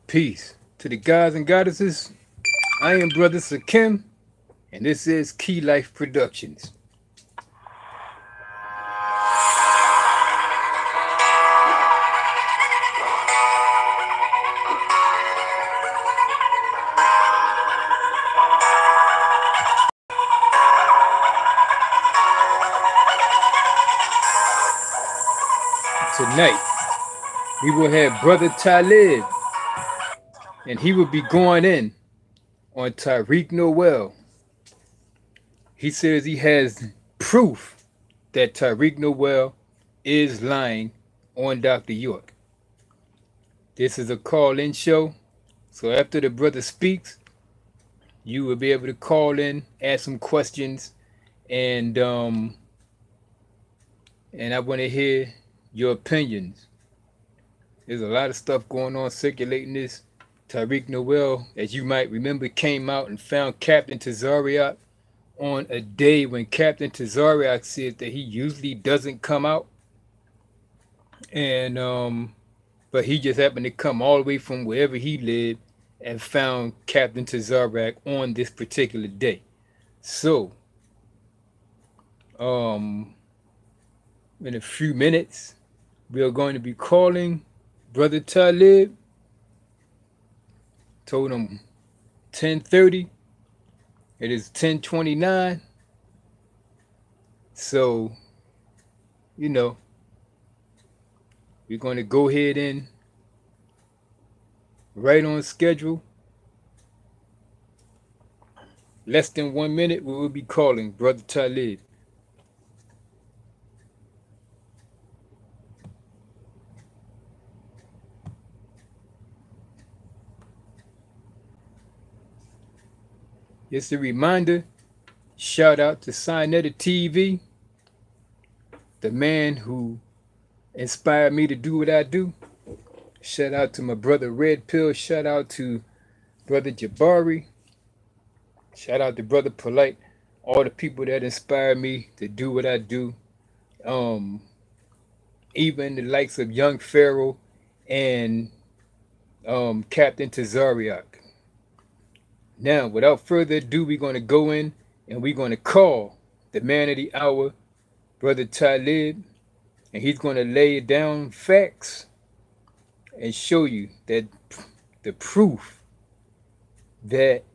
Peace to the gods and goddesses. I am Brother Sakim, and this is Key Life Productions. Tonight, we will have Brother Taalib, and he will be going in on Taariq Noel. He says he has proof that Taariq Noel is lying on Dr. York. This is a call-in show, so after the brother speaks, you will be able to call in, ask some questions, and I want to hear your opinions. There's a lot of stuff going on circulating this. Taariq Noel, as you might remember, came out and found Captain Tazariak on a day when Captain Tazariak said that he usually doesn't come out. And but he just happened to come all the way from wherever he lived and found Captain Tazariak on this particular day. So in a few minutes, we are going to be calling Brother Taalib. Told him 10:30. It is 10:29. So, you know, we're going to go ahead and right on schedule. Less than 1 minute, we will be calling Brother Taalib. Just a reminder, shout out to Sinetta TV, the man who inspired me to do what I do. Shout out to my brother Red Pill. Shout out to Brother Jabari. Shout out to Brother Polite. All the people that inspire me to do what I do. Even the likes of Young Pharaoh and Captain Tazariak. Now, without further ado, we're going to go in and we're going to call the man of the hour, Brother Taalib, and he's going to lay down facts and show you that the proof that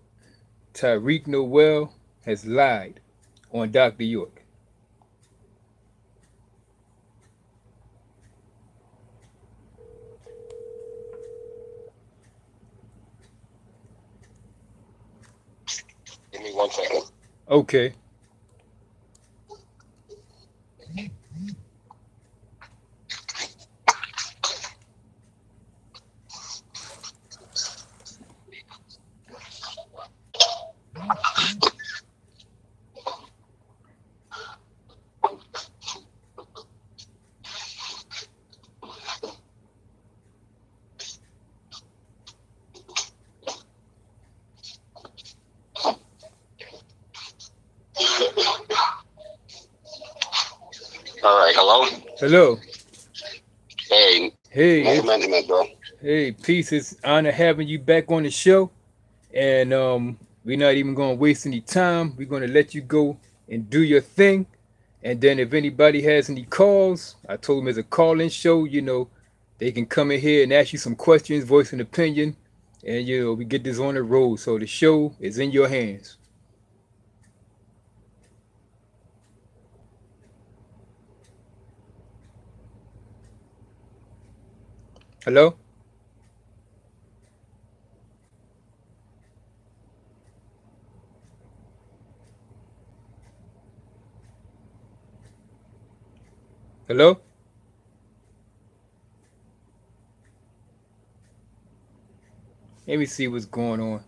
Taariq Noel has lied on Dr. York. Give me 1 second. Okay. All right, hello? Hello. Hey. Hey. Bro. Hey, peace. It's honor having you back on the show. And we're not even going to waste any time. We're going to let you go and do your thing. And then if anybody has any calls, I told them it's a call-in show, you know, they can come in here and ask you some questions, voice an opinion, and, you know, we get this on the road. So the show is in your hands. Hello? Hello? Let me see what's going on.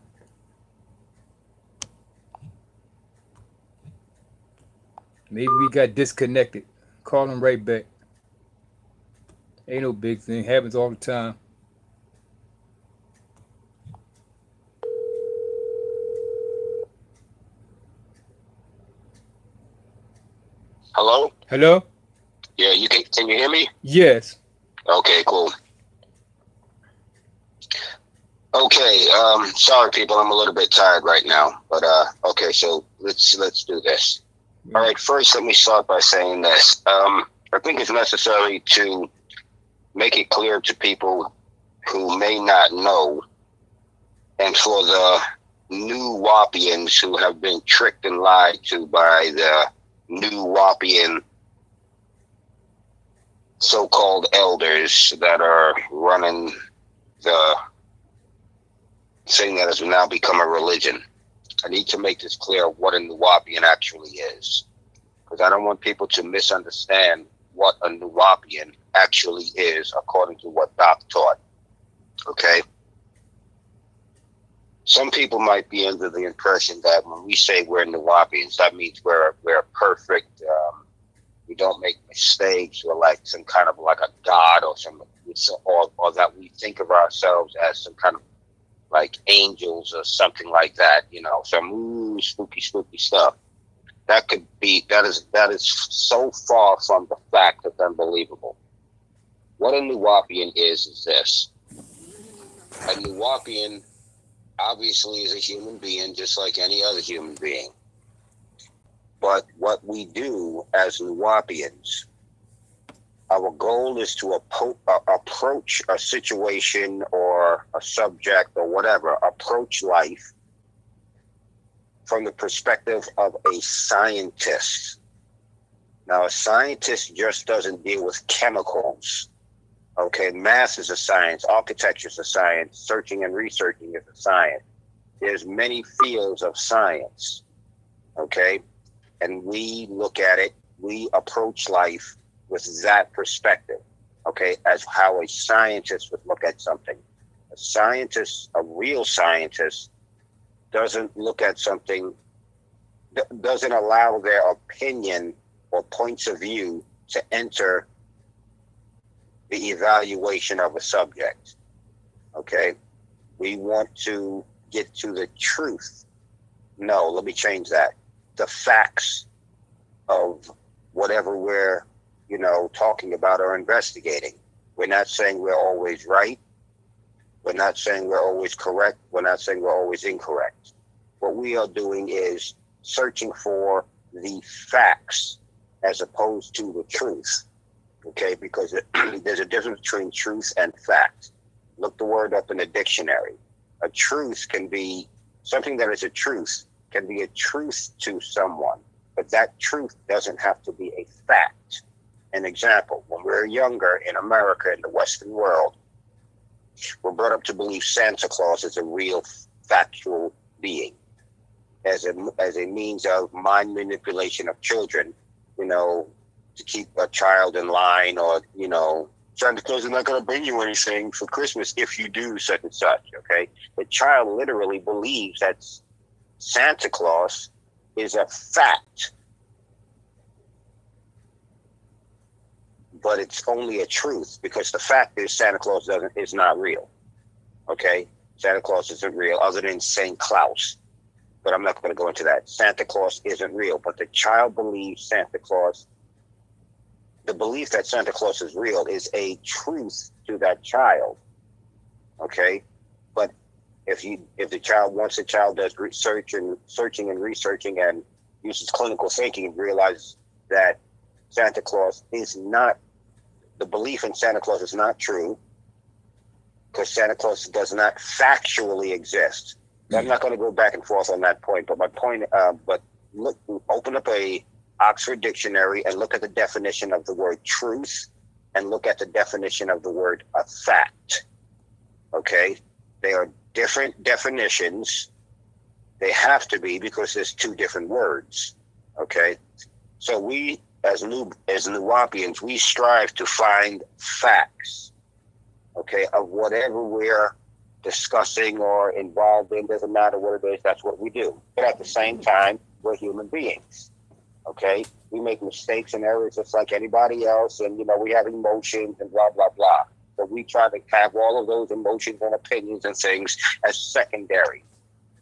Maybe we got disconnected. Call them right back. Ain't no big thing. Happens all the time. Hello? Hello? Yeah, can you hear me? Yes. Okay, cool. Okay. Sorry, people. I'm a little bit tired right now, but okay. So let's do this. All right. First, let me start by saying this. I think it's necessary to make it clear to people who may not know, and for the Nuwapians who have been tricked and lied to by the Nuwapian so-called elders that are running the thing that has now become a religion. I need to make this clear what a Nuwapian actually is, because I don't want people to misunderstand what a Nuwapian actually is according to what Doc taught. Okay? Some people might be under the impression that when we say we're Nuwapians, that means we're perfect, we don't make mistakes, or like some kind of like a god, or or that we think of ourselves as some kind of like angels or something like that, you know, some spooky stuff. That is so far from the fact that's unbelievable. What a Nuwapian is this. A Nuwapian obviously is a human being just like any other human being. But what we do as Nuwapians, our goal is to approach a situation or a subject or whatever, approach life from the perspective of a scientist. Now, a scientist just doesn't deal with chemicals. Okay, math is a science, architecture is a science, searching and researching is a science. There's many fields of science, okay? And we look at it, we approach life with that perspective, okay, as how a scientist would look at something. A scientist, a real scientist, doesn't look at something, doesn't allow their opinion or points of view to enter the evaluation of a subject, okay? We want to get to the truth. No, let me change that. The facts of whatever we're, you know, talking about or investigating. We're not saying we're always right. We're not saying we're always correct. We're not saying we're always incorrect. What we are doing is searching for the facts as opposed to the truth. Okay, because there's a difference between truth and fact. Look the word up in the dictionary. A truth can be something that is a truth, can be a truth to someone, but that truth doesn't have to be a fact. An example, when we were younger in America, in the Western world, we're brought up to believe Santa Claus is a real factual being, as a means of mind manipulation of children, you know, to keep a child in line, or, you know, Santa Claus is not going to bring you anything for Christmas if you do such and such, okay? The child literally believes that Santa Claus is a fact, but it's only a truth, because the fact is Santa Claus is not real, okay? Santa Claus isn't real, other than St. Claus, but I'm not going to go into that. Santa Claus isn't real, but the child believes Santa Claus. The belief that Santa Claus is real is a truth to that child, okay? But if the child, once the child does searching and researching and uses clinical thinking, and realizes that Santa Claus is not, the belief in Santa Claus is not true, because Santa Claus does not factually exist. I'm not going to go back and forth on that point, but my point, but look, open up a Oxford Dictionary and look at the definition of the word truth, and look at the definition of the word a fact. Okay? They are different definitions. They have to be, because there's two different words. Okay? So we, as Nuwapians, we strive to find facts, okay, of whatever we're discussing or involved in. Doesn't matter what it is, that's what we do. But at the same time, we're human beings. Okay, we make mistakes and errors just like anybody else, and, you know, we have emotions and blah blah blah. But we try to have all of those emotions and opinions and things as secondary.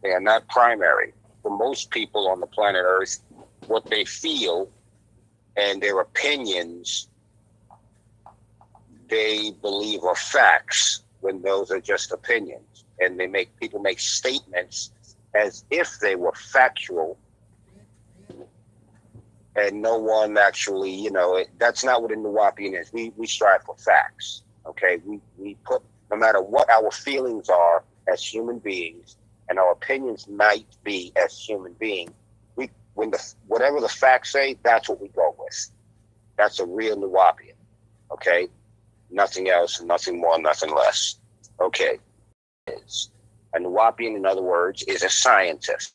They are not primary. For most people on the planet Earth, what they feel and their opinions, they believe are facts, when those are just opinions. and people make statements as if they were factual, and no one actually, that's not what a Nuwapian is. We strive for facts. Okay, we put, no matter what our feelings are as human beings, and our opinions might be as human beings, whatever the facts say, that's what we go with. That's a real Nuwapian. Okay, nothing else, nothing more, nothing less. Okay, a Nuwapian, in other words, is a scientist.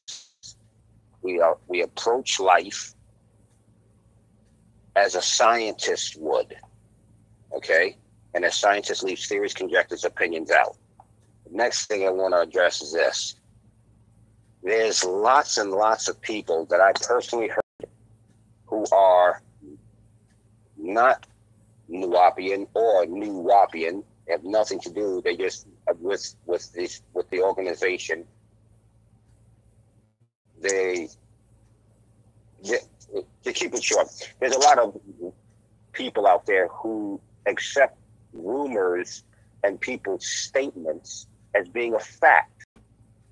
We approach life as a scientist would. Okay, and a scientist leaves theories, conjectures, opinions out. The next thing I want to address is this. There's lots and lots of people that I personally heard who are not Nuwapian or Nuwapian, have nothing to do. They just with the organization. To keep it short, there's a lot of people out there who accept rumors and people's statements as being a fact.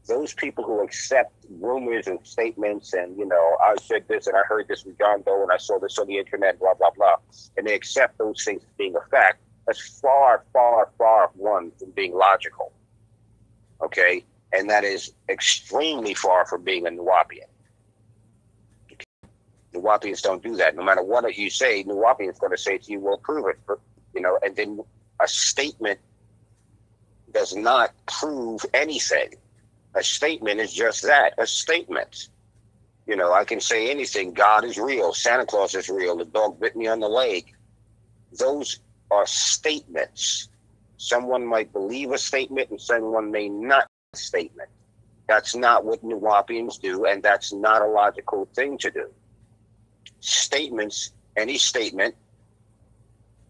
Those people who accept rumors and statements and, I said this and I heard this with John Doe and I saw this on the internet, blah, blah, blah, and they accept those things as being a fact, that's far, far, far one from being logical. Okay? And that is extremely far from being a Nuwapian. Nuwapians don't do that. No matter what you say, Nuwapian is going to say to you, well, prove it. And then a statement does not prove anything. A statement is just that, a statement. I can say anything. God is real. Santa Claus is real. The dog bit me on the leg. Those are statements. Someone might believe a statement and someone may not a statement. That's not what Nuwapians do, and that's not a logical thing to do. Statements, any statement,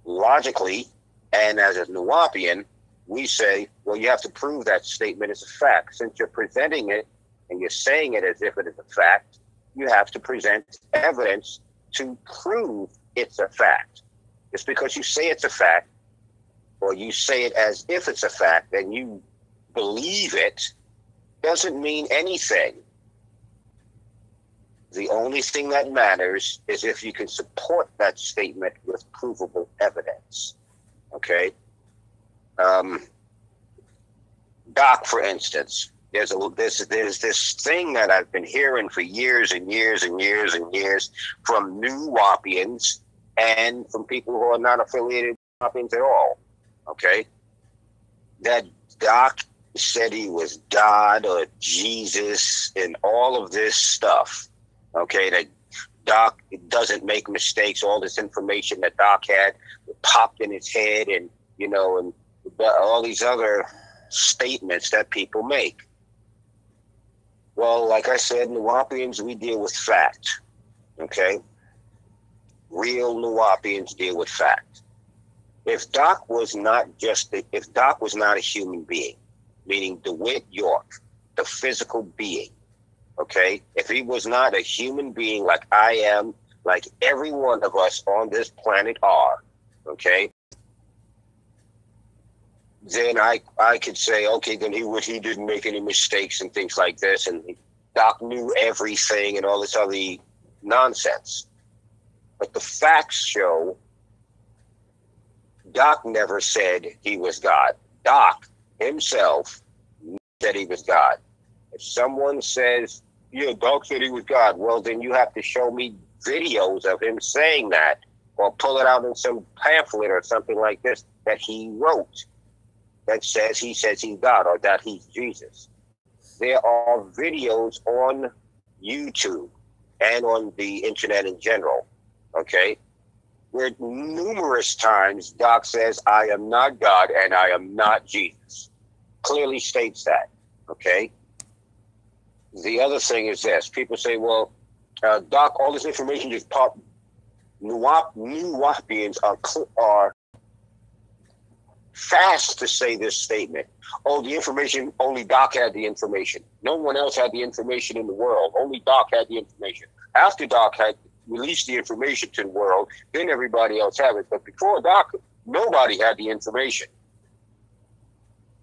logically, and as a Nuwapian, we say, well, you have to prove that statement is a fact. Since you're presenting it and you're saying it as if it is a fact, you have to present evidence to prove it's a fact. Just because you say it's a fact, or you say it as if it's a fact, and you believe it, doesn't mean anything. The only thing that matters is if you can support that statement with provable evidence. Okay? Doc, for instance, there's this thing that I've been hearing for years and years and years and years from Nuwapians and from people who are not affiliated with Nuwapians at all. Okay? That Doc said he was God or Jesus and all of this stuff. Okay, that Doc doesn't make mistakes. All this information that Doc had popped in his head, and and all these other statements that people make. Well, like I said, Nuwapians, we deal with fact. Okay, real Nuwapians deal with fact. If Doc was not a human being, meaning DeWitt York, the physical being. Okay, if he was not a human being like I am, like every one of us on this planet are, okay, then I could say, okay, then he didn't make any mistakes and things like this, and Doc knew everything and all this other nonsense. But the facts show Doc never said he was God. Doc himself said he was God. If someone says, yeah, Doc said he was God, well, then you have to show me videos of him saying that, or pull it out in some pamphlet or something like this that he wrote that says he's God or that he's Jesus. There are videos on YouTube and on the internet in general, okay, where numerous times Doc says, I am not God and I am not Jesus. Clearly states that, okay? The other thing is this. People say, well, Doc, all this information just popped. Nuwapians are fast to say this statement. Oh, the information, only Doc had the information. No one else had the information in the world. Only Doc had the information. After Doc had released the information to the world, then everybody else had it. But before Doc, nobody had the information.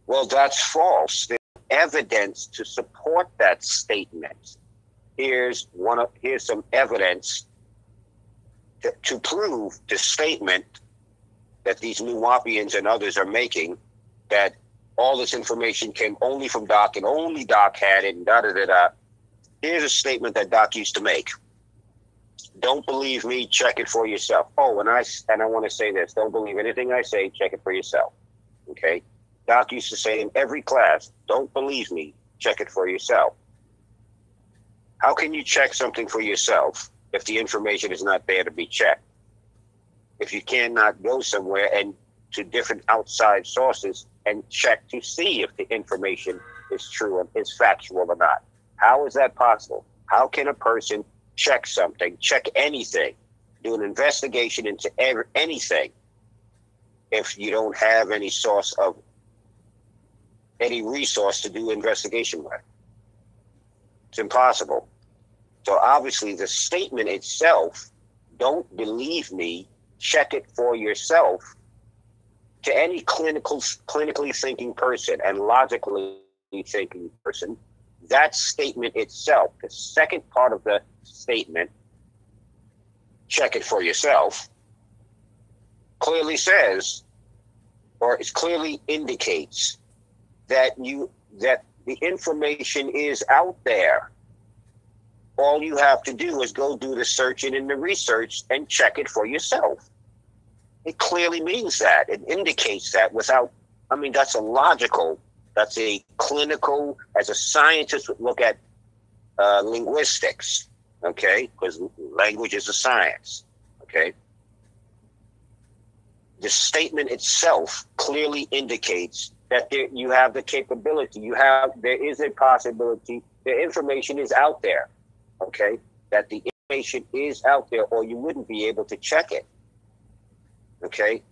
Well, that's false. evidence to support that statement. Here's some evidence to prove the statement that these Nuwapians and others are making, that all this information came only from Doc and only Doc had it and da-da-da-da. Here's a statement that Doc used to make. Don't believe me, check it for yourself. Oh, and I want to say this. Don't believe anything I say, check it for yourself. Okay? Doc used to say in every class, don't believe me, check it for yourself. How can you check something for yourself if the information is not there to be checked? If you cannot go somewhere and to different outside sources and check to see if the information is true and is factual or not. How is that possible? How can a person check something, check anything, do an investigation into anything if you don't have any source of any resource to do investigation with? It's impossible. So obviously the statement itself, don't believe me, check it for yourself, to any clinically thinking person and logically thinking person, that statement itself, the second part of the statement, check it for yourself, clearly says, or it clearly indicates that the information is out there. All you have to do is go do the searching and the research and check it for yourself. It clearly means that. It indicates that without, that's that's a clinical, as a scientist would look at linguistics, okay? Because language is a science, okay? The statement itself clearly indicates that you have the capability, there is a possibility, the information is out there, okay? That the information is out there, or you wouldn't be able to check it. Okay.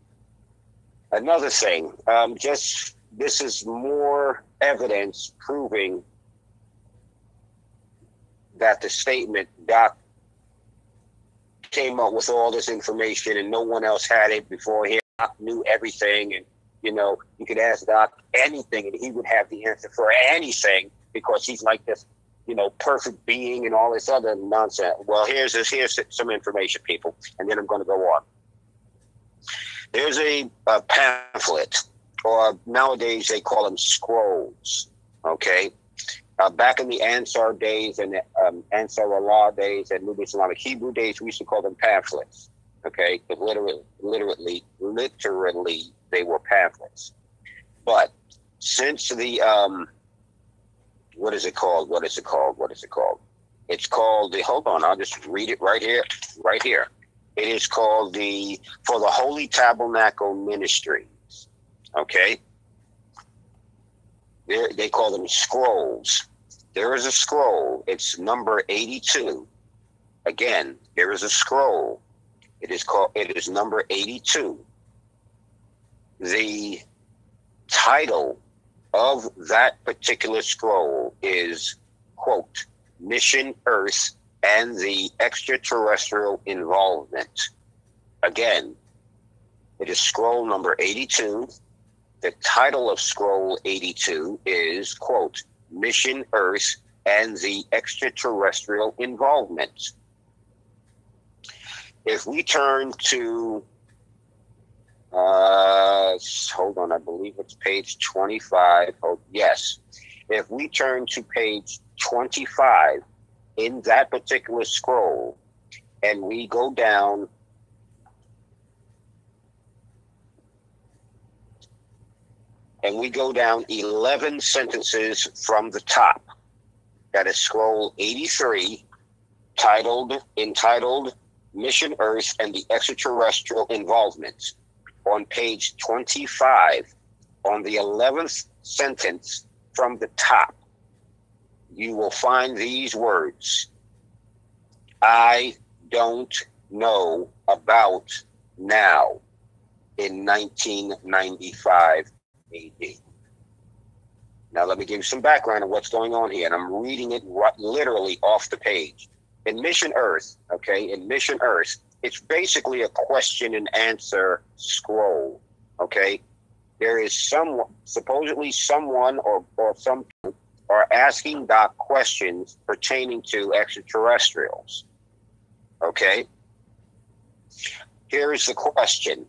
Another thing, this is more evidence proving that the statement, Doc came up with all this information and no one else had it before him. Doc knew everything, and you could ask Doc anything and he would have the answer for anything because he's like this, perfect being and all this other nonsense. Well, here's some information, people, and then I'm going to go on. There's a pamphlet, or nowadays they call them scrolls, okay? Back in the Ansar days and the Ansar Allah days and New Islamic Hebrew days, we used to call them pamphlets, okay? But literally, they were pamphlets. But since the, what is it called? It's called hold on, I'll just read it right here. It is called For the Holy Tabernacle Ministries, okay? They call them scrolls. There is a scroll. It's number 82. Again, there is a scroll. It is number 82. The title of that particular scroll is, quote, Mission Earth and the Extraterrestrial Involvement. Again, it is scroll number 82. The title of scroll 82 is, quote, Mission Earth and the Extraterrestrial Involvement. If we turn to, hold on, I believe it's page 25. Oh, yes. If we turn to page 25, in that particular scroll, and we go down and we go down 11 sentences from the top. That is scroll 83, entitled Mission Earth and the Extraterrestrial Involvement. On page 25, on the 11th sentence from the top, you will find these words: I don't know about now in 1995 AD. Now, let me give you some background on what's going on here. And I'm reading it literally off the page. In Mission Earth, okay, in Mission Earth, it's basically a question and answer scroll, okay? there is someone, supposedly someone or some people are asking Doc questions pertaining to extraterrestrials. Okay? Here is the question.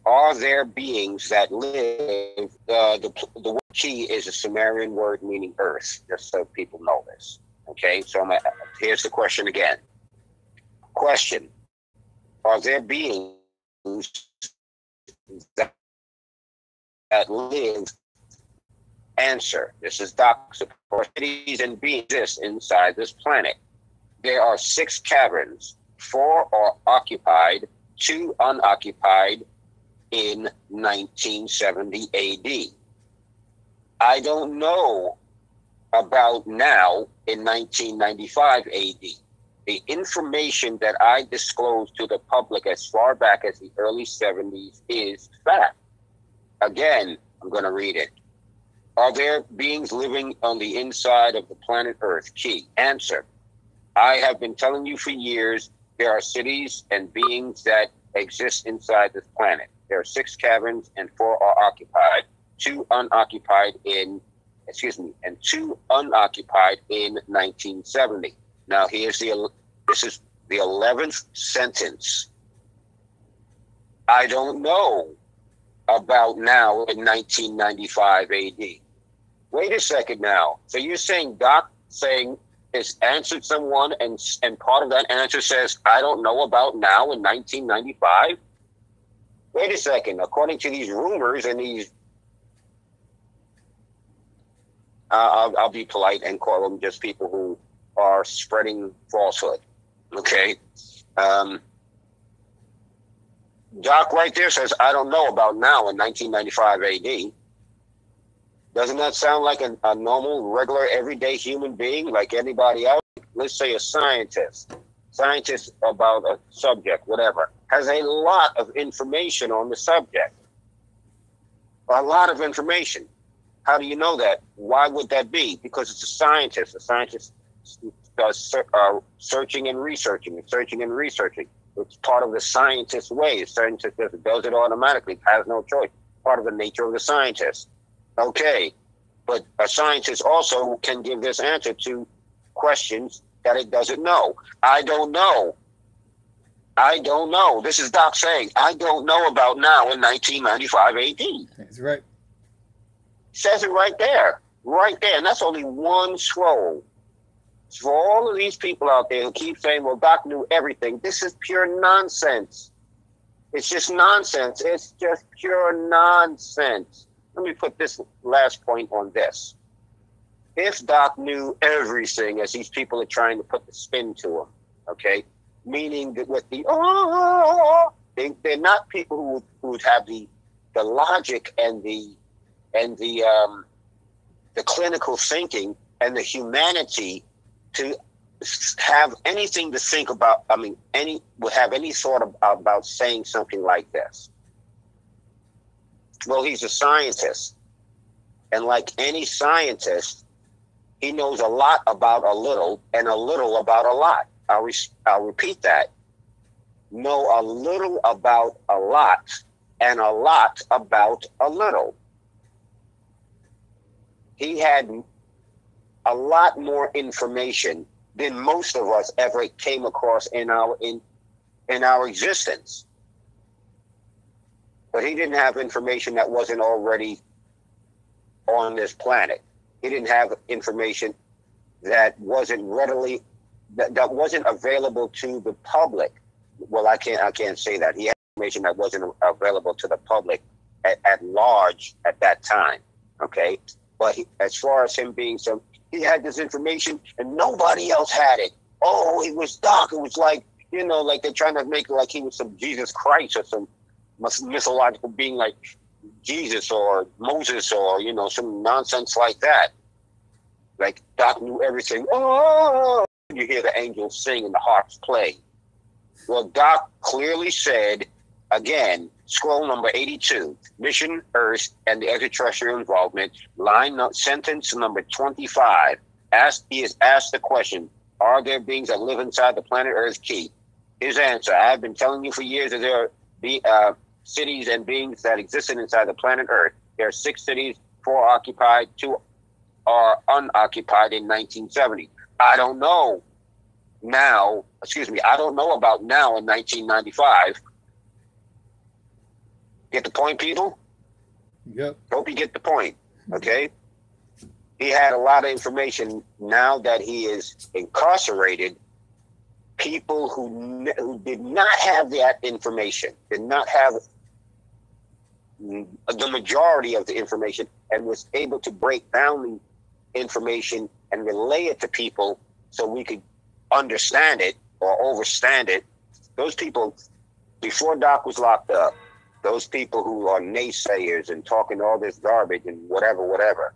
Are there beings that live, the word key is a Sumerian word meaning earth, just so people know this. Okay, so here's the question again. Question, are there beings that live? Answer, this is Doc, cities and beings exist inside this planet. There are 6 caverns, 4 are occupied, 2 unoccupied, in 1970 AD. I don't know about now in 1995 AD. The information that I disclosed to the public as far back as the early 70s is fact. Again, I'm going to read it. Are there beings living on the inside of the planet Earth? Key. Answer. I have been telling you for years there are cities and beings that exist inside this planet. There are 6 caverns and 4 are occupied, 2 unoccupied in 1970. Now this is the 11th sentence. I don't know about now in 1995 AD. Wait a second now. So you're saying Doc has answered someone and part of that answer says, I don't know about now in 1995? Wait a second. According to these rumors and these, I'll be polite and call them just people who are spreading falsehood. Okay. Doc right there says, I don't know about now in 1995 AD. Doesn't that sound like a normal, regular, everyday human being like anybody else? Let's say a scientist about a subject, whatever, has a lot of information on the subject. A lot of information. How do you know that? Why would that be? Because it's a scientist. A scientist does searching and researching. It's part of the scientist's way. A scientist does it automatically, has no choice. Part of the nature of the scientist. Okay, but a scientist also can give this answer to questions that it doesn't know. I don't know. This is Doc saying, I don't know about now in 1995 AD. That's right. Says it right there. And that's only one scroll. For all of these people out there who keep saying, well, Doc knew everything, this is pure nonsense. It's just nonsense. It's just pure nonsense. Let me put this last point on this. If Doc knew everything, as these people are trying to put the spin to him, okay, meaning that with the they're not people who would have the logic and the clinical thinking and the humanity to have anything to think about. Would have any thought about saying something like this. Well, he's a scientist, and like any scientist, he knows a lot about a little and a little about a lot. I'll repeat that. Know a little about a lot and a lot about a little. He had a lot more information than most of us ever came across in our existence. But he didn't have information that wasn't already on this planet. He didn't have information that wasn't that wasn't available to the public. Well, I can't say that. He had information that wasn't available to the public at large at that time. Okay, but as far as him being he had this information and nobody else had it. Oh, it was Doc. It was like they're trying to make it like he was some Jesus Christ or some mythological being like Jesus or Moses or some nonsense like that. Like Doc knew everything. Oh, you hear the angels sing and the harps play. Well, Doc clearly said, again, scroll number 82, Mission Earth and the extraterrestrial involvement, sentence number 25. He is asked the question, are there beings that live inside the planet Earth? Key. His answer, I have been telling you for years that cities and beings that existed inside the planet Earth. There are 6 cities, 4 occupied, 2 are unoccupied in 1970. I don't know now, I don't know about now in 1995. Get the point, people? Yep. Hope you get the point, okay? He had a lot of information. Now that he is incarcerated, people who did not have that information, did not have the majority of the information, and was able to break down the information and relay it to people so we could understand it or overstand it. Those people, before Doc was locked up, those people who are naysayers and talking all this garbage and whatever,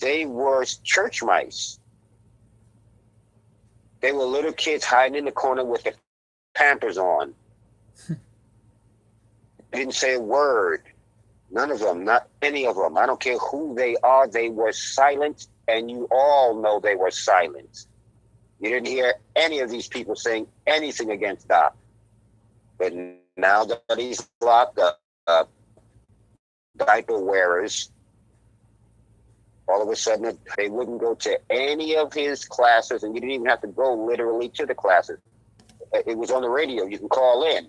they were church mice. They were little kids hiding in the corner with their Pampers on. They didn't say a word. None of them, not any of them. I don't care who they are. They were silent, and you all know they were silent. You didn't hear any of these people saying anything against Doc. But now that he's locked up, diaper wearers, all of a sudden they wouldn't go to any of his classes, and you didn't even have to go literally to the classes. It was on the radio. You can call in.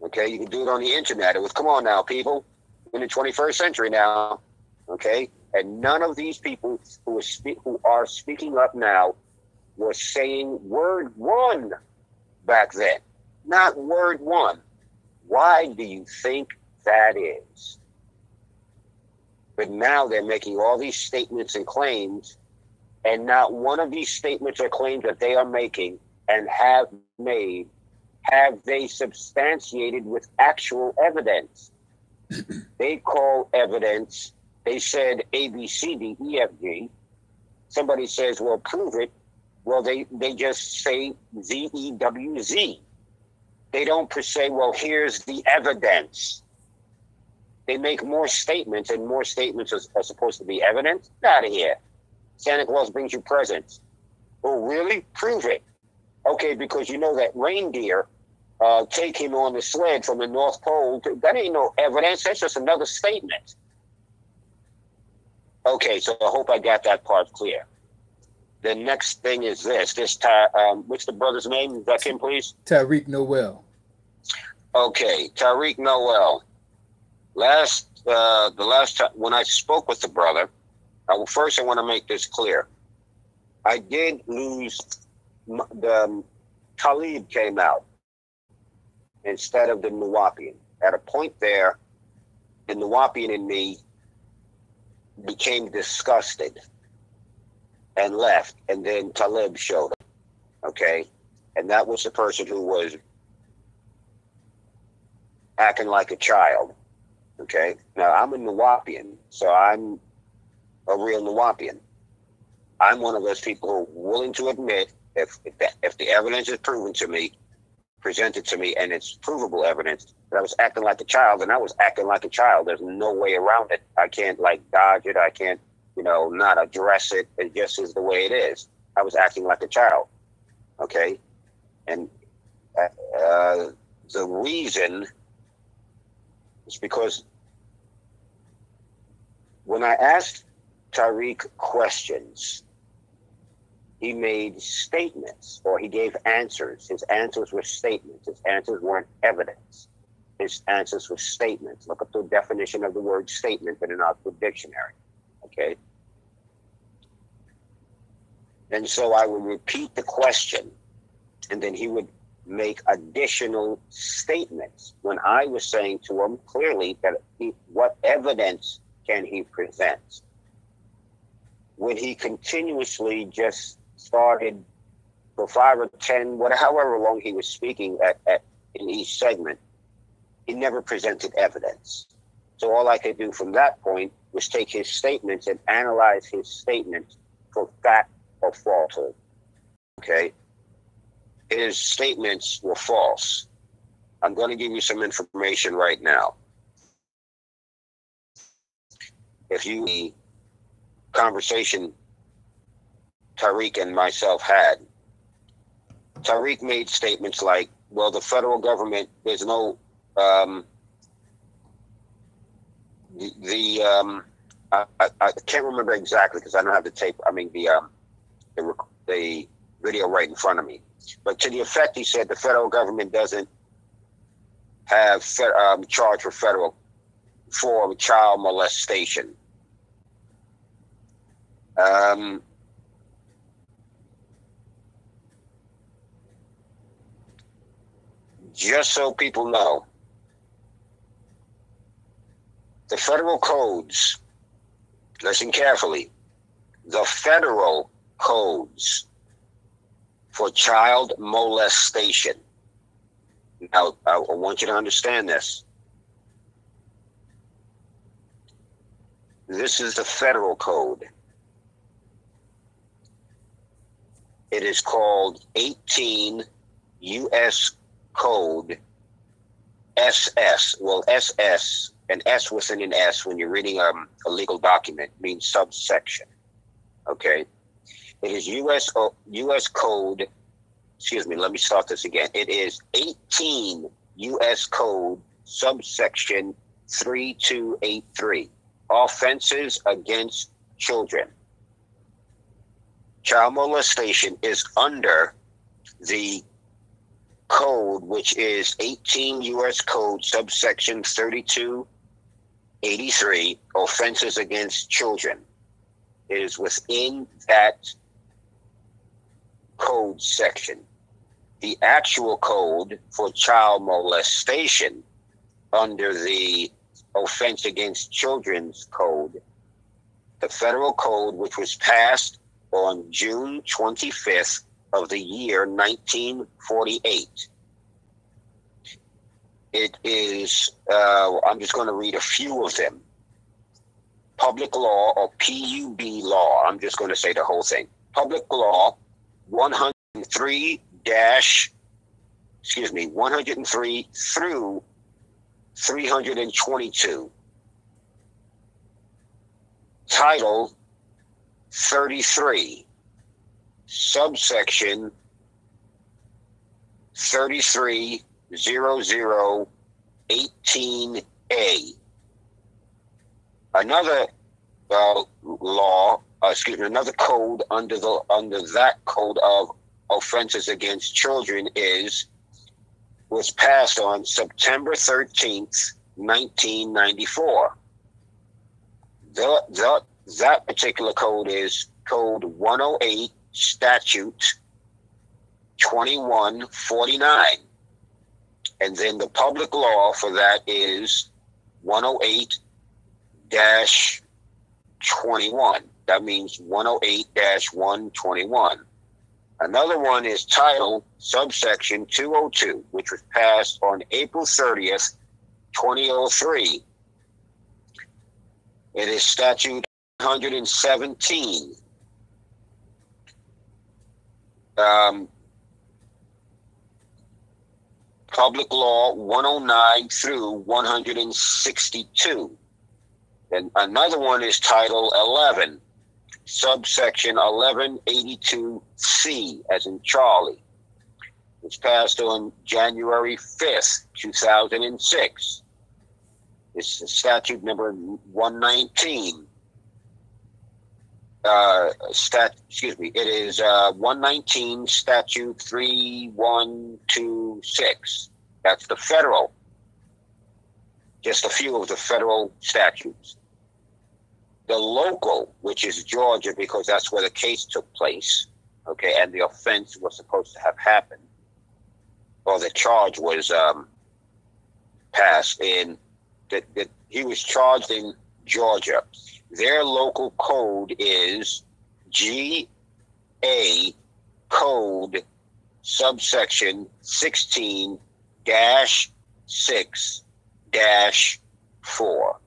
Okay, you can do it on the internet. It was, come on now, people. We're in the 21st century now. Okay, and none of these people who are speaking up now were saying word one back then. Not word one. Why do you think that is? But now they're making all these statements and claims, and not one of these statements or claims that they are making and have made have they substantiated with actual evidence. They call evidence, they said A, B, C, D, E, F, G. Somebody says, well, prove it. Well, they just say Z, E, W, Z. They don't per se, well, here's the evidence. They make more statements, and more statements are supposed to be evidence. Get out of here. Santa Claus brings you presents. Oh, really? Prove it. Okay, because you know that reindeer take him on the sled from the North Pole. That ain't no evidence. That's just another statement. Okay, so I hope I got that part clear. The next thing is this. What's the brother's name? Is that him, please? Taariq Noel. Okay, Taariq Noel. The last time when I spoke with the brother, first I want to make this clear. I did lose the Taalib came out instead of the Nuwapian. At a point there, the Nuwapian in me became disgusted and left, and then Taalib showed up. Okay, and that was the person who was acting like a child. Okay, now I'm a Nuwapian, so I'm a real Nuwapian. I'm one of those people who are willing to admit if the evidence is presented to me, and it's provable evidence that I was acting like a child, and I was acting like a child. There's no way around it. I can't dodge it. I can't, not address it. It just is the way it is. I was acting like a child. Okay, and the reason is because when I asked Taariq questions, he made statements, or he gave answers. His answers were statements. His answers weren't evidence. His answers were statements. Look up the definition of the word statement in an Oxford dictionary. Okay? And so I would repeat the question, and then he would make additional statements when I was saying to him clearly that what evidence can he present? When he continuously just started for 5 or 10, however long he was speaking in each segment, he never presented evidence. So all I could do from that point was take his statements and analyze his statements for fact or falsehood. Okay? His statements were false. I'm going to give you some information right now. If you the conversation Taariq and myself had, Taariq made statements like, well, the federal government, there's no I can't remember exactly because I don't have the tape. I mean the video right in front of me. But to the effect, he said the federal government doesn't have charge for child molestation. Just so people know, the federal codes, listen carefully, the federal codes for child molestation. Now, I want you to understand this. This is the federal code. It is called 18 U.S. Code SS. Well, SS, an S within an S when you're reading a legal document means subsection. Okay. It is U.S. Code. Excuse me. Let me start this again. It is 18 U.S. Code subsection 3283. Offenses against children. Child molestation is under the code, which is 18 U.S. Code subsection 3283, offenses against children. It is within that code section. The actual code for child molestation under the offense against children's code, the federal code, which was passed on June 25th of the year 1948. It is, I'm just going to read a few of them. Public Law, or PUB law, I'm just going to say the whole thing. Public Law 103 through 322. Title 33, subsection 330018A. Another another code under that code of offenses against children was passed on September 13th, 1994. That particular code is Code 108, Statute 2149. And then the public law for that is 108-21. That means 108-121. Another one is Title Subsection 202, which was passed on April 30th, 2003. It is Statute 117. Public Law 109 through 162. And another one is Title 11, subsection 1182C, as in Charlie. It's passed on January 5th, 2006. It's statute number 119. It is 119 statute 3126. That's the federal. Just a few of the federal statutes. The local, which is Georgia, because that's where the case took place, okay, and the offense was supposed to have happened, or the charge was passed in. That he was charged in Georgia. Their local code is GA Code subsection 16-6-4.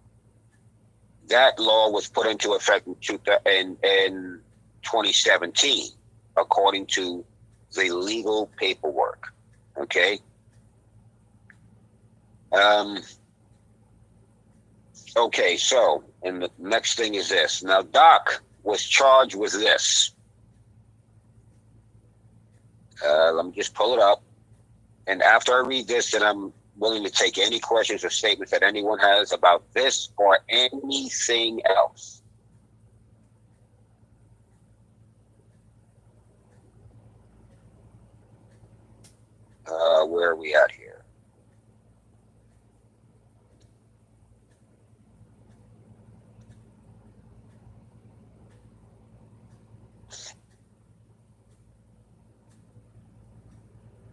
That law was put into effect in 2017, according to the legal paperwork. Okay. Okay, so, and the next thing is this. Now, Doc was charged with this. Let me just pull it up. And after I read this, then I'm willing to take any questions or statements that anyone has about this or anything else. Where are we at here?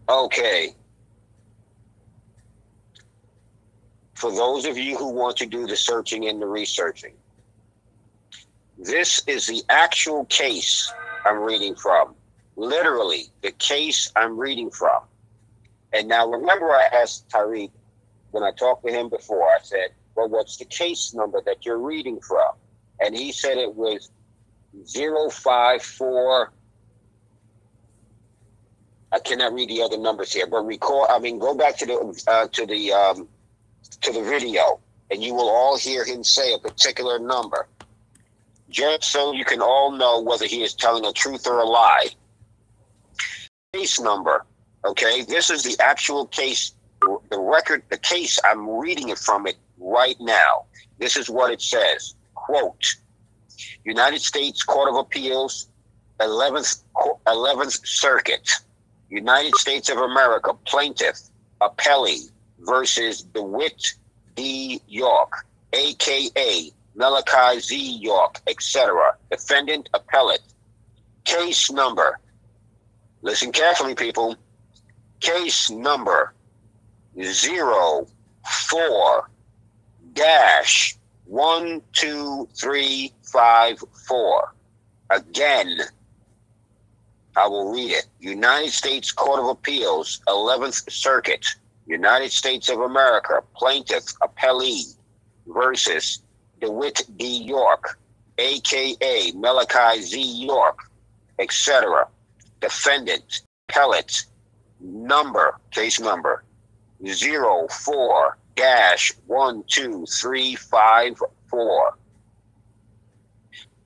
Okay. For those of you who want to do the searching and the researching, this is the actual case I'm reading from. Literally, the case I'm reading from. And now remember, I asked Taariq when I talked to him before, I said, well, what's the case number that you're reading from? And he said it was 054. I cannot read the other numbers here, but go back to the video, and you will all hear him say a particular number, just so you can all know whether he is telling a truth or a lie. Case number, okay? This is the actual case, the record, the case. I'm reading it from it right now. This is what it says. Quote, United States Court of Appeals, 11th Circuit, United States of America, plaintiff, appellee versus DeWitt D. York, a.k.a. Malachi Z. York, etc. Defendant, appellate. Case number. Listen carefully, people. Case number 04-12354. Again, I will read it. United States Court of Appeals, 11th Circuit, United States of America, plaintiff, appellee versus DeWitt D. York, a.k.a. Malachi Z. York, etc. Defendant, appellate, case number 04-12354.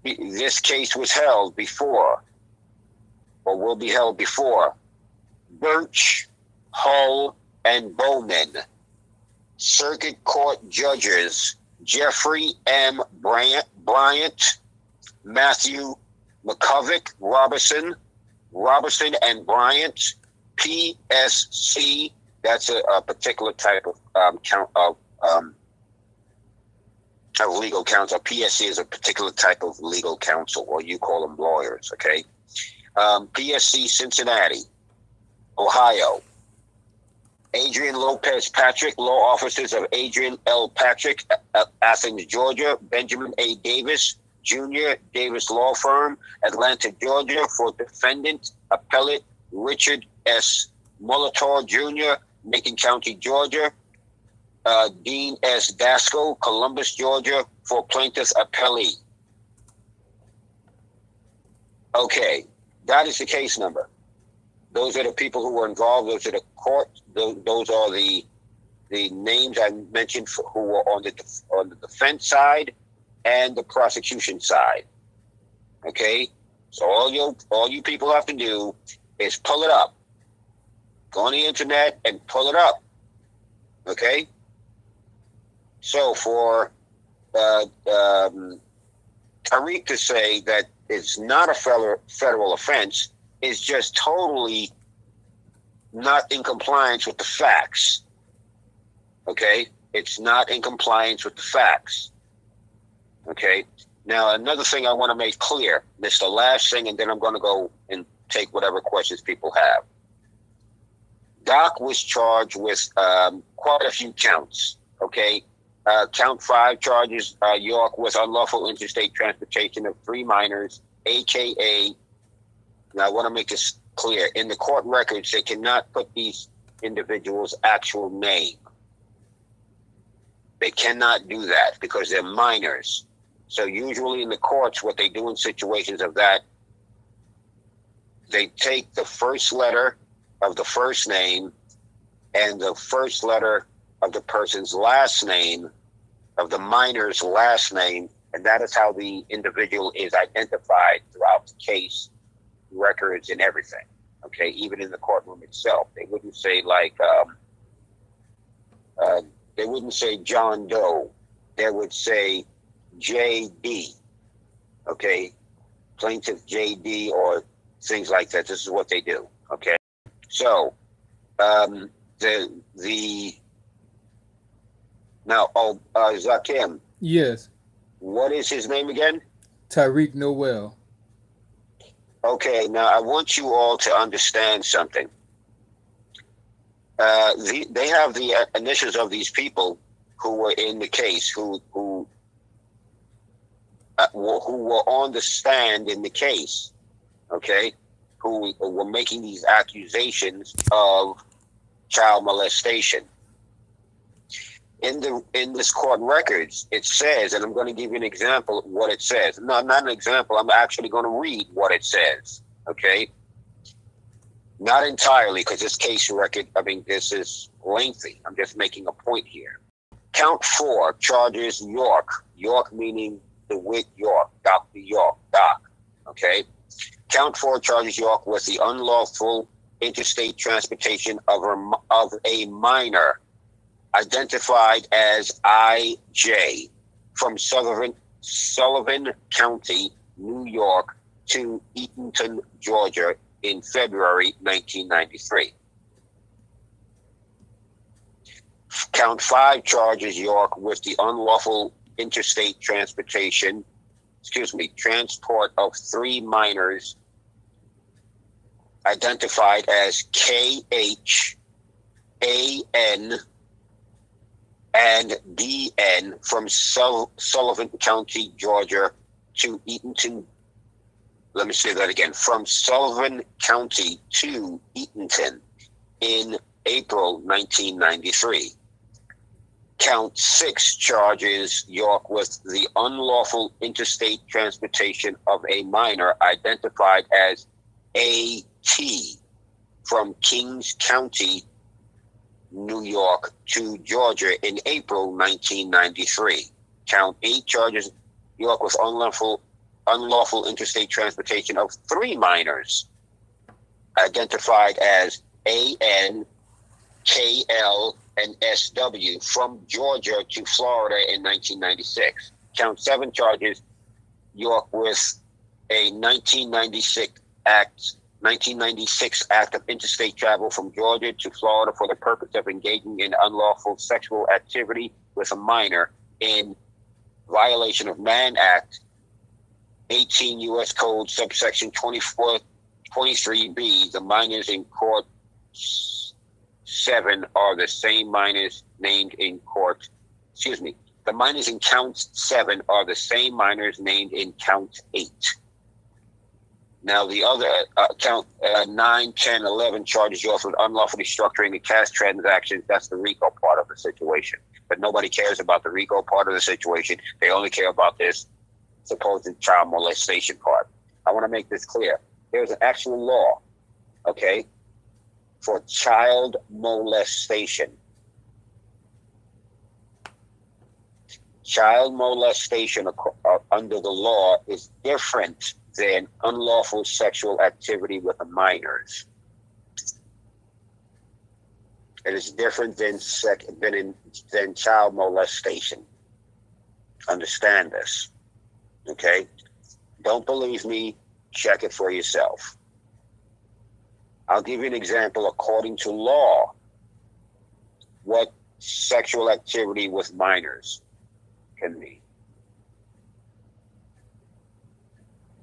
This case was held before, or will be held before, Birch, Hull, and Bowman. Circuit Court Judges Jeffrey M. Bryant, Matthew McCovick, Robertson and Bryant, PSC. That's a particular type of legal counsel. PSC is a particular type of legal counsel, or you call them lawyers, okay? PSC Cincinnati, Ohio. Adrian Lopez Patrick, law offices of Adrian L. Patrick, Athens, Georgia. Benjamin A. Davis, Jr., Davis Law Firm, Atlanta, Georgia, for defendant, appellate Richard S. Molitor, Jr., Macon County, Georgia. Dean S. Dasco, Columbus, Georgia, for plaintiff appellee. Okay, that is the case number. Those are the people who were involved. Those are the courts. Those are the names I mentioned who were on the defense side and the prosecution side. Okay, so all you people have to do is pull it up. Go on the internet and pull it up. Okay. So for Taariq to say that it's not a federal offense is just totally not in compliance with the facts. Okay? It's not in compliance with the facts. Okay? Now, another thing I want to make clear, this is the last thing, and then I'm going to go and take whatever questions people have. Doc was charged with quite a few counts. Okay? Count 5 charges York with unlawful interstate transportation of 3 minors, a.k.a. Now, I want to make this clear. In the court records, they cannot put these individuals' actual name. They cannot do that because they're minors. So usually in the courts, what they do in situations of that, they take the first letter of the first name and the first letter of the person's last name, of the minor's last name, and that is how the individual is identified throughout the case, records, and everything. Okay, even in the courtroom itself, they wouldn't say like They wouldn't say John Doe. They would say J.D. Okay, plaintiff J.D. or things like that. This is what they do. Okay, so Zakim. Yes. What is his name again? Taariq Noel. Okay, now I want you all to understand something. They have the initials of these people who were in the case, who were on the stand in the case, okay, who were making these accusations of child molestation. In this court records, it says, and I'm going to give you an example of what it says. No, not an example. I'm actually going to read what it says, okay? Not entirely, because this case record, I mean, this is lengthy. I'm just making a point here. Count 4 charges York. York meaning DeWitt York, Dr. York, Doc, okay? Count 4 charges York with the unlawful interstate transportation of a minor identified as I.J. from Sullivan County, New York to Eatonton, Georgia in February 1993. Count 5 charges York with the unlawful interstate transport of 3 minors identified as K.H., A.N., and D.N. from Sullivan County, Georgia to Eatonton. Let me say that again. From Sullivan County to Eatonton in April 1993. Count 6 charges York with the unlawful interstate transportation of a minor identified as A.T. from Kings County, New York to Georgia in April 1993. Count 8 charges York with unlawful interstate transportation of 3 minors identified as A.N., K.L., and S.W. from Georgia to Florida in 1996. Count 7 charges York with a 1996 act of interstate travel from Georgia to Florida for the purpose of engaging in unlawful sexual activity with a minor in violation of Mann Act 18 U.S. Code subsection 23B. The minors in court 7 are the same minors named in court. The minors in count 7 are the same minors named in count 8. Now, the other count 9, 10, 11 charges you with unlawfully structuring the cash transactions. That's the RICO part of the situation. But nobody cares about the RICO part of the situation. They only care about this supposed child molestation part. I want to make this clear. There's an actual law, okay, for child molestation. Child molestation under the law is different than unlawful sexual activity with minors. It is different than child molestation. Understand this, okay? Don't believe me, check it for yourself. I'll give you an example according to law, what sexual activity with minors can be.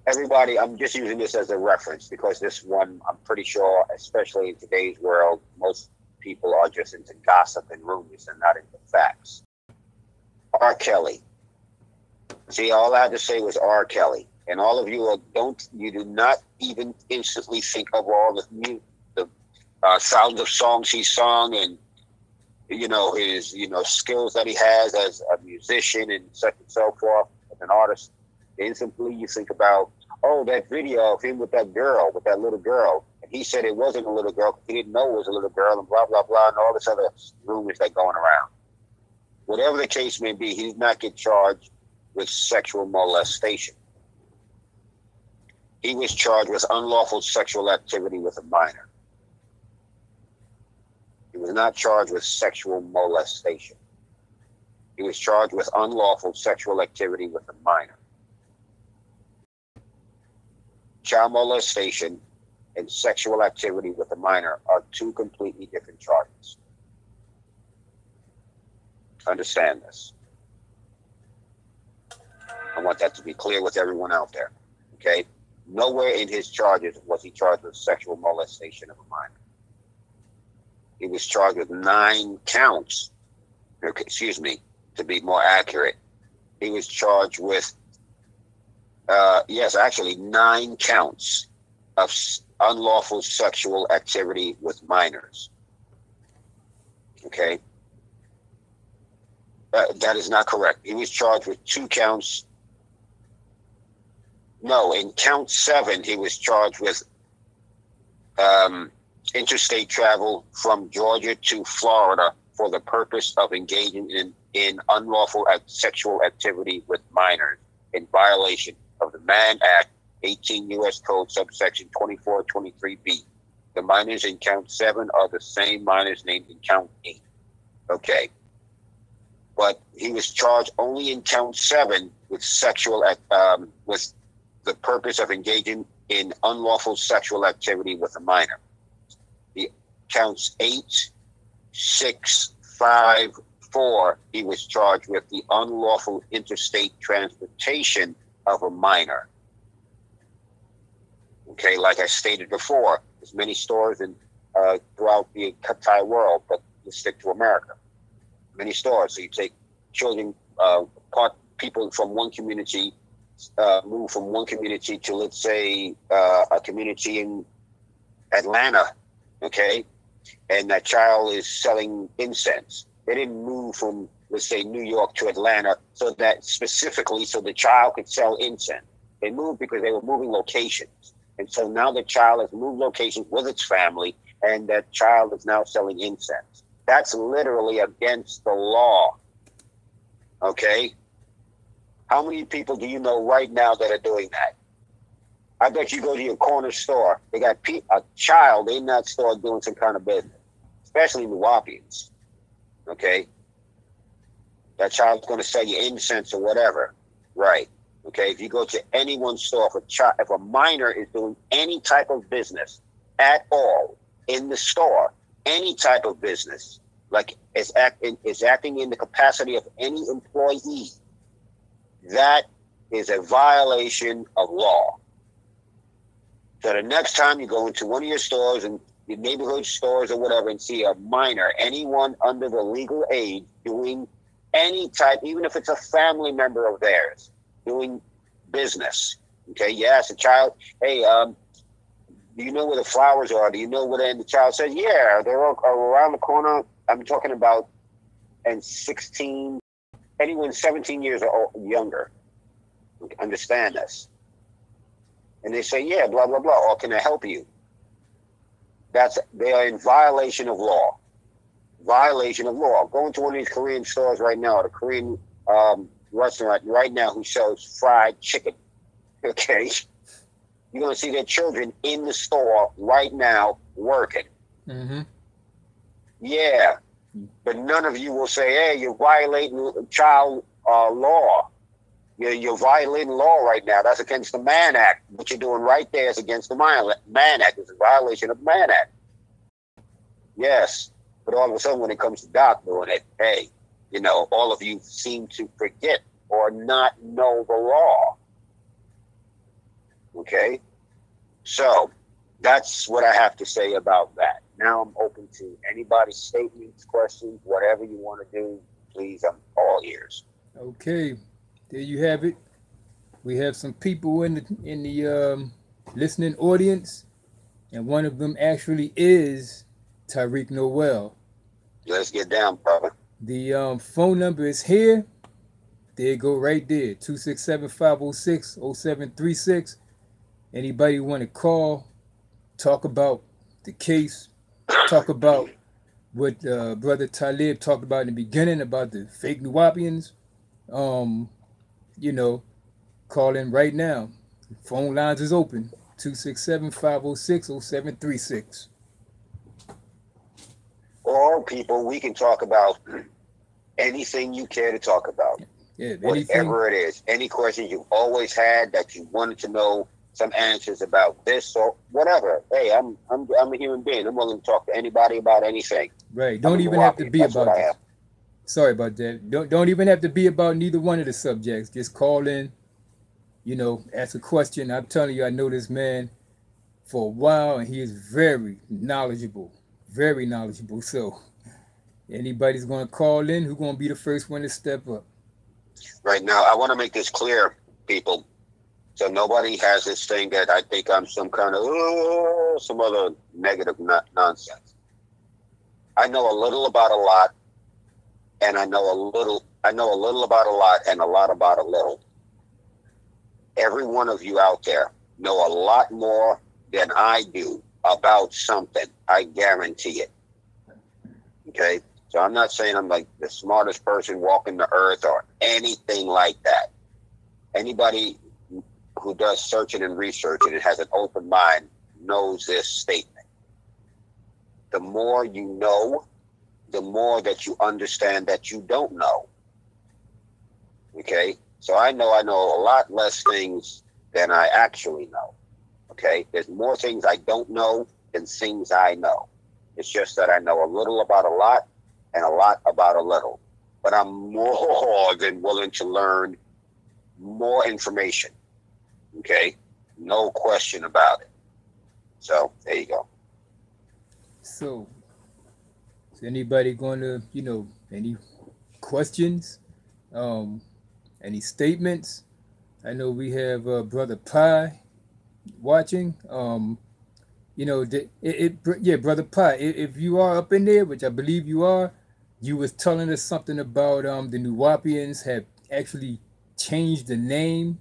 Everybody, I'm just using this as a reference because this one, I'm pretty sure, especially in today's world, most people are just into gossip and rumors and not into facts. R. Kelly. See, all I had to say was R. Kelly. And all of you do not even instantly think of all the sounds of songs he sung and, his, skills that he has as a musician and such and so forth, as an artist. Instantly you think about, that video of him with that little girl. And he said it wasn't a little girl because he didn't know it was a little girl and blah, blah, blah, and all this other rumors that going around. Whatever the case may be, he did not get charged with sexual molestation. He was charged with unlawful sexual activity with a minor. He was not charged with sexual molestation. He was charged with unlawful sexual activity with a minor. Child molestation and sexual activity with a minor are two completely different charges. Understand this. I want that to be clear with everyone out there. Okay? Nowhere in his charges was he charged with sexual molestation of a minor. He was charged with 9 counts. Excuse me, to be more accurate. He was charged with, yes, actually 9 counts of unlawful sexual activity with minors. Okay? That is not correct. He was charged with 2 counts. No, in count 7, he was charged with interstate travel from Georgia to Florida for the purpose of engaging in unlawful sexual activity with minors in violation of the Mann Act, 18 U.S. Code subsection 2423B. The minors in count 7 are the same minors named in count 8. Okay. But he was charged only in count 7 with with the purpose of engaging in unlawful sexual activity with a minor. The counts 8, 6, 5, 4, he was charged with the unlawful interstate transportation of a minor. Okay, like I stated before, there's many stores throughout the entire world, but let's stick to America. Many stores. So you take children, people from one community, move from one community to, let's say, a community in Atlanta, okay? And that child is selling incense. They didn't move from, let's say, New York to Atlanta so that specifically so the child could sell incense. They moved because they were moving locations. And so now the child has moved locations with its family, and that child is now selling incense. That's literally against the law. Okay? How many people do you know right now that are doing that? I bet you go to your corner store, they got a child in that store doing some kind of business, especially Nuwapians. Okay? That child's going to sell you incense or whatever. Right. Okay? If you go to anyone's store, if a minor is doing any type of business at all in the store, any type of business, like is acting in the capacity of any employee, that is a violation of law. So the next time you go into one of your stores and your neighborhood stores or whatever and see a minor, anyone under the legal age doing any type, even if it's a family member of theirs, doing business. Okay, you ask the child, hey, do you know where the flowers are? Do you know where they're? And the child says, yeah, they're around the corner. I'm talking about, and 16, anyone 17 years or younger. Understand this. And they say, yeah, blah, blah, blah. Or can I help you? They are in violation of law. Violation of law. Go into one of these Korean stores right now, the Korean restaurant right now who sells fried chicken. Okay? You're going to see their children in the store right now working. Mm-hmm. Yeah. But none of you will say, hey, you're violating child law. You're violating law right now. That's against the Mann Act. What you're doing right there is against the Mann Act. It's a violation of the Mann Act. Yes. But all of a sudden, when it comes to Doc doing it, hey, all of you seem to forget or not know the law. Okay? So that's what I have to say about that. Now I'm open to anybody's statements, questions, whatever you want to do. Please, I'm all ears. Okay, there you have it. We have some people in the listening audience, and one of them actually is Taariq Noel. Let's get down, brother. The phone number is here. There you go, right there. 267-506-0736. Anybody want to call, talk about the case, talk about what Brother Taalib talked about in the beginning about the fake Nuwapians, call in right now. Phone lines is open. 267-506-0736. all people, we can talk about anything you care to talk about. Yeah, whatever it is. Any questions you've always had that you wanted to know some answers about this or whatever. Hey, I'm a human being. I'm willing to talk to anybody about anything. Right. Don't even have to be about this. Sorry about that. Don't even have to be about neither one of the subjects. Just call in, you know, ask a question. I'm telling you, I know this man for a while, and he is very knowledgeable. Very knowledgeable. So anybody's going to call in, who's going to be the first one to step up? Right now, I want to make this clear, people, so nobody has this thing that I think I'm some kind of some other negative nonsense. I know a little about a lot, and I know a little about a lot, and a lot about a little. Every one of you out there know a lot more than I do about something. I guarantee it. Okay? So I'm not saying I'm like the smartest person walking the earth or anything like that. Anybody who does searching and researching and has an open mind knows this statement. The more you know, the more that you understand that you don't know. Okay? So I know a lot less things than I actually know. Okay? There's more things I don't know than things I know. It's just that I know a little about a lot and a lot about a little. But I'm more than willing to learn more information. Okay? No question about it. So, there you go. So, is anybody going to, you know, any questions? Any statements? I know we have Brother Pie watching. You know, yeah, Brother Pie, if you are up in there, which I believe you are, you was telling us something about the Nuwapians have actually changed the name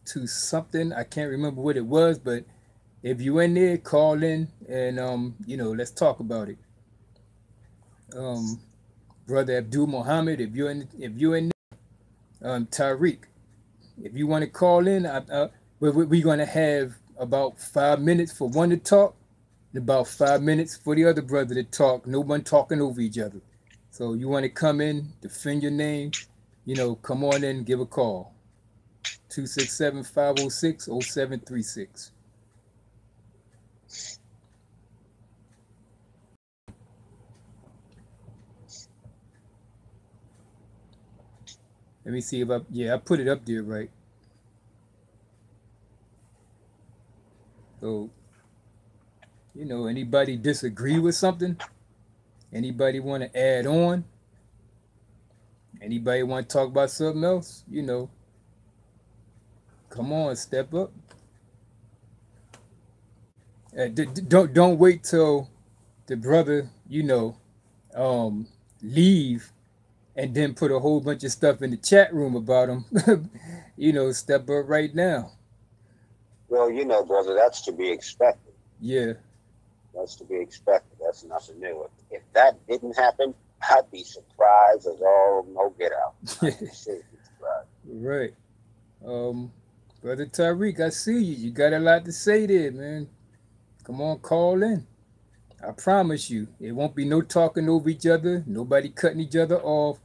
to something. I can't remember what it was, but if you in there, call in and you know, let's talk about it. Brother Abdul Muhammad, if you're in there, Taariq, if you want to call in, we're going to have about 5 minutes for one to talk, and about 5 minutes for the other brother to talk. No one talking over each other. So you want to come in, defend your name, you know, come on in, give a call. 267-506-0736. Let me see if I put it up there right. So, you know, anybody disagree with something? Anybody want to add on? Anybody want to talk about something else? You know, come on, step up. Don't wait till the brother, you know, leave and then put a whole bunch of stuff in the chat room about him. You know, step up right now. Well, you know, brother, that's to be expected. Yeah. That's to be expected. That's nothing new. If that didn't happen, I'd be surprised as all no get out. Right. Brother Taariq, I see you. You got a lot to say there, man. Come on, call in. I promise you, it won't be no talking over each other, nobody cutting each other off.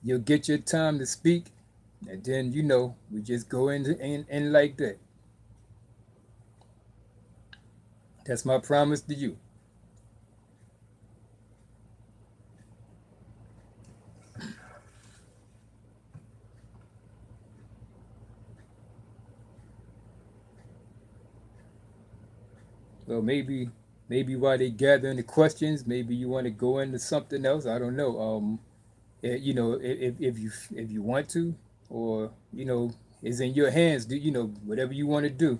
You'll get your time to speak, and then, you know, we just go in like that. That's my promise to you. So maybe while they gathering the questions, maybe you want to go into something else. I don't know. You know, if you want to, or you know, it's in your hands. Do you know whatever you want to do?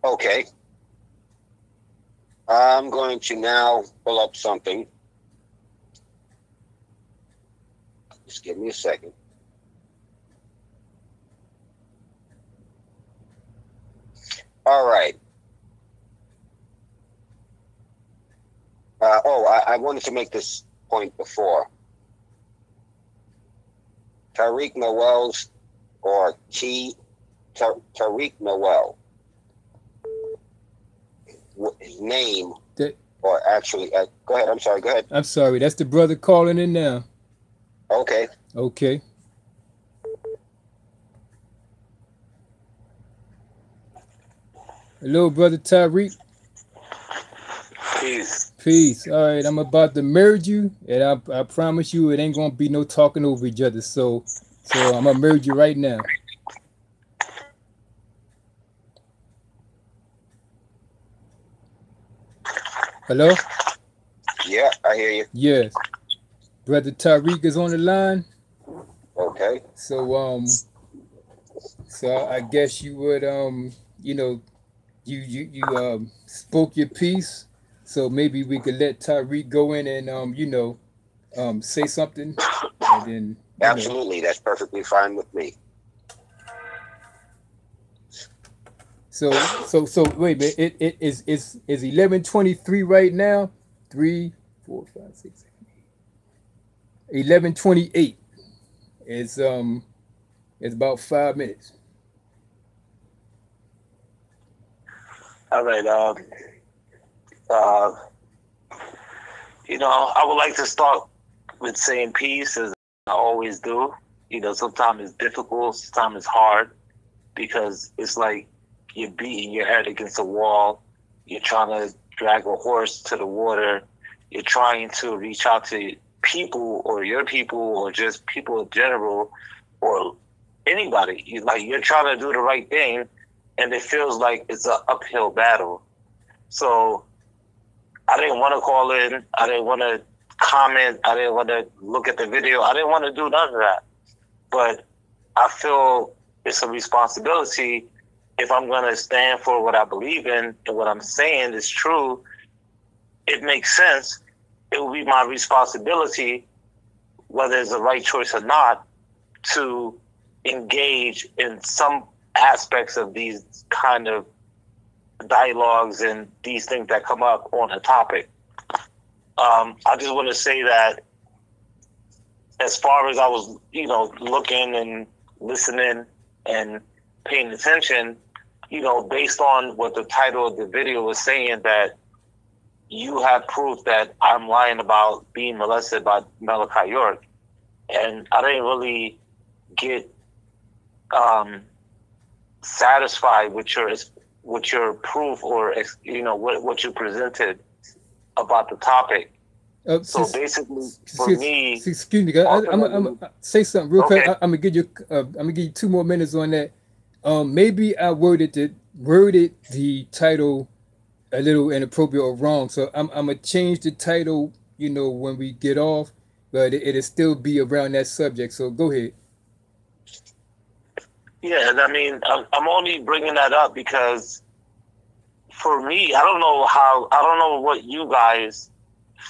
Okay. I'm going to now pull up something. Just give me a second. All right. I wanted to make this point before. Taariq Noel's, or Taariq Noel, his name Or actually, go ahead. I'm sorry. Go ahead. I'm sorry. That's the brother calling in now. Okay. Okay. Hello, brother Taariq. Peace. Peace. All right, I'm about to merge you, and I promise you it ain't gonna be no talking over each other. So I'm gonna merge you right now. Hello? Yeah, I hear you. Yes. Brother Taariq is on the line. Okay. So I guess you would you know you spoke your piece. So maybe we could let Taariq go in and say something, and then Absolutely, that's perfectly fine with me. So wait a minute. It is 11:23 right now. 3, 4, 5, 6, 11:28. It's about 5 minutes. All right. Uh, I would like to start with saying peace, as I always do. Sometimes it's difficult, sometimes it's hard, because it's like you're beating your head against a wall. You're trying to drag a horse to the water. You're trying to reach out to people, or your people, or just people in general, or anybody. You're trying to do the right thing, and it feels like it's an uphill battle. So I didn't want to call in. I didn't want to comment. I didn't want to look at the video. I didn't want to do none of that. But I feel it's a responsibility. If I'm going to stand for what I believe in and what I'm saying is true, it makes sense. It will be my responsibility, whether it's the right choice or not, to engage in some aspects of these kind of dialogues and these things that come up on a topic. I just want to say that as far as I was, looking and listening and paying attention, based on what the title of the video was saying, that you have proof that I'm lying about being molested by Malachi York. And I didn't really get satisfied with your proof, or what you presented about the topic. So basically, for me, excuse me, I'm gonna say something real quick. I'm gonna give you 2 more minutes on that. Maybe I worded the title a little inappropriate or wrong, so I'm gonna change the title. When we get off, but it'll still be around that subject. So go ahead. Yeah, I mean, I'm only bringing that up because for me, I don't know what you guys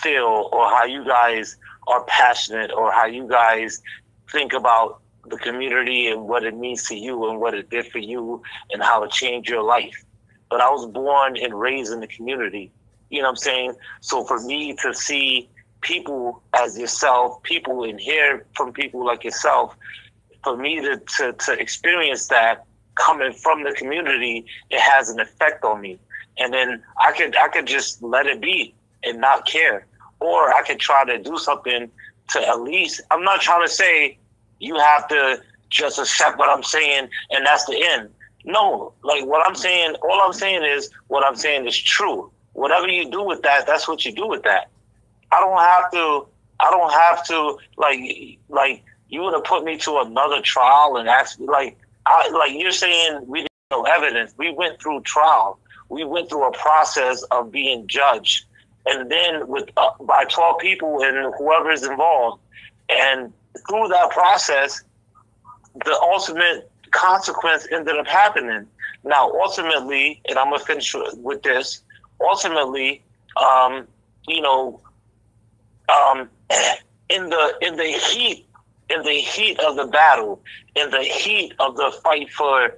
feel, or how you guys are passionate, or how you guys think about the community and what it means to you and what it did for you and how it changed your life. But I was born and raised in the community. You know what I'm saying? So for me to see people as yourself, people, and hear from people like yourself, for me to experience that coming from the community, it has an effect on me. And then I could just let it be and not care. Or I could try to do something to at least, I'm not trying to say you have to just accept what I'm saying and that's the end. No, like all I'm saying is what I'm saying is true. Whatever you do with that, that's what you do with that. I don't have to like you would have put me to another trial and asked me like you're saying we didn't know evidence. We went through trial. We went through a process of being judged, and then by 12 people and whoever is involved, and through that process, the ultimate consequence ended up happening. Now, ultimately, and I'm gonna finish with this. Ultimately, in the heat of the battle, in the heat of the fight for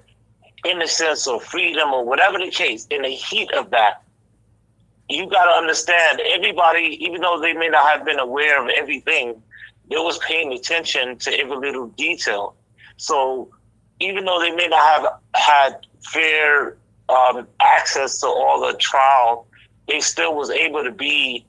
innocence or freedom or whatever the case, in the heat of that, you got to understand, everybody, even though they may not have been aware of everything, they was paying attention to every little detail. So even though they may not have had fair access to all the trial they still was able to be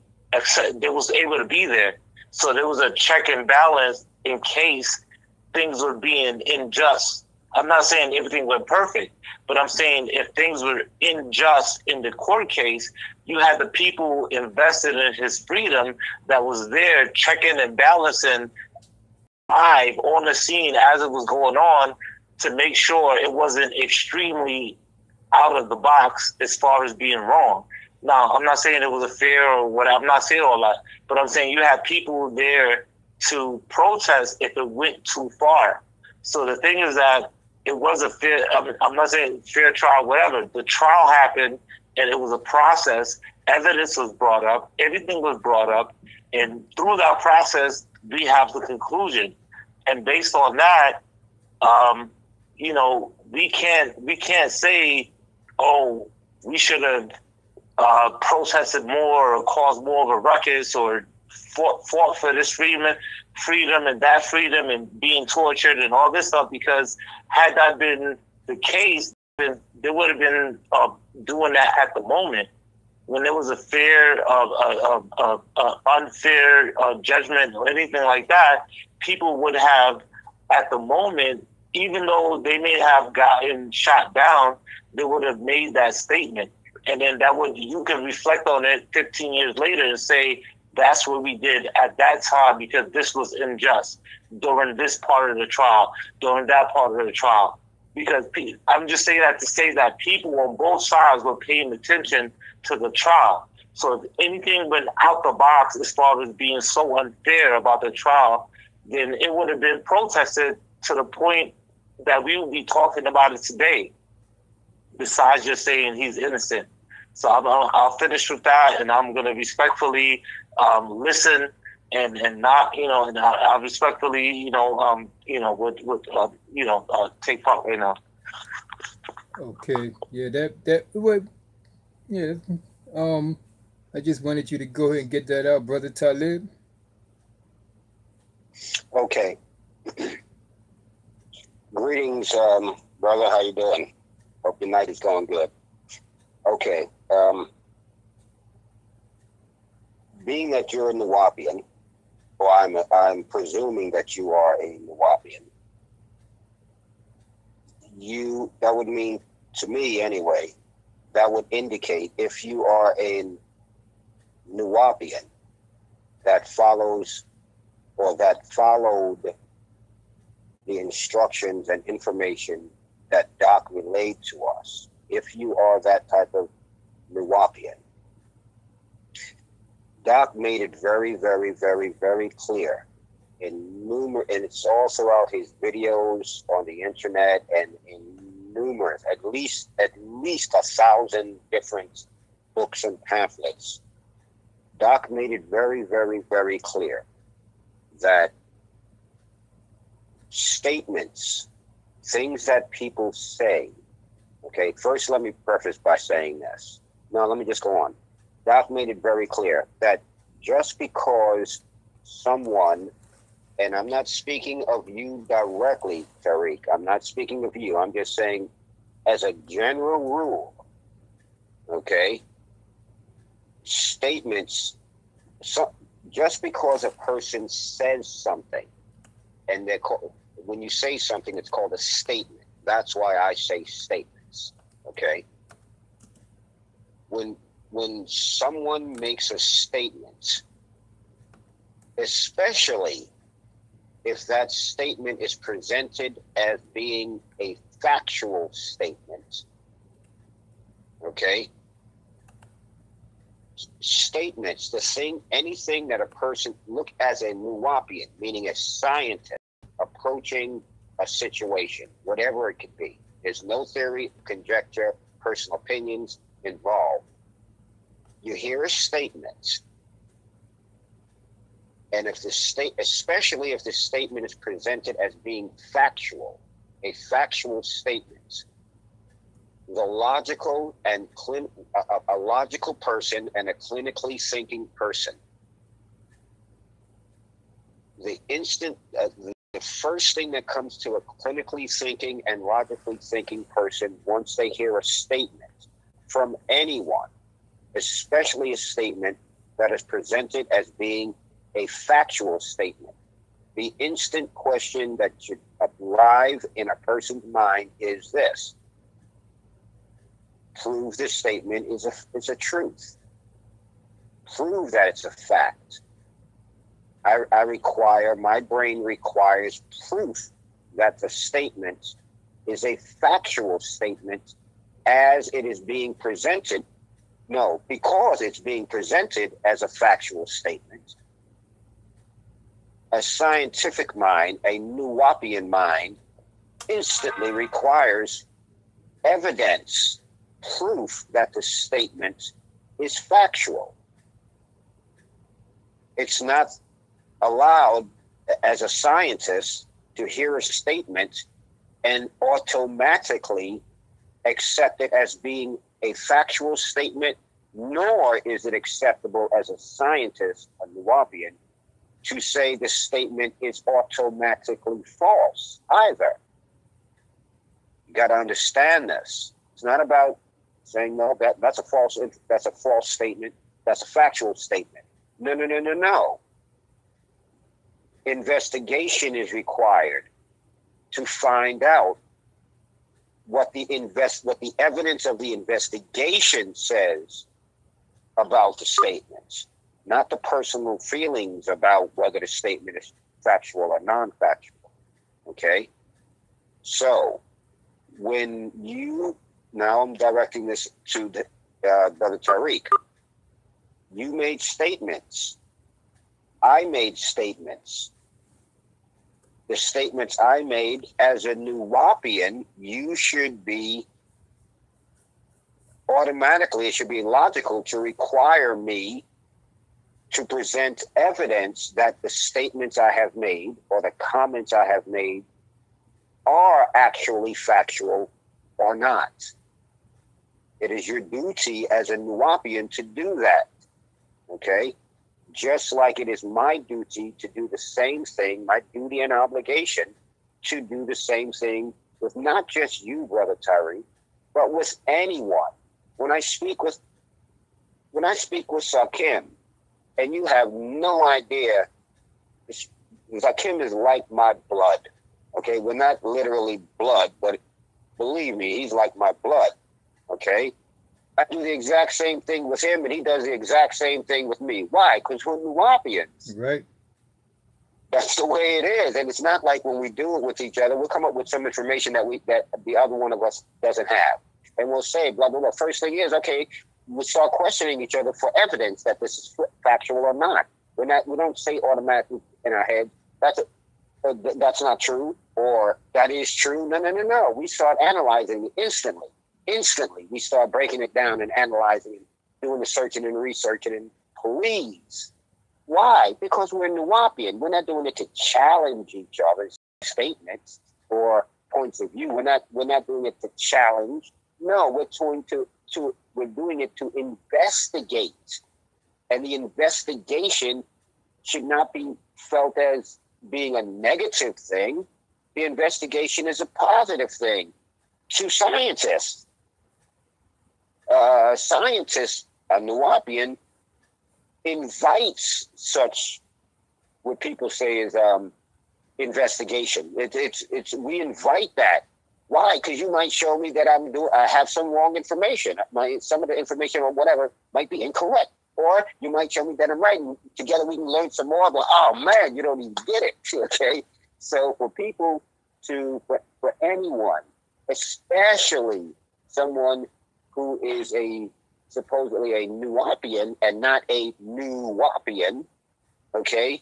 they was able to be there. So there was a check and balance in case things were being unjust. I'm not saying everything went perfect, but I'm saying if things were unjust in the court case, you had the people invested in his freedom that was there checking and balancing live on the scene as it was going on to make sure it wasn't extremely out of the box as far as being wrong. Now, I'm not saying it was a fair or whatever. I'm not saying all that, but I'm saying you had people there to protest if it went too far. So the thing is that it was a fair, I'm not saying fair trial, whatever. The trial happened and it was a process. Evidence was brought up. Everything was brought up. And through that process, we have the conclusion. And based on that, you know, we can't say, oh, we should have protested more or caused more of a ruckus or fought for this freedom and that freedom and being tortured and all this stuff, because had that been the case, then they would have been doing that at the moment. When there was a fair, unfair judgment or anything like that, people would have, at the moment, even though they may have gotten shot down, they would have made that statement. And then you can reflect on it 15 years later and say, that's what we did at that time because this was unjust during this part of the trial, during that part of the trial. Because I'm just saying that to say that people on both sides were paying attention to the trial. So if anything went out the box as far as being so unfair about the trial, then it would have been protested to the point that we would be talking about it today, besides just saying he's innocent. So I'll finish with that, and I'm going to respectfully listen and not, you know, and I respectfully, take part right now. Okay. Yeah, that would, yeah. I just wanted you to go ahead and get that out, Brother Taalib. Okay. Greetings, brother. How you doing? Hope your night is going good. Okay. Being that you're a Nuwapian, or I'm presuming that you are a Nuwapian, that would mean, to me anyway, that would indicate if you are a Nuwapian that follows or that followed the instructions and information that Doc relayed to us, if you are that type of Nuwapian, Doc made it very, very, very, very clear and it's all throughout his videos on the internet and in numerous, at least 1,000 different books and pamphlets. Doc made it very, very, very clear that statements, things that people say, okay, first let me preface by saying this. No, let me just go on. Doc made it very clear that just because someone, and I'm not speaking of you directly, Taariq, I'm not speaking of you, I'm just saying as a general rule, okay, statements, just because a person says something, and when you say something, it's called a statement. That's why I say statements, okay? When someone makes a statement, especially if that statement is presented as being a factual statement, okay? Statements, anything that a person, look as a Nuwapian, meaning a scientist approaching a situation, whatever it could be. There's no theory, conjecture, personal opinions involved. You hear a statement, and especially if the statement is presented as being factual, a factual statement, the logical and a logical person and a clinically thinking person, the first thing that comes to a clinically thinking and logically thinking person once they hear a statement from anyone especially a statement that is presented as being a factual statement. The instant question that should arrive in a person's mind is this: prove this statement is a truth. Prove that it's a fact. My brain requires proof that the statement is a factual statement as it is being presented. No, because it's being presented as a factual statement. A scientific mind, a Nuwapian mind, instantly requires evidence, proof that the statement is factual. It's not allowed as a scientist to hear a statement and automatically accept it as being a factual statement, nor is it acceptable as a scientist, a Nuwapian, to say the statement is automatically false either. You got to understand this. It's not about saying, no, that's a false statement. That's a factual statement. No. Investigation is required to find out what the evidence of the investigation says about the statements, not the personal feelings about whether the statement is factual or non-factual. Okay? So, now I'm directing this to Brother Taariq. You made statements. I made statements. The statements I made as a Nuwapian, it should be logical to require me to present evidence that the statements I have made or the comments I have made are actually factual or not. It is your duty as a Nuwapian to do that. Okay? Just like it is my duty to do the same thing, my duty and obligation to do the same thing with not just you, Brother Taariq, but with anyone. When I speak with Sakim, and you have no idea, Sakim is like my blood. Okay, we're not literally blood, but believe me, he's like my blood. Okay? I do the exact same thing with him, and he does the exact same thing with me. Why? Because we're Nuwapians. Right. That's the way it is. And it's not like when we do it with each other, we'll come up with some information that the other one of us doesn't have. And we'll say, blah, blah, blah. First thing is, okay, we'll start questioning each other for evidence that this is factual or not. We don't say automatically in our head, that's not true, or that is true. No. We start analyzing it instantly. Instantly, we start breaking it down and analyzing it, doing the searching and researching. And please, why? Because we're Nuwapian. We're not doing it to challenge each other's statements or points of view. We're not doing it to challenge. No, we're doing it to investigate, and the investigation should not be felt as being a negative thing. The investigation is a positive thing to scientists. Scientists, a Nuwapian, invites such what people say is investigation. We invite that. Why? Because you might show me that I have some wrong information. Some of the information or whatever might be incorrect. Or you might show me that I'm right. And together we can learn some more. But, oh, man, you don't even get it. Okay? So for people for anyone, especially someone who is supposedly a Nuwapian and not a Nuwapian, okay?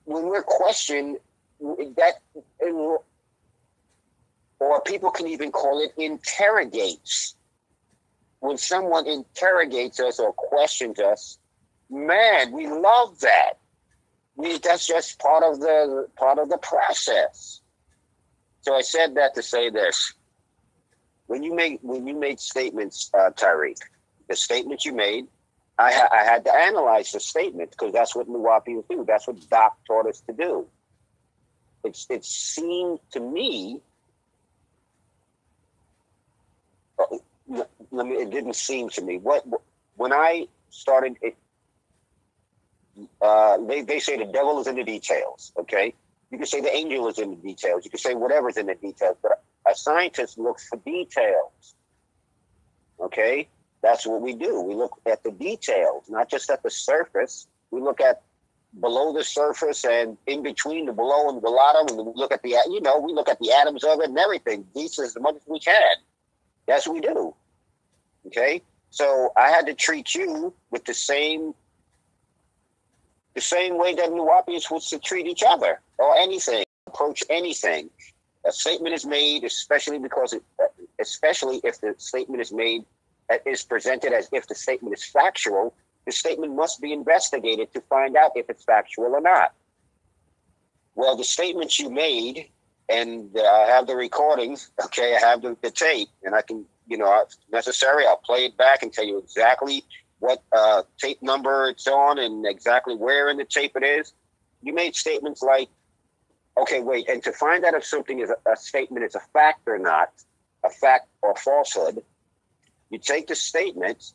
When we're questioned, or people can even call it interrogates. When someone interrogates us or questions us, man, we love that. That's just part of the process. So I said that to say this. When you made statements, Taariq, the statements you made, I had to analyze the statement because that's what Nuwapians do. That's what Doc taught us to do. It seemed to me, it didn't seem to me. when I started it, they say the devil is in the details, okay? You can say the angel is in the details. You can say whatever's in the details, but a scientist looks for details, okay? That's what we do. We look at the details, not just at the surface. We look at below the surface and in between the below and the bottom, and we look at the, we look at the atoms of it and everything. These as much as we can. That's what we do, okay? So I had to treat you with the same way that Nuwapians would to treat each other or anything, approach anything. A statement is made, especially if the statement is presented as if the statement is factual. The statement must be investigated to find out if it's factual or not. Well, the statements you made, and I have the recordings, okay, I have the tape, and I can, if necessary, I'll play it back and tell you exactly what tape number it's on and exactly where in the tape it is. You made statements like, okay, wait, and to find out if something is a statement is a fact or not, a fact or falsehood, you take the statement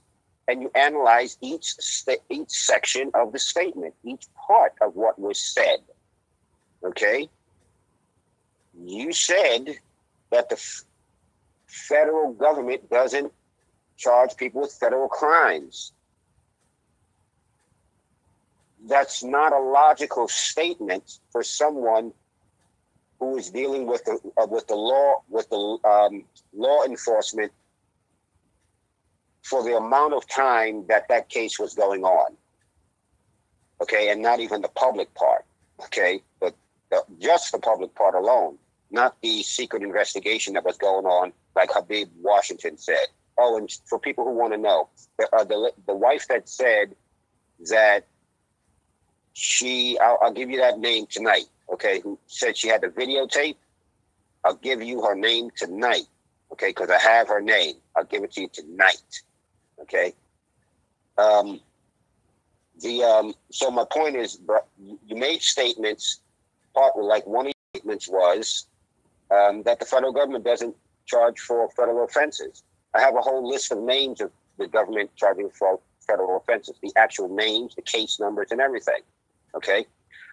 and you analyze each section of the statement, each part of what was said, okay? You said that the federal government doesn't charge people with federal crimes. That's not a logical statement for someone who is dealing with the law enforcement for the amount of time that case was going on. Okay, and not even the public part. Okay, but just the public part alone, not the secret investigation that was going on, like Habib Washington said. Oh, and for people who want to know, the wife that said that I'll give you that name tonight, okay, who said she had the videotape, I'll give you her name tonight, okay, because I have her name. I'll give it to you tonight, okay? So my point is, you made statements, like one of your statements was that the federal government doesn't charge for federal offenses. I have a whole list of names of the government charging for federal offenses, the actual names, the case numbers, and everything. Okay.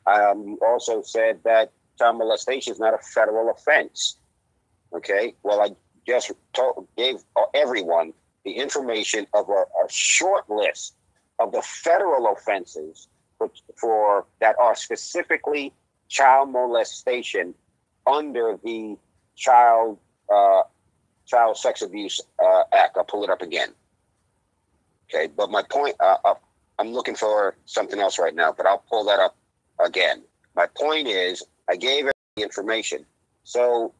You also said that child molestation is not a federal offense. Okay. Well, I just gave everyone the information of a short list of the federal offenses for that are specifically child molestation under the Child Sex Abuse Act. I'll pull it up again. Okay, but my point, I'm looking for something else right now, but I'll pull that up again. My point is, I gave the information. So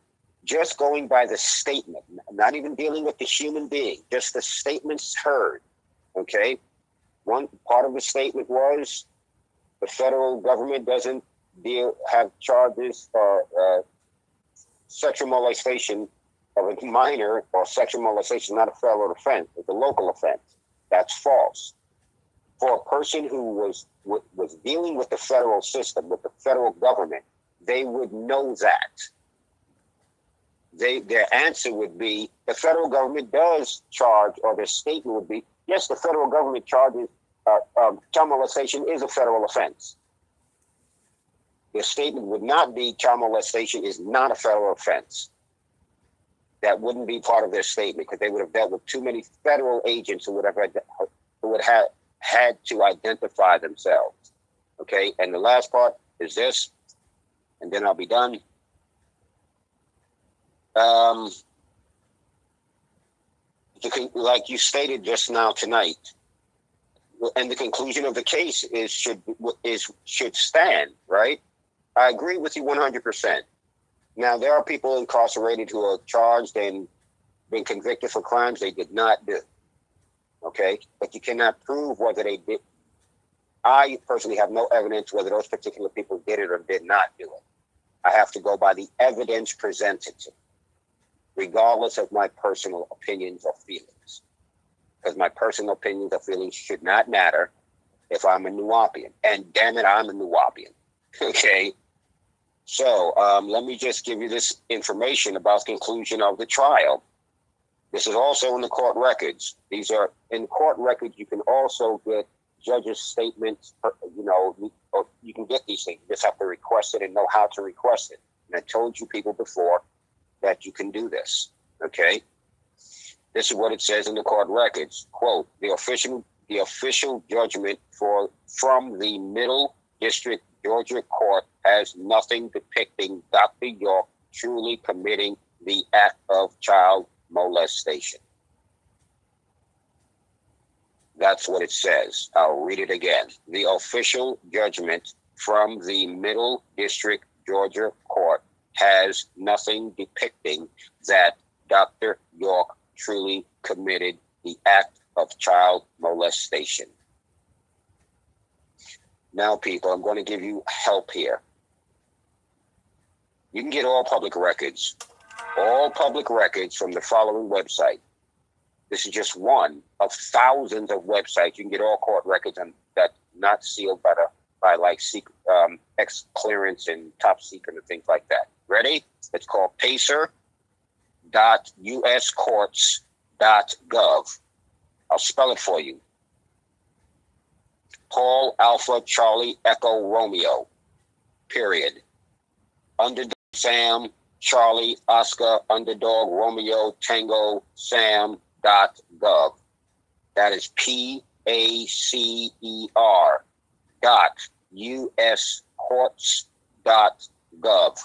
just going by the statement, not even dealing with the human being, just the statements heard, okay? One part of the statement was the federal government doesn't have charges for sexual molestation of a minor, or sexual molestation, not a federal offense, it's a local offense. That's false. For a person who was dealing with the federal system, with the federal government, they would know that. Their answer would be, the federal government does charge, or their statement would be, yes, the federal government charges child molestation is a federal offense. Their statement would not be child molestation is not a federal offense. That wouldn't be part of their statement, because they would have dealt with too many federal agents who would have had to identify themselves. Okay, and the last part is this, and then I'll be done. Like you stated just now tonight, and the conclusion of the case should stand, right? I agree with you 100%. Now, there are people incarcerated who are charged and been convicted for crimes they did not do. Okay? But you cannot prove whether they did. I personally have no evidence whether those particular people did it or did not do it. I have to go by the evidence presented to me, regardless of my personal opinions or feelings. Because my personal opinions or feelings should not matter if I'm a Nuwapian. And damn it, I'm a Nuwapian. Okay? So let me just give you this information about the conclusion of the trial. This is also in the court records. These are in court records. You can also get judges' statements. You know, or you can get these things. You just have to request it and know how to request it. And I told you people before that you can do this. Okay. This is what it says in the court records. Quote, the official judgment from the Middle District Georgia Court has nothing depicting Dr. York truly committing the act of child molestation. That's what it says. I'll read it again. The official judgment from the Middle District Georgia Court has nothing depicting that Dr. York truly committed the act of child molestation. Now, people, I'm going to give you help here. You can get all public records from the following website. This is just one of thousands of websites. You can get all court records and that not sealed by like secret, X clearance and top secret and things like that. Ready? It's called pacer.uscourts.gov. I'll spell it for you. Paul Alpha Charlie Echo Romeo, period. Underdog Sam Charlie Oscar Underdog Romeo Tango Sam.gov. That is pacer.uscourts.gov.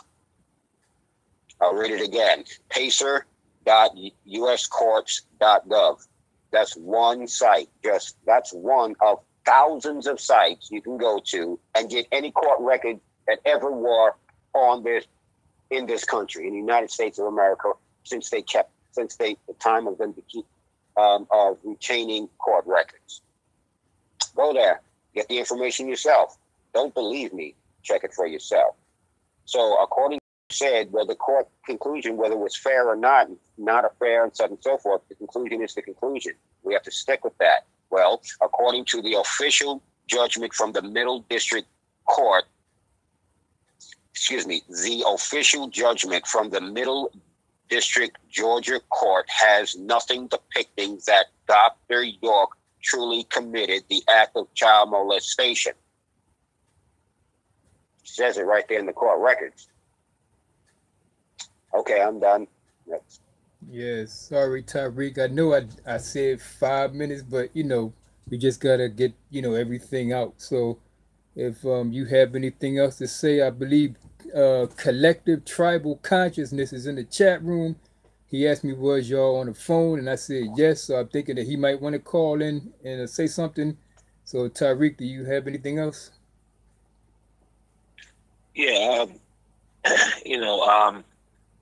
I'll read it again. pacer.uscourts.gov. That's one site. That's one of thousands of sites you can go to and get any court record that ever were in this country, in the United States of America, since the time of them to keep of retaining court records. Go there, get the information yourself. Don't believe me, check it for yourself. So according to said, well, the court conclusion, whether it was fair or not a fair, and so on and so forth, the conclusion is the conclusion. We have to stick with that. Well, according to the official judgment from the Middle District Court, the official judgment from the Middle District Georgia Court has nothing depicting that Dr. York truly committed the act of child molestation. It says it right there in the court records. Okay, I'm done. Next. Yes, sorry, Taariq. I know I said 5 minutes, but we just gotta get everything out. So if you have anything else to say, I believe collective tribal consciousness is in the chat room. He asked me, was y'all on the phone? And I said yes. So I'm thinking that he might want to call in and say something. So Taariq, do you have anything else? Yeah,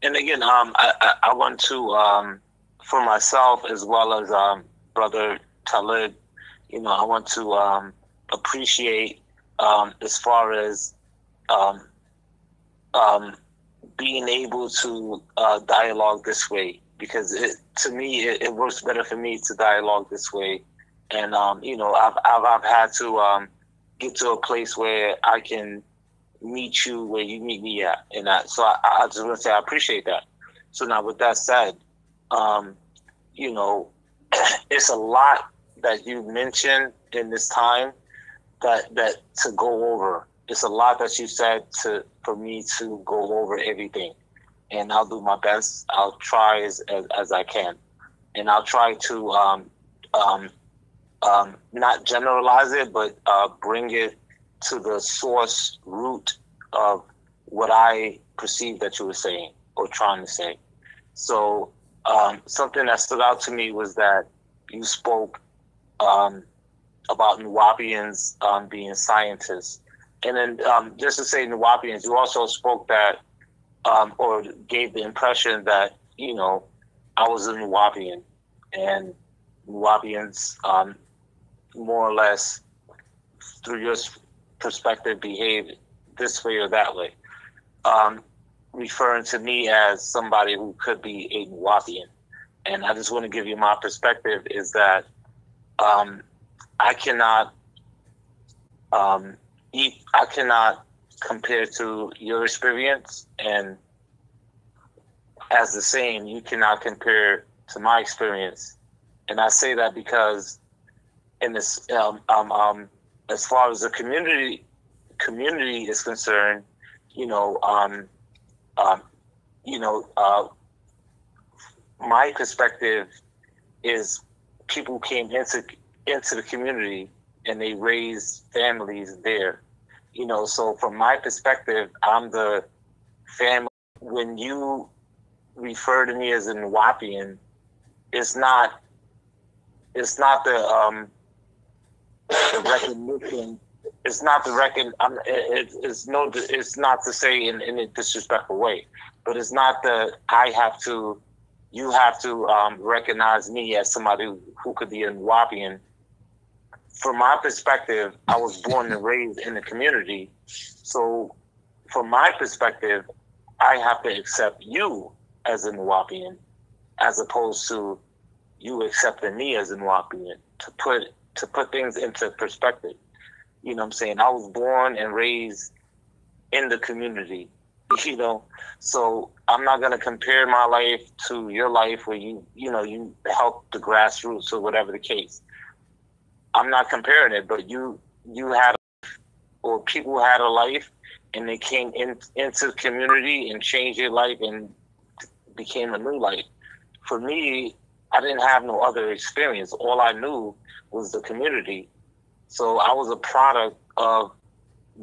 and again, I want to, for myself as well as Brother Taalib, I want to appreciate as far as being able to dialogue this way, because to me it works better for me to dialogue this way, and I've had to get to a place where I can meet you where you meet me at, and so I just want to say I appreciate that. So now, with that said, it's a lot that you mentioned in this time that to go over. It's a lot that you said for me to go over everything, and I'll do my best. I'll try as I can, and I'll try to not generalize it, but bring it to the source root of what I perceived that you were saying or trying to say. So something that stood out to me was that you spoke about Nuwapians being scientists. And then just to say Nuwapians, you also spoke that or gave the impression that, I was a Nuwapian, and Nuwapians more or less, through your perspective, behave this way or that way, referring to me as somebody who could be a Nuwapian. And I just want to give you my perspective is that I cannot compare to your experience, and as the same, you cannot compare to my experience. And I say that because in this, as far as the community is concerned, you know, my perspective is people came into the community and they raised families there. You know, so from my perspective, I'm the family. When you refer to me as a Nuwapian, it's not the recognition. It's not the it's not to say in a disrespectful way, but it's not the you have to recognize me as somebody who could be a Nuwapian. From my perspective, I was born and raised in the community. So from my perspective, I have to accept you as a Nuwapian as opposed to you accepting me as a Nuwapian, to put things into perspective. You know what I'm saying? I was born and raised in the community, you know, so I'm not going to compare my life to your life where you help the grassroots or whatever the case. I'm not comparing it, but you had, or people had a life and they came into the community and changed their life and became a new life. For me, I didn't have no other experience. All I knew was the community. So I was a product of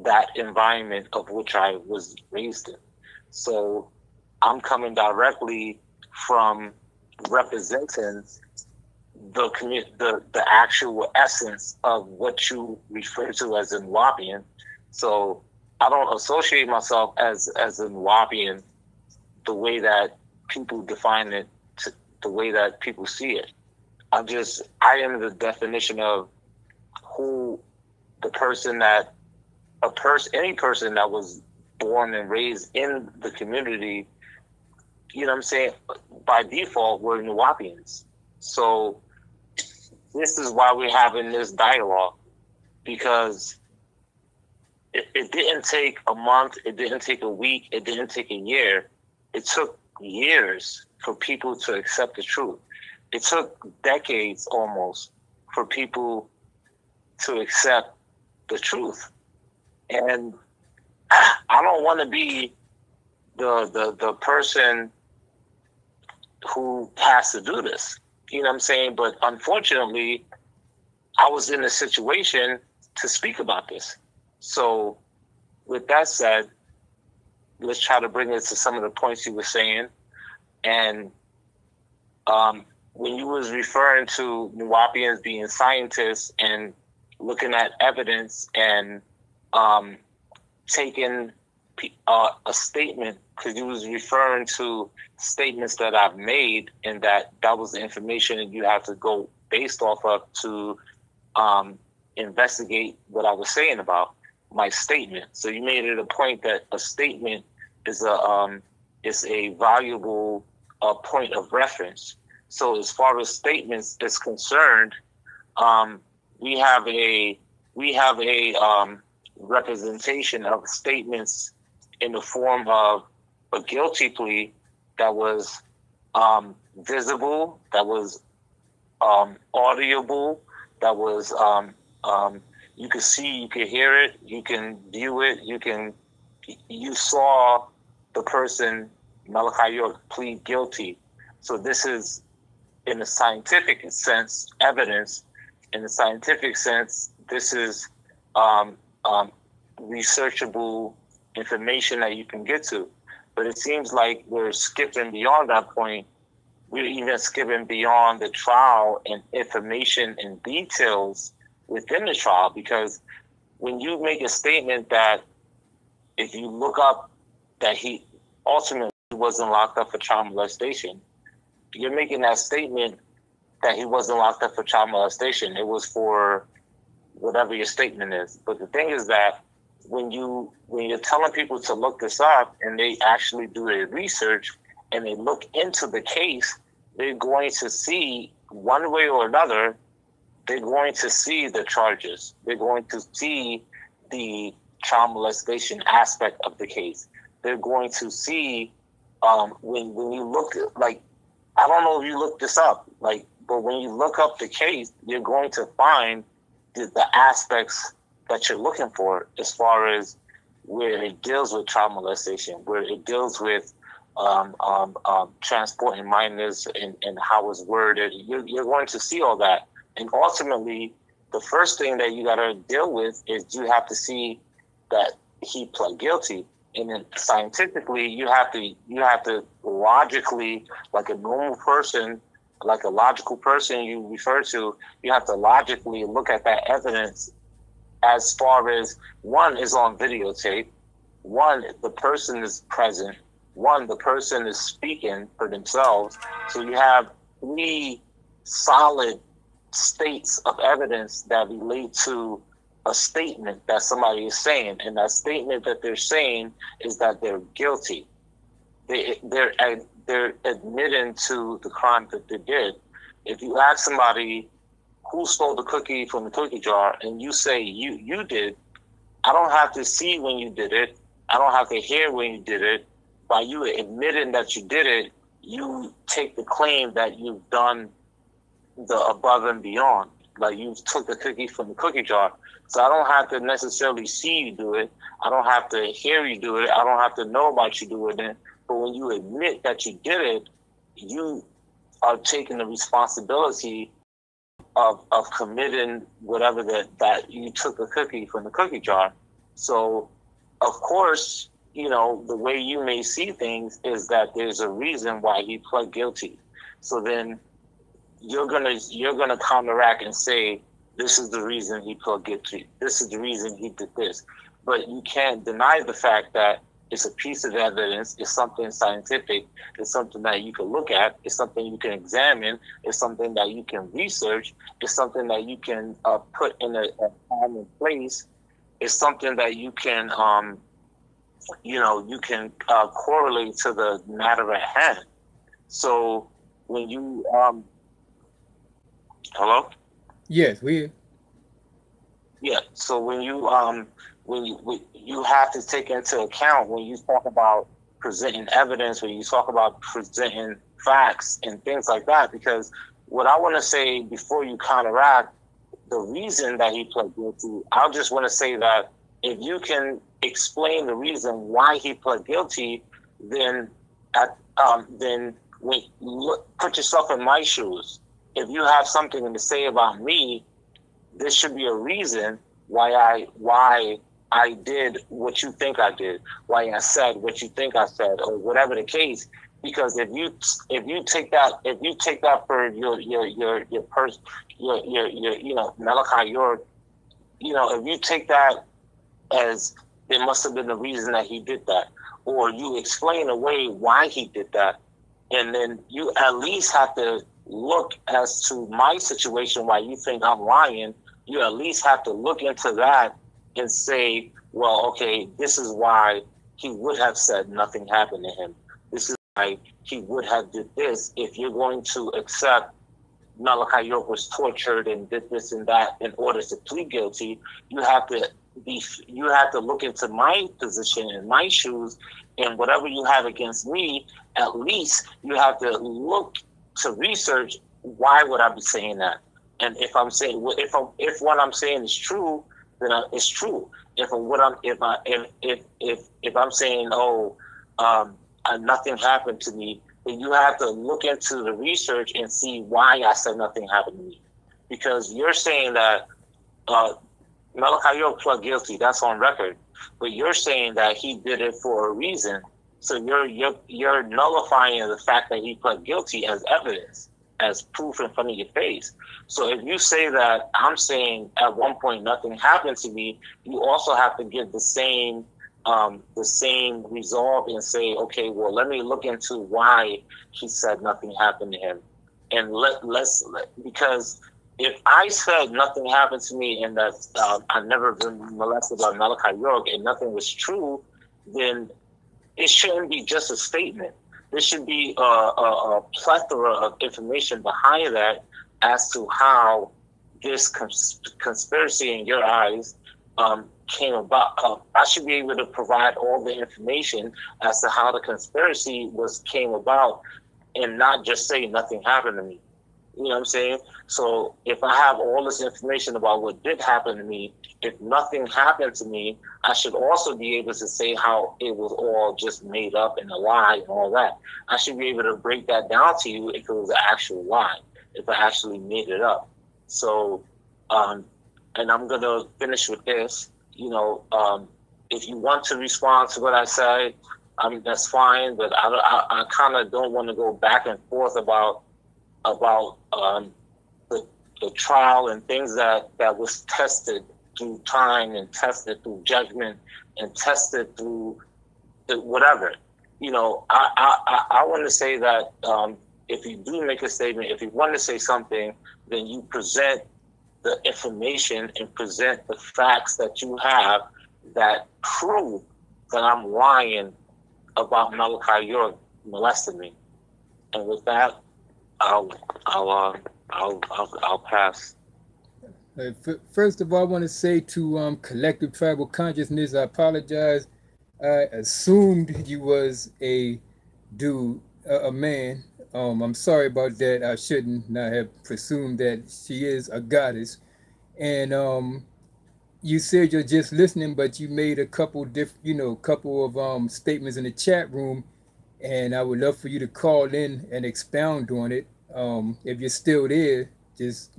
that environment of which I was raised in. So I'm coming directly from representing the actual essence of what you refer to as a Nuwapian. So I don't associate myself as a Nuwapian the way that people define it, the way that people see it. I am the definition of who the person that any person that was born and raised in the community, you know what I'm saying, by default, we're Nuwapians. So this is why we're having this dialogue, because it didn't take a month, it didn't take a week, it didn't take a year. It took years for people to accept the truth. It took decades almost for people to accept the truth. And I don't want to be the person who has to do this. You know what I'm saying? But unfortunately, I was in a situation to speak about this. So with that said, let's try to bring it to some of the points you were saying. And when you was referring to Nuwapians being scientists and looking at evidence and taking a statement, because you was referring to statements that I've made, and that was the information that you have to go based off of to investigate what I was saying about my statement. So you made it a point that a statement is a valuable point of reference. So as far as statements is concerned, we have a representation of statements in the form of a guilty plea that was visible, that was audible, that was you could see, you could hear it, you can view it, you saw the person, Malachi York, plead guilty. So this is, in a scientific sense, evidence. In the scientific sense, this is researchable information that you can get to. But it seems like we're skipping beyond that point. We're even skipping beyond the trial and information and details within the trial, because when you make a statement that if you look up that he ultimately wasn't locked up for child molestation, you're making that statement that he wasn't locked up for child molestation. It was for whatever your statement is. But the thing is that when you're telling people to look this up and they actually do their research and they look into the case, they're going to see, one way or another, they're going to see the charges. They're going to see the child molestation aspect of the case. They're going to see when you look at, like, I don't know if you looked this up, like, but when you look up the case, you're going to find the aspects that you're looking for, as far as where it deals with child molestation, where it deals with transporting minors and how it's worded. You're going to see all that. And ultimately, the first thing that you got to deal with is you have to see that he pled guilty. And then scientifically, you have to logically, like a normal person, like a logical person you refer to, you have to logically look at that evidence, as far as, one, is on videotape, one, the person is present, one, the person is speaking for themselves. So you have 3 solid states of evidence that relate to a statement that somebody is saying. And that statement that they're saying is that they're guilty. They're admitting to the crime that they did. If you ask somebody who stole the cookie from the cookie jar, and you say you did, I don't have to see when you did it. I don't have to hear when you did it. By you admitting that you did it, you take the claim that you've done the above and beyond. Like, you took the cookie from the cookie jar. So I don't have to necessarily see you do it. I don't have to hear you do it. I don't have to know about you doing it. But when you admit that you did it, you are taking the responsibility of committing whatever that you took a cookie from the cookie jar. So, of course, you know, the way you may see things is that there's a reason why he pled guilty. So then you're gonna counteract and say, this is the reason he pled guilty. This is the reason he did this. But you can't deny the fact that it's a piece of evidence. It's something scientific. It's something that you can look at. It's something you can examine. It's something that you can research. It's something that you can put in a time and place. It's something that you can, you can correlate to the matter at hand. So when you, hello? Yes, we. Yeah. So when you you have to take into account when you talk about presenting evidence, when you talk about presenting facts and things like that, because what I want to say before you counteract the reason that he pled guilty, I just want to say that if you can explain the reason why he pled guilty, then when put yourself in my shoes. If you have something to say about me, there should be a reason why I did what you think I did, why I said what you think I said, or whatever the case. Because if you take that for your person, Malachi, if you take that as there must have been a reason that he did that, or you explain away why he did that, and then you at least have to look as to my situation, why you think I'm lying. You at least have to look into that and say, well, okay, this is why he would have said nothing happened to him. This is why he would have did this. If you're going to accept Malachi York was tortured and did this and that in order to plead guilty, you have to look into my position and my shoes, and whatever you have against me, at least you have to look to research why would I be saying that. And if I'm saying if what I'm saying is true, then it's true. If I'm saying nothing happened to me, then you have to look into the research and see why I said nothing happened to me. Because you're saying that Malachi York pled guilty, that's on record, but you're saying that he did it for a reason. So you're nullifying the fact that he pled guilty as evidence, as proof in front of your face. So if you say that I'm saying at one point nothing happened to me, you also have to give the same resolve and say, okay, well, let me look into why he said nothing happened to him. And because if I said nothing happened to me and that I've never been molested by Malachi York and nothing was true, then it shouldn't be just a statement. There should be a plethora of information behind that as to how this conspiracy in your eyes came about. I should be able to provide all the information as to how the conspiracy came about and not just say nothing happened to me. You know what I'm saying? So if I have all this information about what did happen to me, if nothing happened to me, I should also be able to say how it was all just made up and a lie and all that. I should be able to break that down to you if it was an actual lie, if I actually made it up. So, and I'm going to finish with this. You know, if you want to respond to what I said, I mean, that's fine, but I kind of don't want to go back and forth about the trial and things that was tested through time and tested through judgment and tested through whatever. You know, I want to say that if you do make a statement, if you want to say something, then you present the information and present the facts that you have that prove that I'm lying about Malachi York molesting me. And with that, I'll pass. First of all, I want to say to collective tribal consciousness, I apologize. I assumed you was a dude, a man. I'm sorry about that. I shouldn't not have presumed that she is a goddess. And you said you're just listening, but you made a couple couple of statements in the chat room, and I would love for you to call in and expound on it. If you're still there, just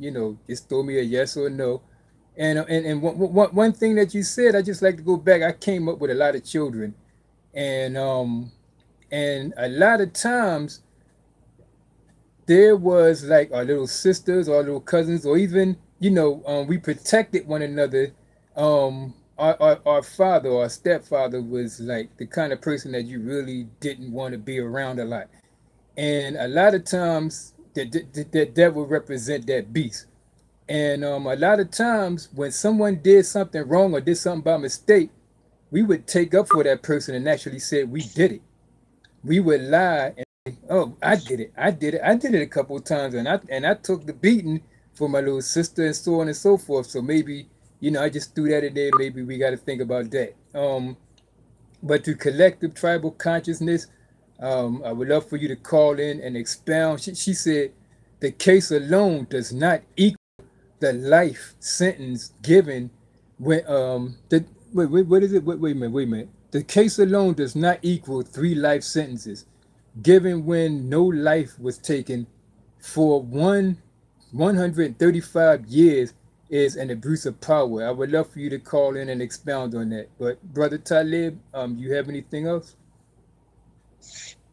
throw me a yes or no. And one thing that you said, I just like to go back. I came up with a lot of children, and a lot of times there was like our little sisters, our little cousins, or even we protected one another. Our father or our stepfather was like the kind of person that you really didn't want to be around a lot, and a lot of times that would represent that beast. And a lot of times when someone did something wrong or did something by mistake, we would take up for that person and actually say we did it. We would lie and say, oh, I did it a couple of times, and I took the beating for my little sister and so on and so forth. So maybe I just threw that in there. Maybe we got to think about that. But to collective tribal consciousness, I would love for you to call in and expound. She said the case alone does not equal the life sentence given when what is it? Wait a minute. The case alone does not equal 3 life sentences given when no life was taken for 135 years is an abuse of power. I would love for you to call in and expound on that. But Brother Taalib, you have anything else?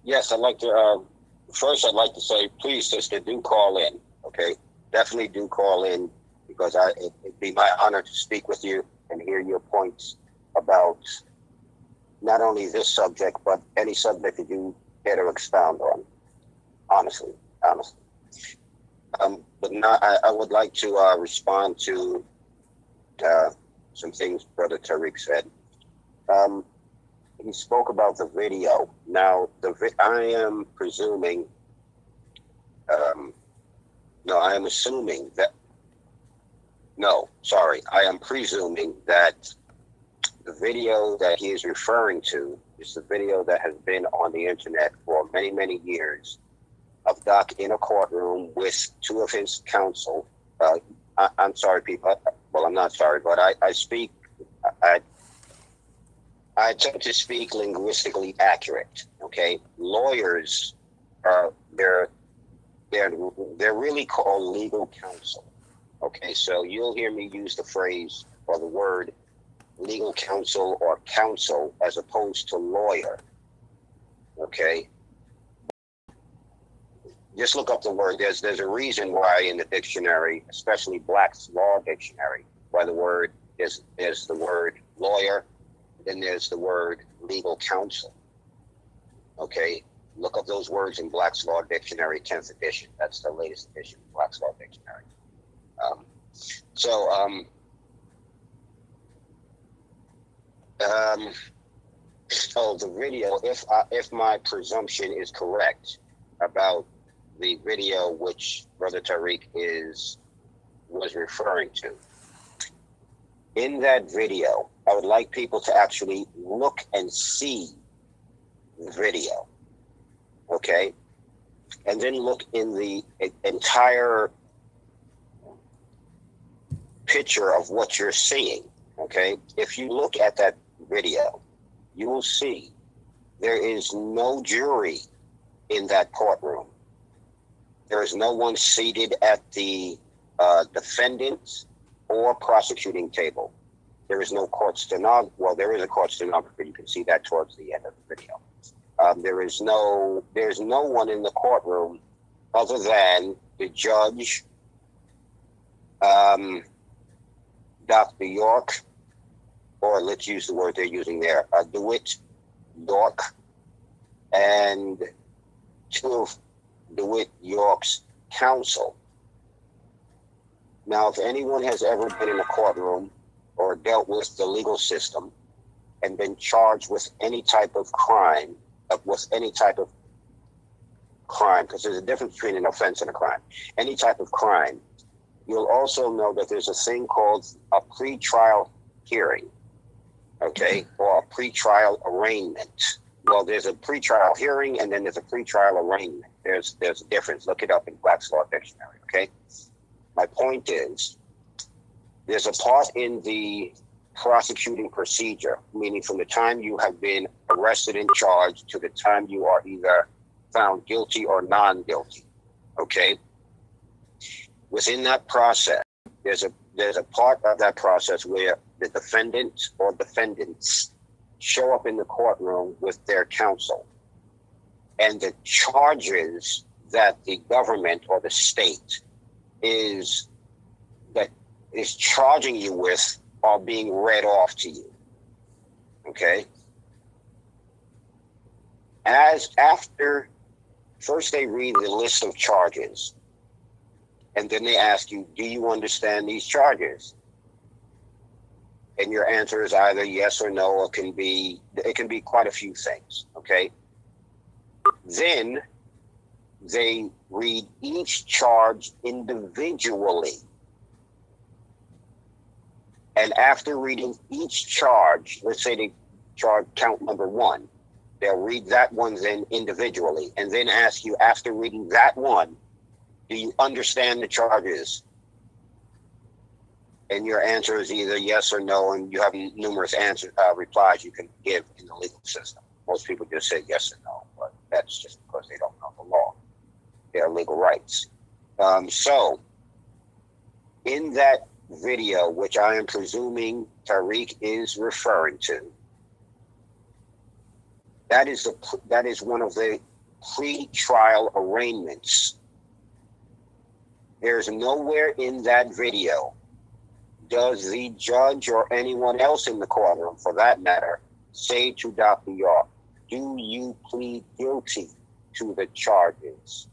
Yes, I'd like to. First, I'd like to say, please, sister, do call in. Okay, definitely do call in, because it'd be my honor to speak with you and hear your points about not only this subject but any subject that you care to expound on. Honestly. But now I would like to respond to some things Brother Taariq said. He spoke about the video. Now, I am presuming, I am presuming that the video that he is referring to is the video that has been on the internet for many, many years of Doc in a courtroom with 2 of his counsel. I'm sorry, people. Well, I'm not sorry, but I attempt to speak linguistically accurate. Okay, lawyers they're really called legal counsel. Okay, so you'll hear me use the phrase or the word legal counsel or counsel as opposed to lawyer. Okay. Just look up the word. There's a reason why in the dictionary, especially Black's Law Dictionary, why the word is the word lawyer, then there's the word legal counsel. Okay, look up those words in Black's Law Dictionary, 10th edition. That's the latest edition of Black's Law Dictionary. The video. If my presumption is correct about the video which Brother Taariq was referring to. In that video, I would like people to actually look and see the video. Okay? and then look in the entire picture of what you're seeing, okay? If you look at that video, you will see there is no jury in that courtroom. There is no one seated at the defendant's or prosecuting table. There is no court stenographer. Well, there is a court stenographer. You can see that towards the end of the video. There's no one in the courtroom other than the judge, Dr. York, or let's use the word they're using there, DeWitt York, and two of DeWitt York's counsel. Now, if anyone has ever been in a courtroom or dealt with the legal system and been charged with any type of crime, because there's a difference between an offense and a crime, any type of crime, you'll also know that there's a thing called a pretrial hearing, okay, or a pretrial arraignment. Well, there's a pretrial hearing and then there's a pretrial arraignment. There's a difference. Look it up in Black's Law Dictionary, okay? My point is, there's a part in the prosecuting procedure, meaning from the time you have been arrested and charged to the time you are either found guilty or non-guilty, okay? Within that process, there's a part of that process where the defendant or defendants show up in the courtroom with their counsel. And the charges that the government or the state is charging you with are being read off to you. Okay? First they read the list of charges, and then they ask you, do you understand these charges? And your answer is either yes or no, or it can be quite a few things, okay? Then they read each charge individually. And after reading each charge, let's say they charge count number 1, they'll read that one then individually and then ask you, after reading that one, do you understand the charges? And your answer is either yes or no, and you have numerous replies you can give in the legal system. Most people just say yes or no, but that's just because they don't know the law, their legal rights. So in that video, which I am presuming Taariq is referring to, that is one of the pre-trial arraignments. There's nowhere in that video does the judge or anyone else in the courtroom, for that matter, say to Dr. York, do you plead guilty to the charges?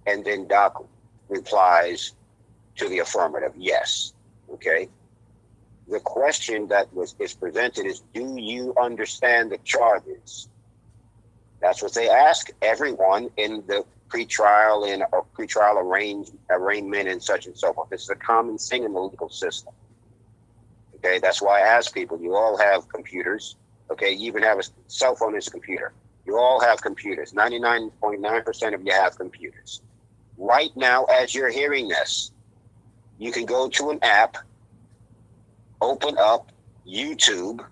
And then Doc replies to the affirmative, yes. Okay. The question that is presented is, do you understand the charges? That's what they ask everyone in the pretrial and pretrial arraignment and such and so forth. This is a common thing in the legal system. Okay, that's why I ask people, you all have computers. Okay, you even have a cell phone as a computer. You all have computers. 99.9% of you have computers. Right now, as you're hearing this, you can go to an app, open up YouTube,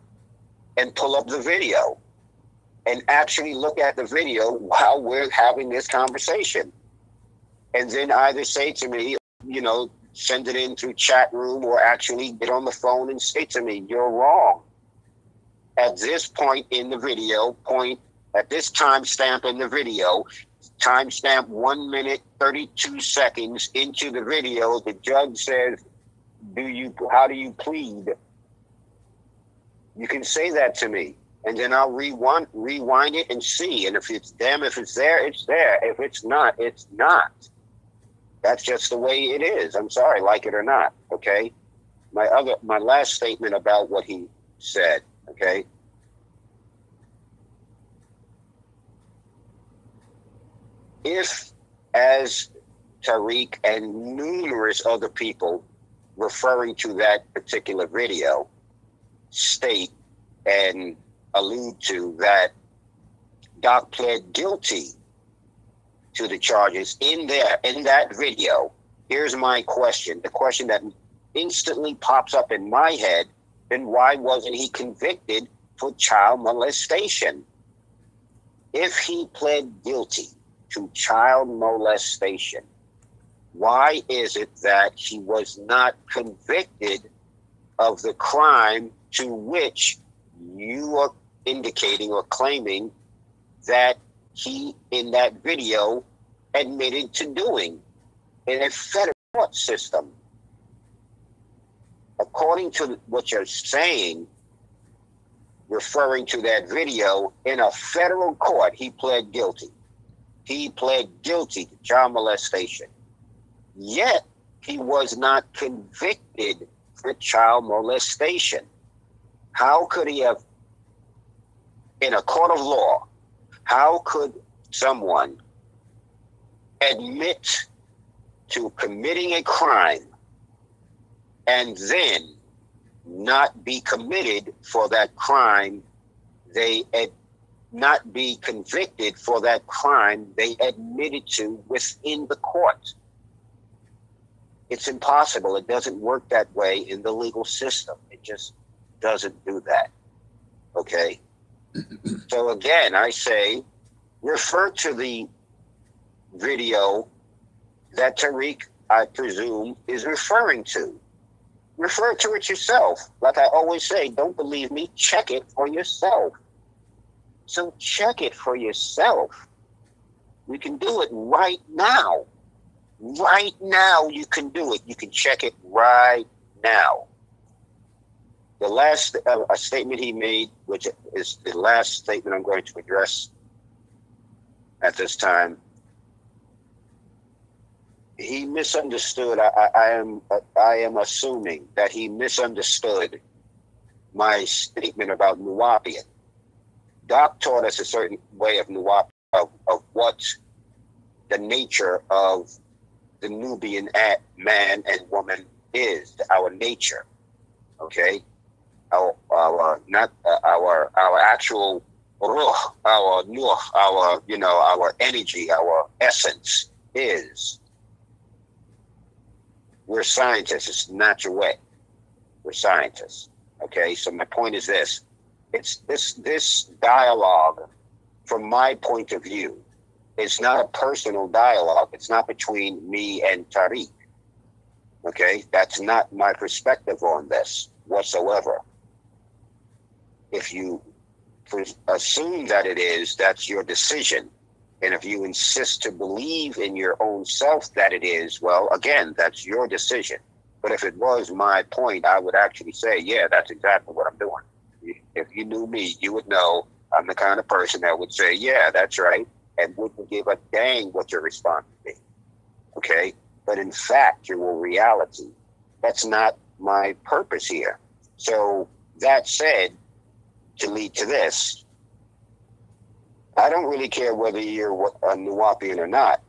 and pull up the video and actually look at the video while we're having this conversation. And then either say to me, send it in through chat room, or actually get on the phone and say to me, you're wrong. At this point in the video, at this timestamp in the video, timestamp 1 minute, 32 seconds into the video, the judge says, how do you plead? You can say that to me, and then I'll rewind it and see. And if it's there, it's there. If it's not, it's not. That's just the way it is. I'm sorry, like it or not. Okay. My last statement about what he said. Okay. If, as Taariq and numerous other people referring to that particular video state and allude to that Doc pled guilty to the charges in that video. Here's my question. The question that instantly pops up in my head, then why wasn't he convicted for child molestation? If he pled guilty to child molestation, why is it that he was not convicted of the crime to which you are indicating or claiming that he, in that video, admitted to doing in a federal court system? According to what you're saying, referring to that video, in a federal court, he pled guilty. He pled guilty to child molestation. Yet, he was not convicted for child molestation. How could he have, in a court of law, how could someone admit to committing a crime and then not be committed for that crime? Not be convicted for that crime they admitted to within the court. It's impossible. It doesn't work that way in the legal system. It just doesn't do that. Okay? So again, I say, refer to the video that Taariq, I presume, is referring to. Refer to it yourself. Like I always say, don't believe me, check it for yourself. So check it for yourself. We can do it right now. Right now, you can do it. You can check it right now. The last a statement he made, which is the last statement I'm going to address at this time, he misunderstood. I am assuming that he misunderstood my statement about Nuwapian. Doc taught us a certain way of Nuwapian, of what the nature of the Nubian man and woman is, our nature. Okay, our actual ruh, our nuh, our energy, our essence is. We're scientists. It's the natural way. We're scientists. Okay, so my point is this: it's this dialogue, from my point of view, it's not a personal dialogue. It's not between me and Taariq. Okay, that's not my perspective on this whatsoever. If you assume that it is, that's your decision. And if you insist to believe in your own self that it is, well, again, that's your decision. But if it was my point, I would actually say, yeah, that's exactly what I'm doing. If you knew me, you would know I'm the kind of person that would say, yeah, that's right, and wouldn't give a dang what your response would be. Okay? But in factual reality, that's not my purpose here. So that said, to lead to this, I don't really care whether you're a Nuwapian or not.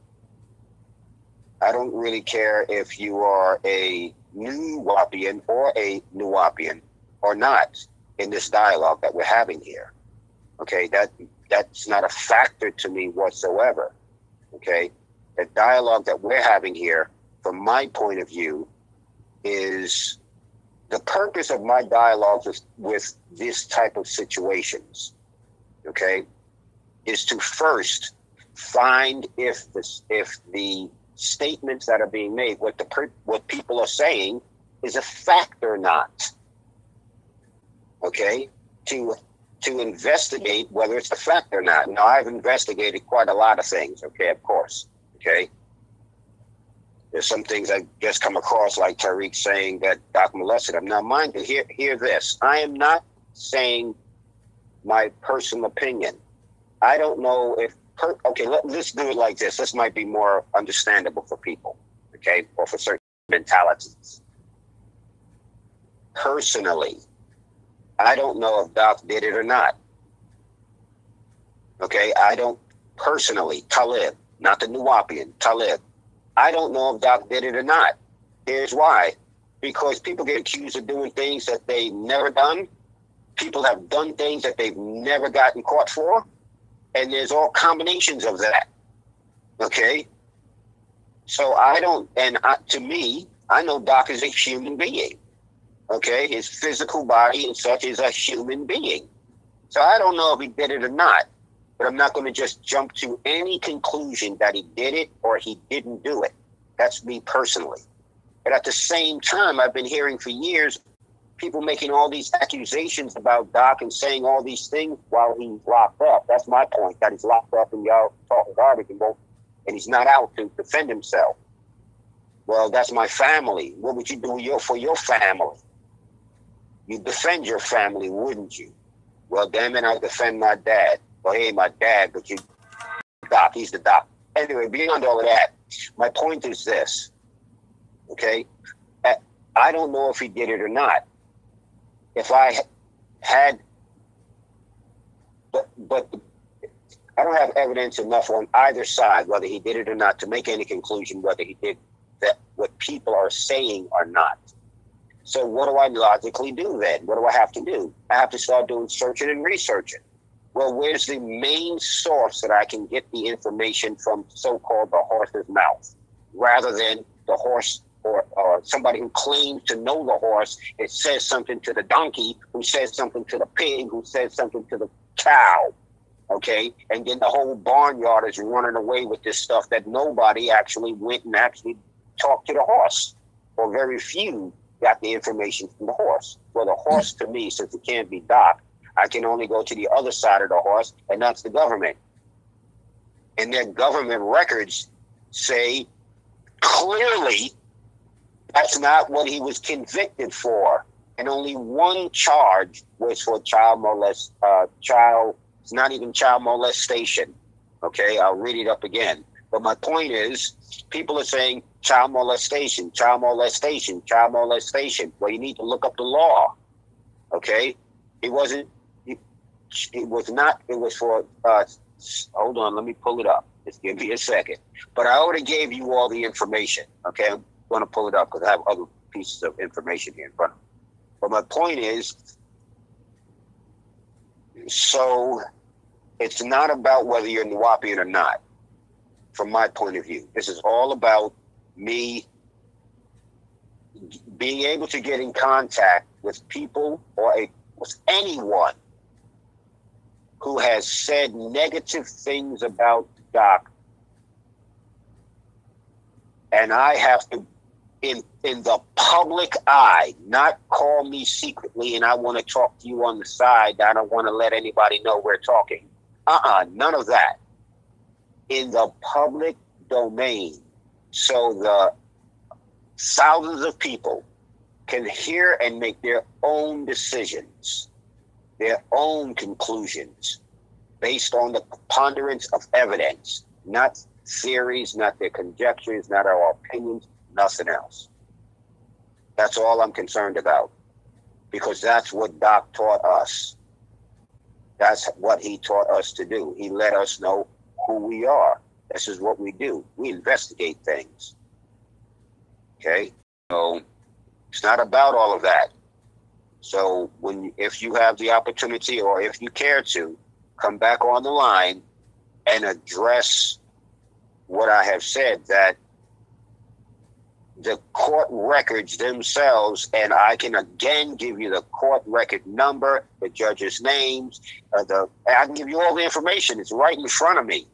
I don't really care if you are a Nuwapian or a Nuwapian or not in this dialogue that we're having here. Okay, that's not a factor to me whatsoever. Okay, the dialogue that we're having here, from my point of view, is the purpose of my dialogue with this type of situations. Okay, is to first find if the statements that are being made, what people are saying, is a fact or not. Okay, to investigate whether it's a fact or not. Now, I've investigated quite a lot of things. Okay, of course. Okay, there's some things I just come across, like Taariq saying that Doc molested him. Now, mind you, hear this. I am not saying my personal opinion. I don't know if, okay, let's do it like this. This might be more understandable for people, okay, or for certain mentalities. Personally, I don't know if Doc did it or not. Okay, I don't personally, Taalib, not the Nuwapian, Taalib. I don't know if Doc did it or not. Here's why. Because people get accused of doing things that they've never done. People have done things that they've never gotten caught for. And there's all combinations of that. Okay? So I don't, and to me, I know Doc is a human being. Okay? His physical body and such is a human being. So I don't know if he did it or not, but I'm not going to just jump to any conclusion that he did it or he didn't do it. That's me personally. But at the same time, I've been hearing for years people making all these accusations about Doc and saying all these things while he's locked up. That's my point, that he's locked up and y'all talking garbage and he's not out to defend himself. Well, that's my family. What would you do for your family? You defend your family, wouldn't you? Well, damn it, I defend my dad. Well, he ain't my dad, but Doc, he's the Doc. Anyway, beyond all of that, my point is this, okay? I don't know if he did it or not. If I had, but I don't have evidence enough on either side, whether he did it or not, to make any conclusion whether he did that, what people are saying or not. So what do I logically do then? What do I have to do? I have to start doing searching and researching. Well, where's the main source that I can get the information from, so-called the horse's mouth, rather than the horse or somebody who claims to know the horse? It says something to the donkey, who says something to the pig, who says something to the cow, okay? And then the whole barnyard is running away with this stuff that nobody actually went and actually talked to the horse, or very few got the information from the horse. Well, the horse, to me, since it can't be Doc, I can only go to the other side of the horse, and that's the government. And their government records say clearly that's not what he was convicted for. And only one charge was for it's not even child molestation. Okay, I'll read it up again. But my point is, people are saying child molestation, child molestation, child molestation. Well, you need to look up the law. Okay, it was for, hold on, let me pull it up. Just give me a second. But I already gave you all the information. Okay, I'm going to pull it up because I have other pieces of information here in front of me. But my point is, so it's not about whether you're Nuwapian or not, from my point of view. This is all about me being able to get in contact with people or with anyone who has said negative things about Doc. And I have to, in the public eye, not call me secretly and I want to talk to you on the side. I don't want to let anybody know we're talking. None of that. In the public domain. So the thousands of people can hear and make their own decisions, their own conclusions, based on the preponderance of evidence, not theories, not their conjectures, not our opinions, nothing else. That's all I'm concerned about, because that's what Doc taught us. That's what he taught us to do. He let us know who we are. This is what we do. We investigate things. Okay? So it's not about all of that. So if you have the opportunity, or if you care to, come back on the line and address what I have said, that the court records themselves, and I can again give you the court record number, the judge's names, I can give you all the information. It's right in front of me.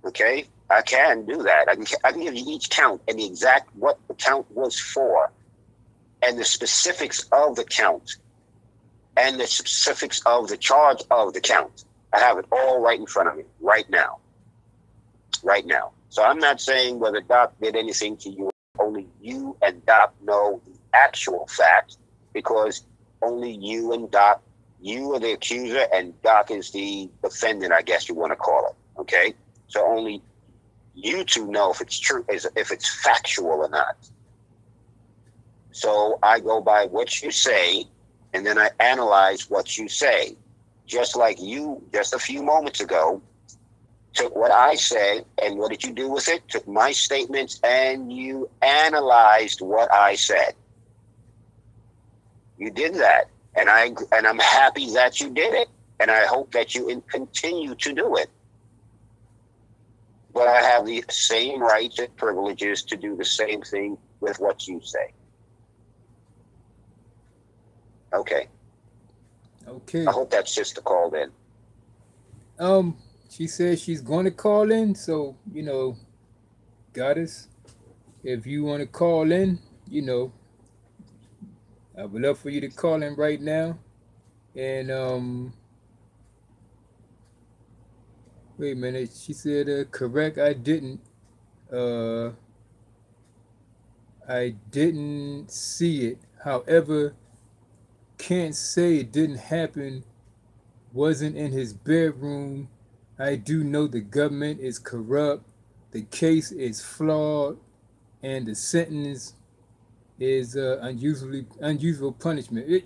Okay? I can do that. I can give you each count and the exact what the count was for, and the specifics of the count, and the specifics of the charge of the count. I have it all right in front of me right now. Right now. So I'm not saying whether Doc did anything to you. Only you and Doc know the actual facts, because only you and Doc, you are the accuser and Doc is the defendant, I guess you want to call it. Okay? So only you two know if it's true, if it's factual or not. So I go by what you say, and then I analyze what you say. Just like you, just a few moments ago, took what I said, and what did you do with it? Took my statements and you analyzed what I said. You did that, and I'm happy that you did it. And I hope that you continue to do it. But I have the same rights and privileges to do the same thing with what you say. Okay. Okay. I hope that's sister called in. She says she's going to call in, so Goddess, if you want to call in, I would love for you to call in right now. And wait a minute, she said correct. I didn't see it. However, can't say it didn't happen. Wasn't in his bedroom. I do know the government is corrupt. The case is flawed, and the sentence is unusual punishment.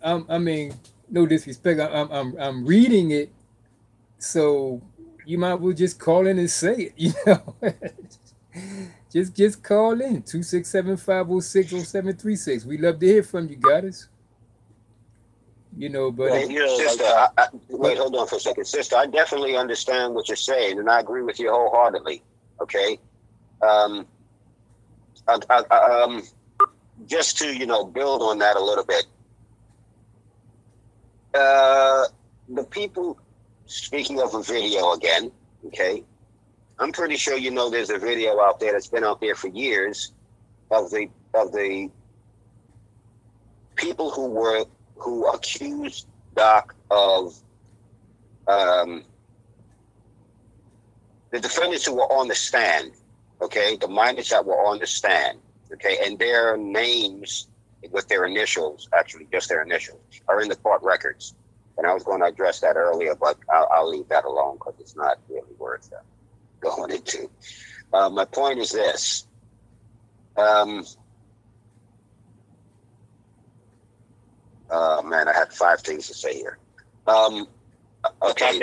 I mean, no disrespect. I'm reading it, so you might well just call in and say it. Just call in 267-506-0736. We love to hear from you, Goddess. But sister, wait, hold on for a second, sister. I definitely understand what you're saying, and I agree with you wholeheartedly. Okay, just to build on that a little bit. The people, speaking of a video again, okay, I'm pretty sure there's a video out there that's been out there for years of the people who accused Doc of the defendants who were on the stand, okay, the minors that were on the stand, okay, and their names with their initials, actually just their initials, are in the court records. And I was going to address that earlier, but I'll leave that alone because it's not really worth going into. My point is this. Man, I had 5 things to say here. Okay,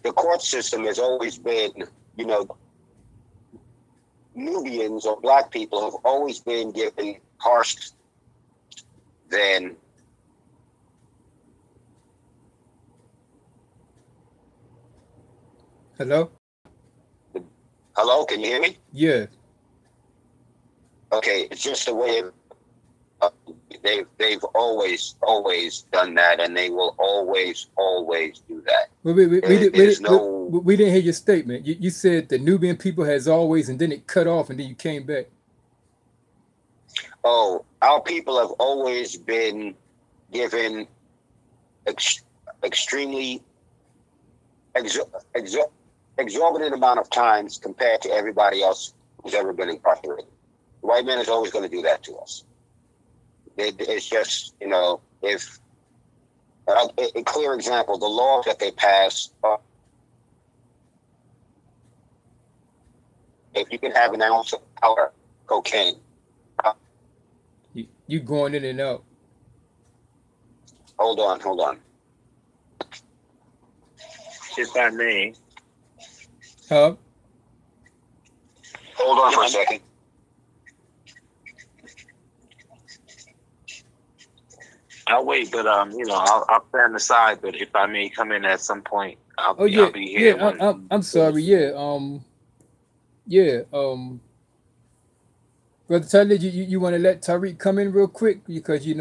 the court system has always been, Nubians or black people have always been given harsh than Hello? Hello, can you hear me? Yeah. Okay, it's just the way they've always done that, and they will always do that. Well, we didn't hear your statement. You said the Nubian people has always, and then it cut off, and then you came back. Oh, our people have always been given extremely exorbitant amount of times compared to everybody else who's ever been incarcerated. The white man is always going to do that to us. It's just, if a clear example, the laws that they pass, if you can have an ounce of powder cocaine. You going in and out. Hold on. If I may. Huh? Hold on for a second. I'll wait, but I'll stand aside. But if I may come in at some point, I'll be here. Yeah, I'm sorry. Brother Taalib, you want to let Taariq come in real quick because you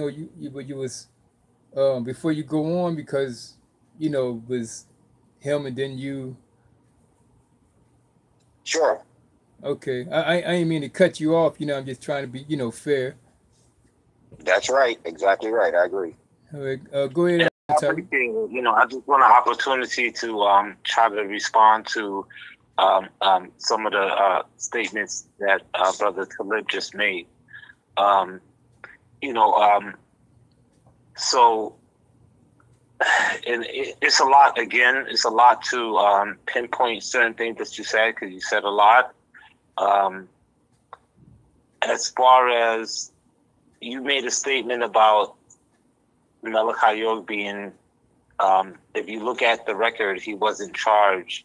was before you go on because was him and then you. Sure. Okay, I ain't mean to cut you off. I'm just trying to be fair. That's right. Exactly right. I agree. All right, go ahead. I just want an opportunity to try to respond to some of the statements that Brother Taalib just made. So, and it's a lot. Again, it's a lot to pinpoint certain things that you said because you said a lot. As far as you made a statement about Malachi York being, if you look at the record, he wasn't charged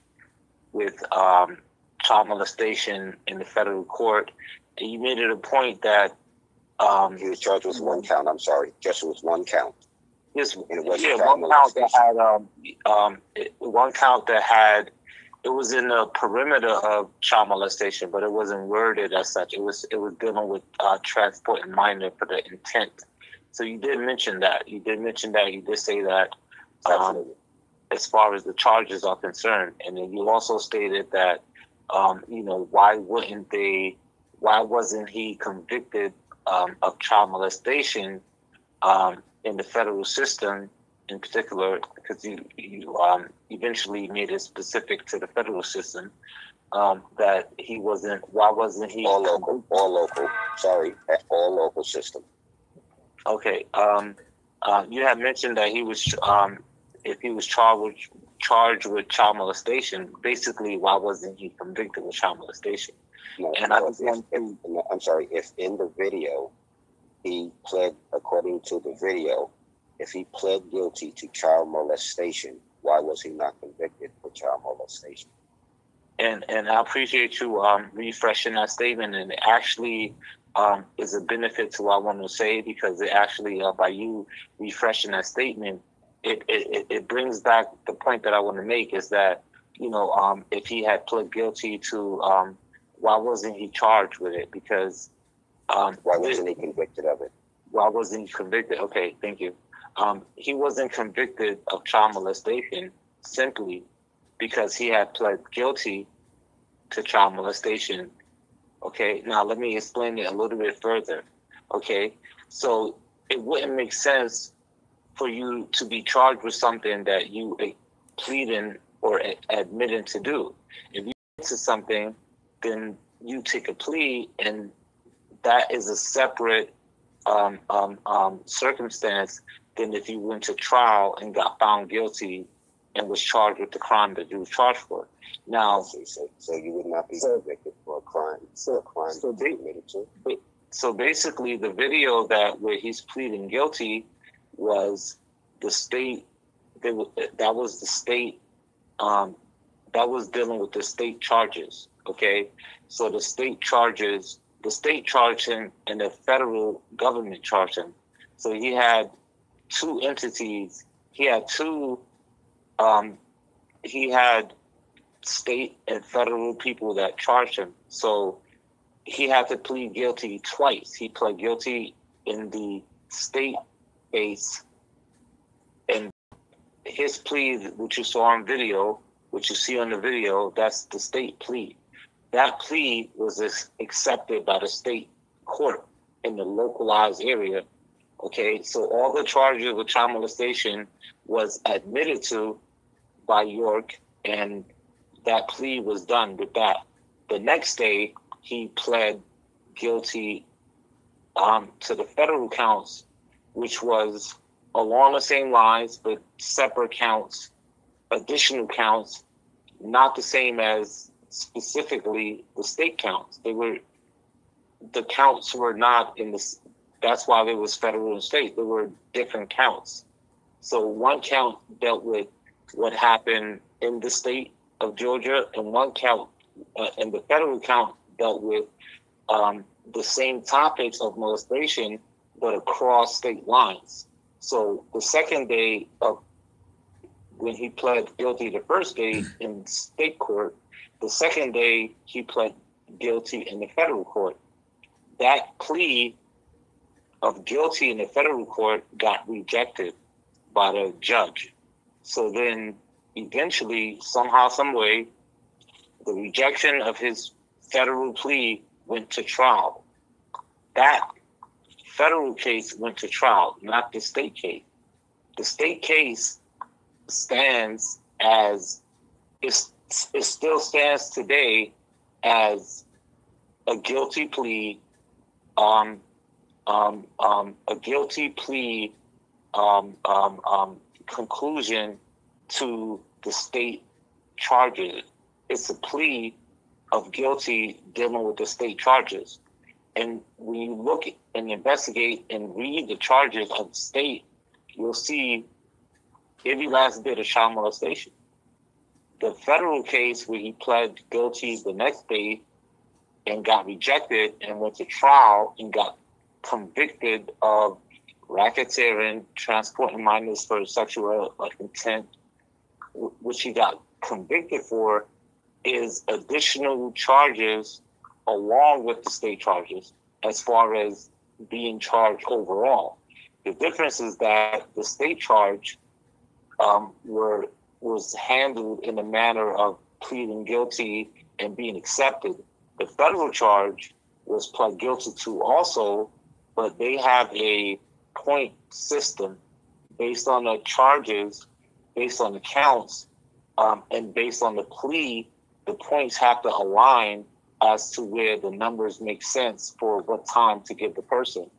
with child molestation in the federal court. And you made it a point that He was charged with one count. I'm sorry, just with one count. Yes, And it wasn't yeah, child one count that had it was in the perimeter of child molestation, but it wasn't worded as such. It was dealing with transporting minor for the intent. So you did mention that. You did say that as far as the charges are concerned, and then you also stated that why wasn't he convicted of child molestation in the federal system in particular, because you eventually made it specific to the federal system, that he wasn't, why wasn't he? All local, sorry, all local system. Okay. You had mentioned that he was, if he was charged with child molestation, basically, why wasn't he convicted with child molestation? No, and no, I'm sorry, if in the video, he pled, according to the video, if he pled guilty to child molestation, why was he not convicted for child molestation? And I appreciate you refreshing that statement, and it actually is a benefit to what I want to say, because it actually, by you refreshing that statement, it brings back the point that I want to make, is that, if he had pled guilty to, why wasn't he charged with it? Because why wasn't he convicted of it? Why wasn't he convicted? Okay, thank you. He wasn't convicted of child molestation simply because he had pled guilty to child molestation. Okay, now let me explain it a little bit further. Okay, so it wouldn't make sense for you to be charged with something that you pleading or admitting to do. If you admit to something, then you take a plea, and that is a separate circumstance than if you went to trial and got found guilty and was charged with the crime that you were charged for. Now, so you would not be convicted for a crime. So basically, the video where he's pleading guilty was the state. That was the state. That was dealing with the state charges. Okay, so the state charged him, and the federal government charged him. So he had two entities. He had state and federal people that charged him. So he had to plead guilty twice. He pled guilty in the state case, and his plea, which you saw on video, which you see on the video, that's the state plea. That plea was accepted by the state court in the localized area. Okay, so all the charges of child molestation was admitted to by York, and that plea was done with that. The next day, he pled guilty to the federal counts, which was along the same lines, but separate counts, additional counts, not the same as specifically the state counts. The counts were not in the. That's why there was federal and state. There were different counts. So one count dealt with what happened in the state of Georgia, and one count, and the federal count dealt with the same topics of molestation, but across state lines. So the second day of when he pled guilty, the first day in state court, the second day he pled guilty in the federal court. That plea of guilty in the federal court got rejected by the judge. So then eventually, somehow, some way, the rejection of his federal plea went to trial. That federal case went to trial, not the state case. The state case stands as, it still stands today as a guilty plea, a guilty plea conclusion to the state charges. It's a plea of guilty dealing with the state charges. And when you look and investigate and read the charges of the state, you'll see every last bit of child molestation. The federal case where he pled guilty the next day and got rejected and went to trial and got convicted of racketeering, transporting minors for sexual intent, which he got convicted for, is additional charges along with the state charges as far as being charged overall. The difference is that the state charge was handled in a manner of pleading guilty and being accepted. The federal charge was pled guilty to also, but they have a point system based on the charges, based on the counts, and based on the plea. The points have to align as to where the numbers make sense for what time to give the person.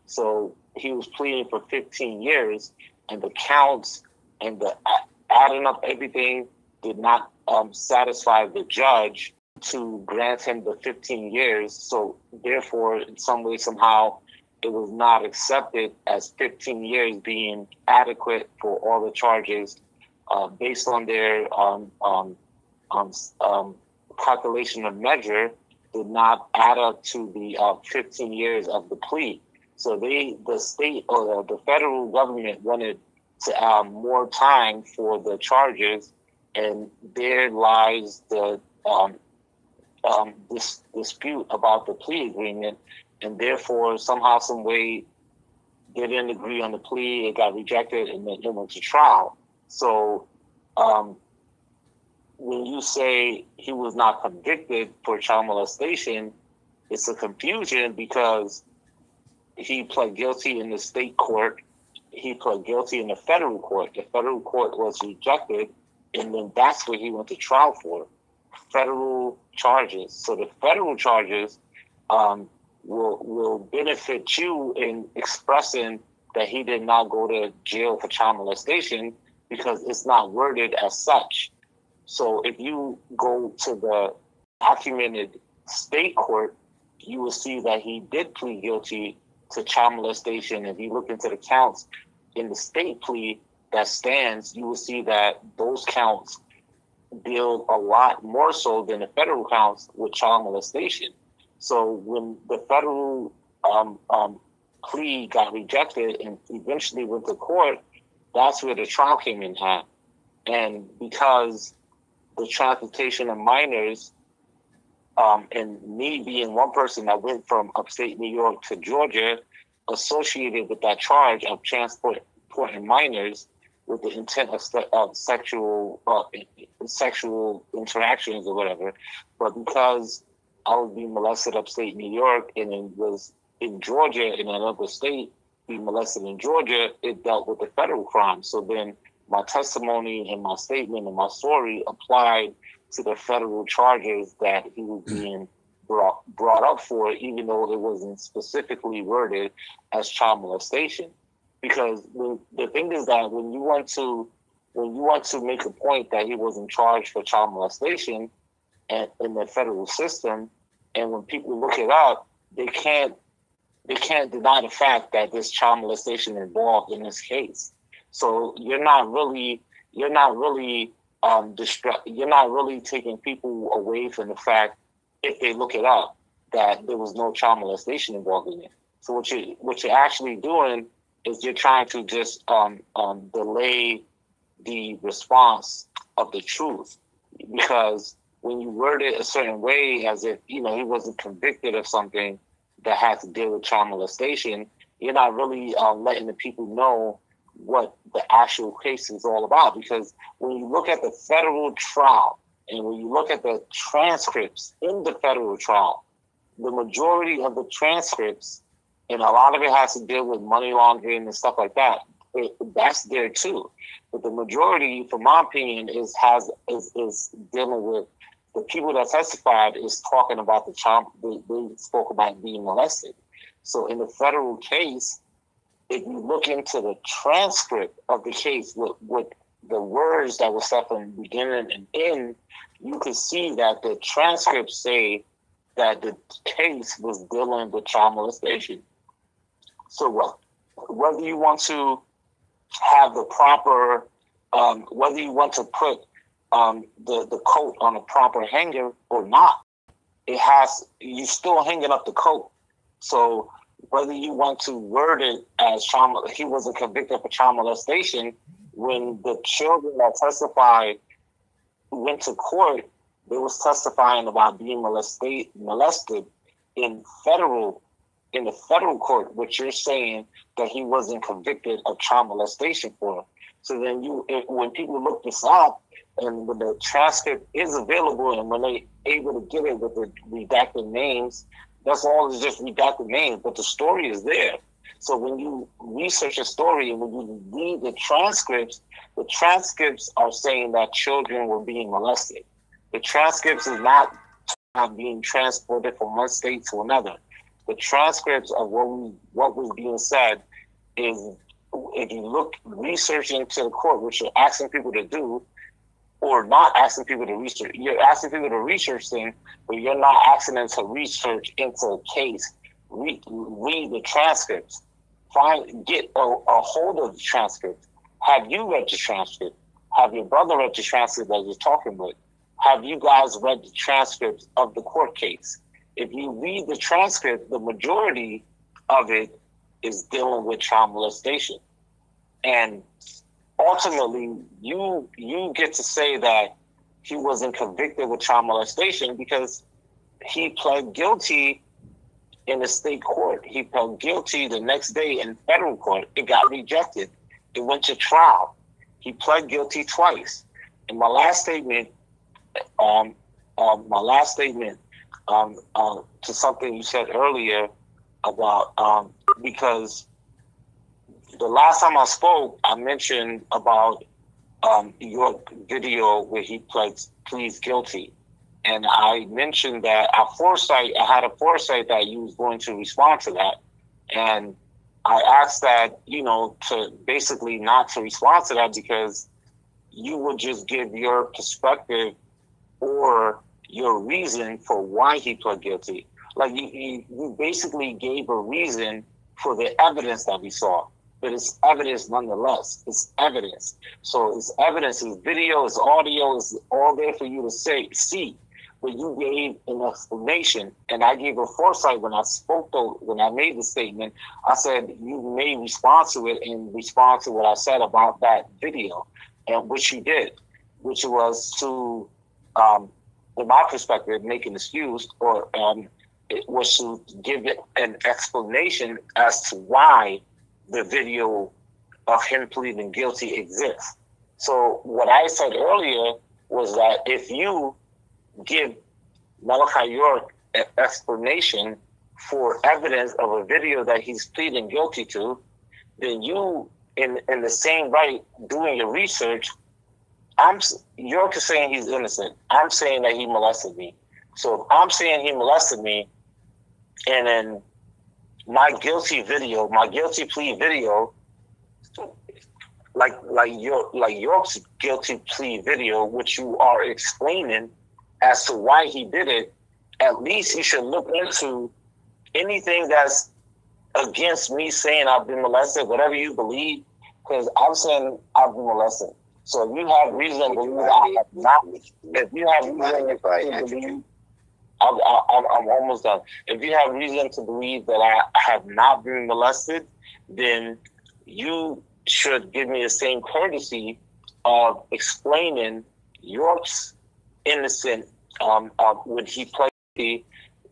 So he was pleading for 15 years, and the counts and the adding up everything did not satisfy the judge to grant him the 15 years. So therefore, in some way, somehow, it was not accepted as 15 years being adequate for all the charges based on their calculation of measure did not add up to the 15 years of the plea. So the state or the federal government wanted to more time for the charges, and there lies the this dispute about the plea agreement, and therefore somehow, some way, they didn't agree on the plea. It got rejected, and then it went to trial. So when you say he was not convicted for child molestation, it's a confusion because he pled guilty in the state court. He pled guilty in the federal court. The federal court was rejected, and then that's what he went to trial for, federal charges. So the federal charges will benefit you in expressing that he did not go to jail for child molestation because it's not worded as such. So if you go to the documented state court, you will see that he did plead guilty to child molestation. If you look into the counts in the state plea that stands, you will see that those counts deal a lot more so than the federal counts with child molestation. So when the federal plea got rejected and eventually went to court, that's where the trial came in hand. And because the transportation of minors, and me being one person that went from upstate New York to Georgia, associated with that charge of transporting minors with the intent of sexual interactions or whatever. But because I was being molested upstate New York and it was in Georgia, in another state, being molested in Georgia, it dealt with the federal crime. So then my testimony and my statement and my story applied to the federal charges that he was being brought up for, even though it wasn't specifically worded as child molestation. Because the thing is that when you want to make a point that he wasn't charged for child molestation and in the federal system, and when people look it up, they can't deny the fact that there's child molestation involved in this case. So you're not really taking people away from the fact, if they look it up, that there was no child molestation involved in it. So what you're actually doing is you're trying to just delay the response of the truth, because when you word it a certain way, as if he wasn't convicted of something that had to deal with child molestation, you're not really letting the people know what the actual case is all about. Because when you look at the federal trial and when you look at the transcripts in the federal trial, the majority of the transcripts, and a lot of it has to deal with money laundering and stuff like that, that's there too. But the majority, from my opinion, is dealing with the people that testified is talking about the child. They spoke about being molested. So in the federal case, if you look into the transcript of the case with the words that were said from the beginning and end, you can see that the transcripts say that the case was dealing with child molestation. So whether you want to have the proper, whether you want to put the coat on a proper hanger or not, you still hanging up the coat. So whether you want to word it as trauma, he wasn't convicted for child molestation. When the children that testified went to court, they was testifying about being molested in the federal court, which you're saying that he wasn't convicted of child molestation for. So then when people look this up, and when the transcript is available, and when they able to get it with the redacted names, that's all is just redacted names, but the story is there. So when you research a story and when you read the transcripts are saying that children were being molested. The transcripts is not being transported from one state to another. The transcripts of what was being said is, if you look research into the court, which you're asking people to do, or not asking people to research, you're asking people to research things, but you're not asking them to research into a case. Read the transcripts. Get a hold of the transcript. Have you read the transcript? Have your brother read the transcript that you're talking with? Have you guys read the transcript of the court case? If you read the transcript, the majority of it is dealing with child molestation. And ultimately, you get to say that he wasn't convicted with child molestation because he pled guilty in the state court. He pled guilty the next day in federal court. It got rejected. It went to trial. He pled guilty twice. In my last statement, to something you said earlier about because the last time I spoke, I mentioned about your video where he pleads guilty. And I mentioned that I had a foresight that you was going to respond to that. And I asked that, to basically not to respond to that because you would just give your perspective or your reason for why he pled guilty. Like you basically gave a reason for the evidence that we saw. But it's evidence nonetheless. It's evidence. So it's evidence, it's video, it's audio, it's all there for you to see. But you gave an explanation, and I gave a foresight when I when I made the statement. I said you may respond to it and respond to what I said about that video, and which you did, which was to, in my perspective, make an excuse, or it was to give it an explanation as to why the video of him pleading guilty exists. So what I said earlier was that if you give Malachi York an explanation for evidence of a video that he's pleading guilty to, then you, in the same right, doing your research, York is saying he's innocent. I'm saying that he molested me. So if I'm saying he molested me, and then my guilty plea video, like York's guilty plea video, which you are explaining as to why he did it, at least you should look into anything that's against me saying I've been molested, whatever you believe, because I'm saying I've been molested. So if you have reason to believe I have not, if you have reason to believe, I'm almost done. If you have reason to believe that I have not been molested, then you should give me the same courtesy of explaining York's innocent when he played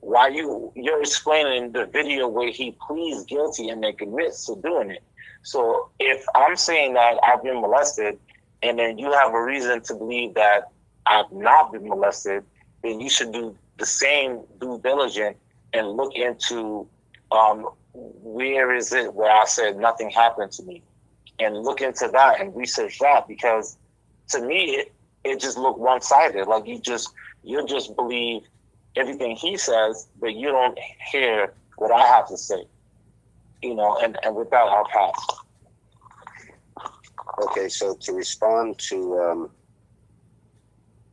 why you're explaining the video where he pleads guilty and then admits to doing it. So if I'm saying that I've been molested and then you have a reason to believe that I've not been molested, then you should do the same due diligence and look into where is it where I said nothing happened to me, and look into that and research that, because to me it just looked one-sided. Like you just believe everything he says, but you don't hear what I have to say. And with that, I'll pass. Okay, so to respond to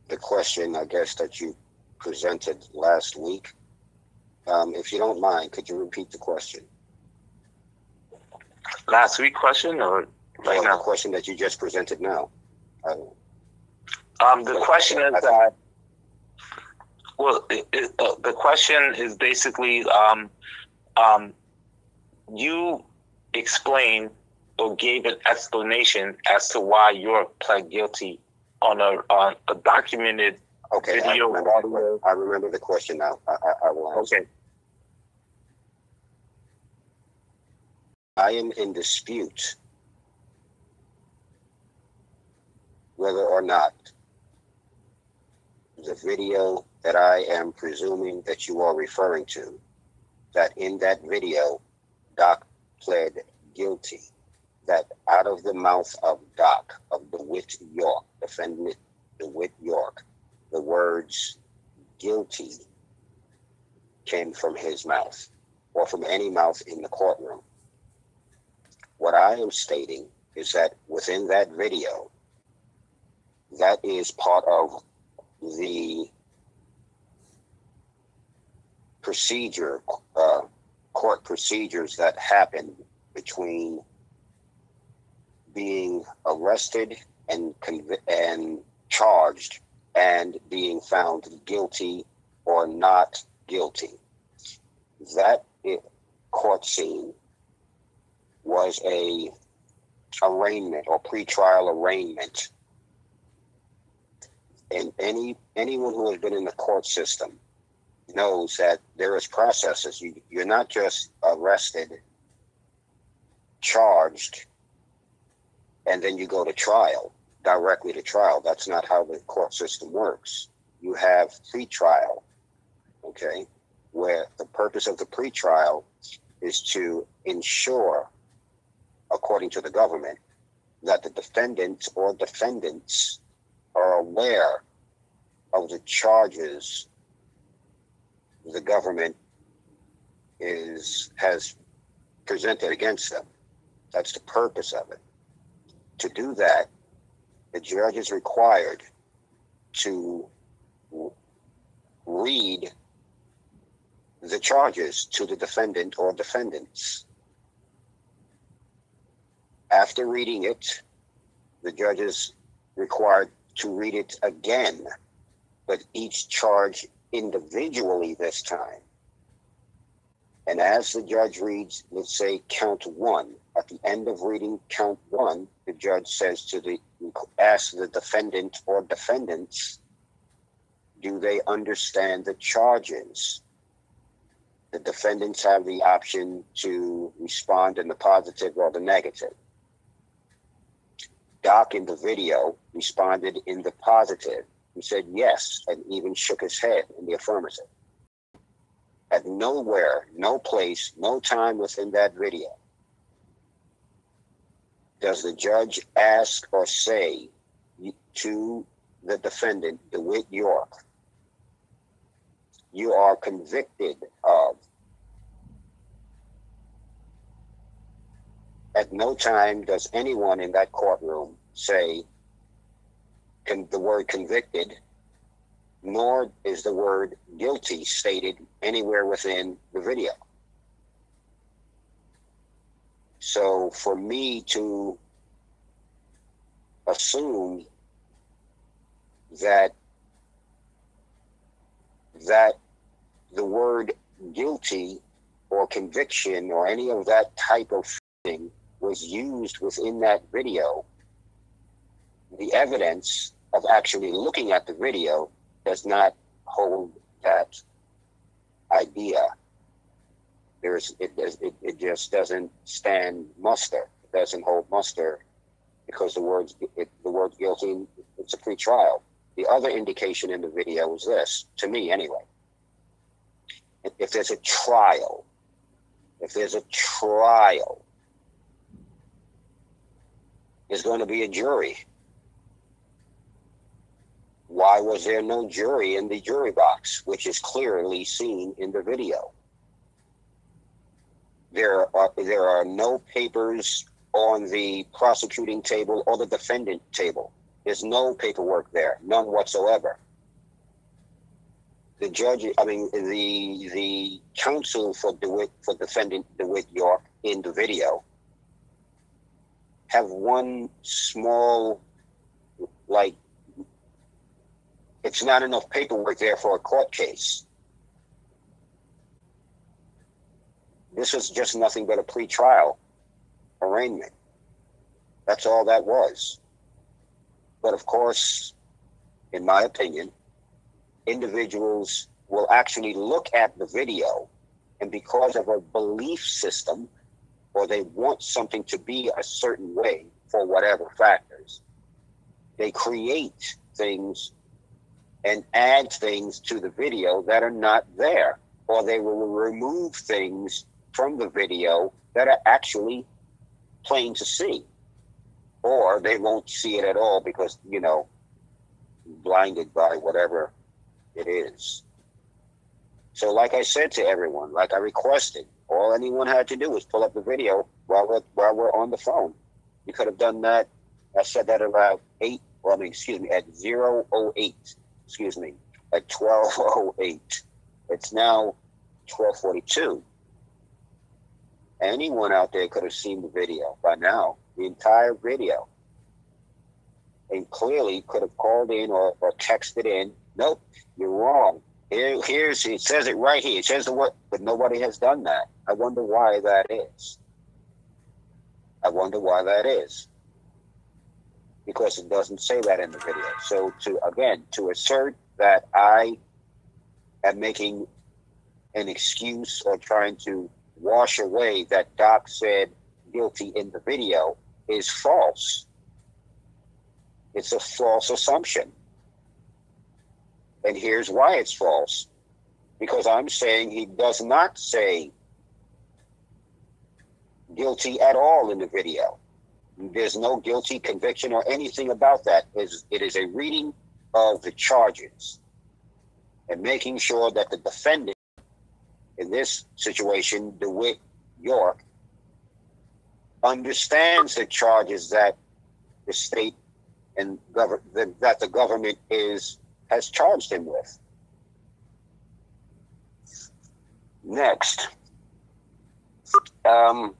the question, I guess, that you presented last week, if you don't mind, could you repeat the question? Last week question or right now? The question that you just presented now. The question is that, the question is basically, you explained or gave an explanation as to why York pled guilty on a documented video. I remember the question now. I will answer. Okay. I am in dispute whether or not the video that I am presuming that you are referring to, that in that video, Doc pled guilty, that out of the mouth of Doc, of DeWitt York, defendant DeWitt York, the words guilty came from his mouth or from any mouth in the courtroom. What I am stating is that within that video, that is part of the procedure, court procedures that happen between being arrested and charged and being found guilty or not guilty. That court scene was a arraignment or pretrial arraignment. And anyone who has been in the court system knows that there is processes. You're not just arrested, charged, and then you go to trial, directly to trial. That's not how the court system works. You have pretrial, okay, where the purpose of the pretrial is to ensure, according to the government, that the defendant or defendants are aware of the charges the government has presented against them. That's the purpose of it. To do that, the judge is required to read the charges to the defendant or defendants. After reading it, the judge is required to read it again, but each charge individually this time. And as the judge reads, let's say count one, at the end of reading count one, the judge says ask the defendant or defendants, do they understand the charges? The defendants have the option to respond in the positive or the negative. Doc in the video responded in the positive. He said yes, and even shook his head in the affirmative. At nowhere, no place, no time within that video does the judge ask or say to the defendant, DeWitt York, you are convicted of. At no time does anyone in that courtroom say the word convicted, nor is the word guilty stated anywhere within the video. So for me to assume that the word guilty or conviction or any of that type of thing was used within that video, the evidence of actually looking at the video does not hold that idea. It just doesn't stand muster. It doesn't hold muster because the word guilty, it's a pretrial. The other indication in the video is this, to me anyway. If there's a trial, there's going to be a jury. Why was there no jury in the jury box, which is clearly seen in the video? There are no papers on the prosecuting table or the defendant table. There's no paperwork there, none whatsoever. The counsel for defendant DeWitt York in the video have one small, it's not enough paperwork there for a court case. This was just nothing but a pre-trial arraignment. That's all that was. But of course, in my opinion, individuals will actually look at the video, and because of a belief system, or they want something to be a certain way for whatever factors, they create things and add things to the video that are not there, or they will remove things from the video that are actually plain to see, or they won't see it at all because, you know, blinded by whatever it is. So like I said to everyone, like I requested, all anyone had to do was pull up the video while we're on the phone. You could have done that. I said that around at 0:08, at 12:08. It's now 12:42. Anyone out there could have seen the video by now, the entire video, and clearly could have called in or texted in. Nope, you're wrong. Here's it says it right here. It says the word, but nobody has done that. I wonder why that is. I wonder why that is. Because it doesn't say that in the video. So to assert that I am making an excuse or trying to wash away that Doc said guilty in the video is false. It's a false assumption. And here's why it's false. Because I'm saying he does not say guilty at all in the video. There's no guilty conviction or anything about that. It is a reading of the charges and making sure that the defendant, in this situation, DeWitt York, understands the charges that the state and that the government has charged him with. Next, I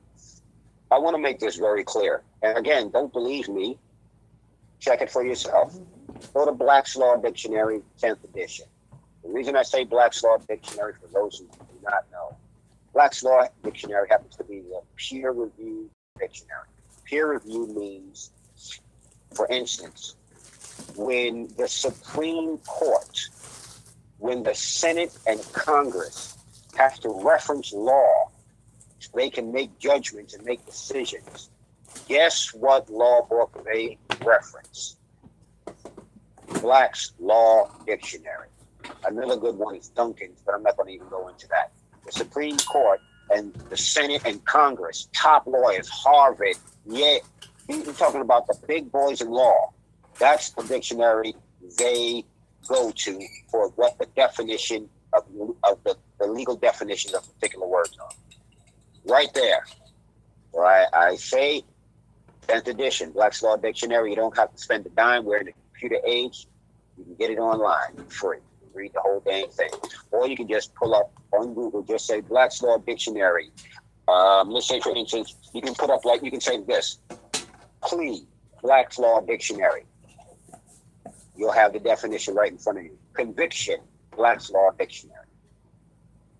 want to make this very clear. And again, don't believe me. Check it for yourself. Go to Black's Law Dictionary, 10th edition. The reason I say Black's Law Dictionary, for those who do not know, Black's Law Dictionary happens to be a peer-reviewed dictionary. Peer review means, for instance, when the Supreme Court, when the Senate and Congress have to reference law, they can make judgments and make decisions. Guess what law book they reference? Black's Law Dictionary. Another good one is Duncan's, but I'm not going to even go into that. The Supreme Court and the Senate and Congress, top lawyers, Harvard, Yale, you're talking about the big boys in law. That's the dictionary they go to for what the definition of the legal definitions of particular words are. Right there. So I say 10th edition, Black's Law Dictionary. You don't have to spend a dime. We're in the computer age. You can get it online free. You can read the whole dang thing. Or you can just pull up on Google, just say Black's Law Dictionary. Let's say, for instance, you can put up, like, you can say this, plea, Black's Law Dictionary. You'll have the definition right in front of you. Conviction, Black's Law Dictionary.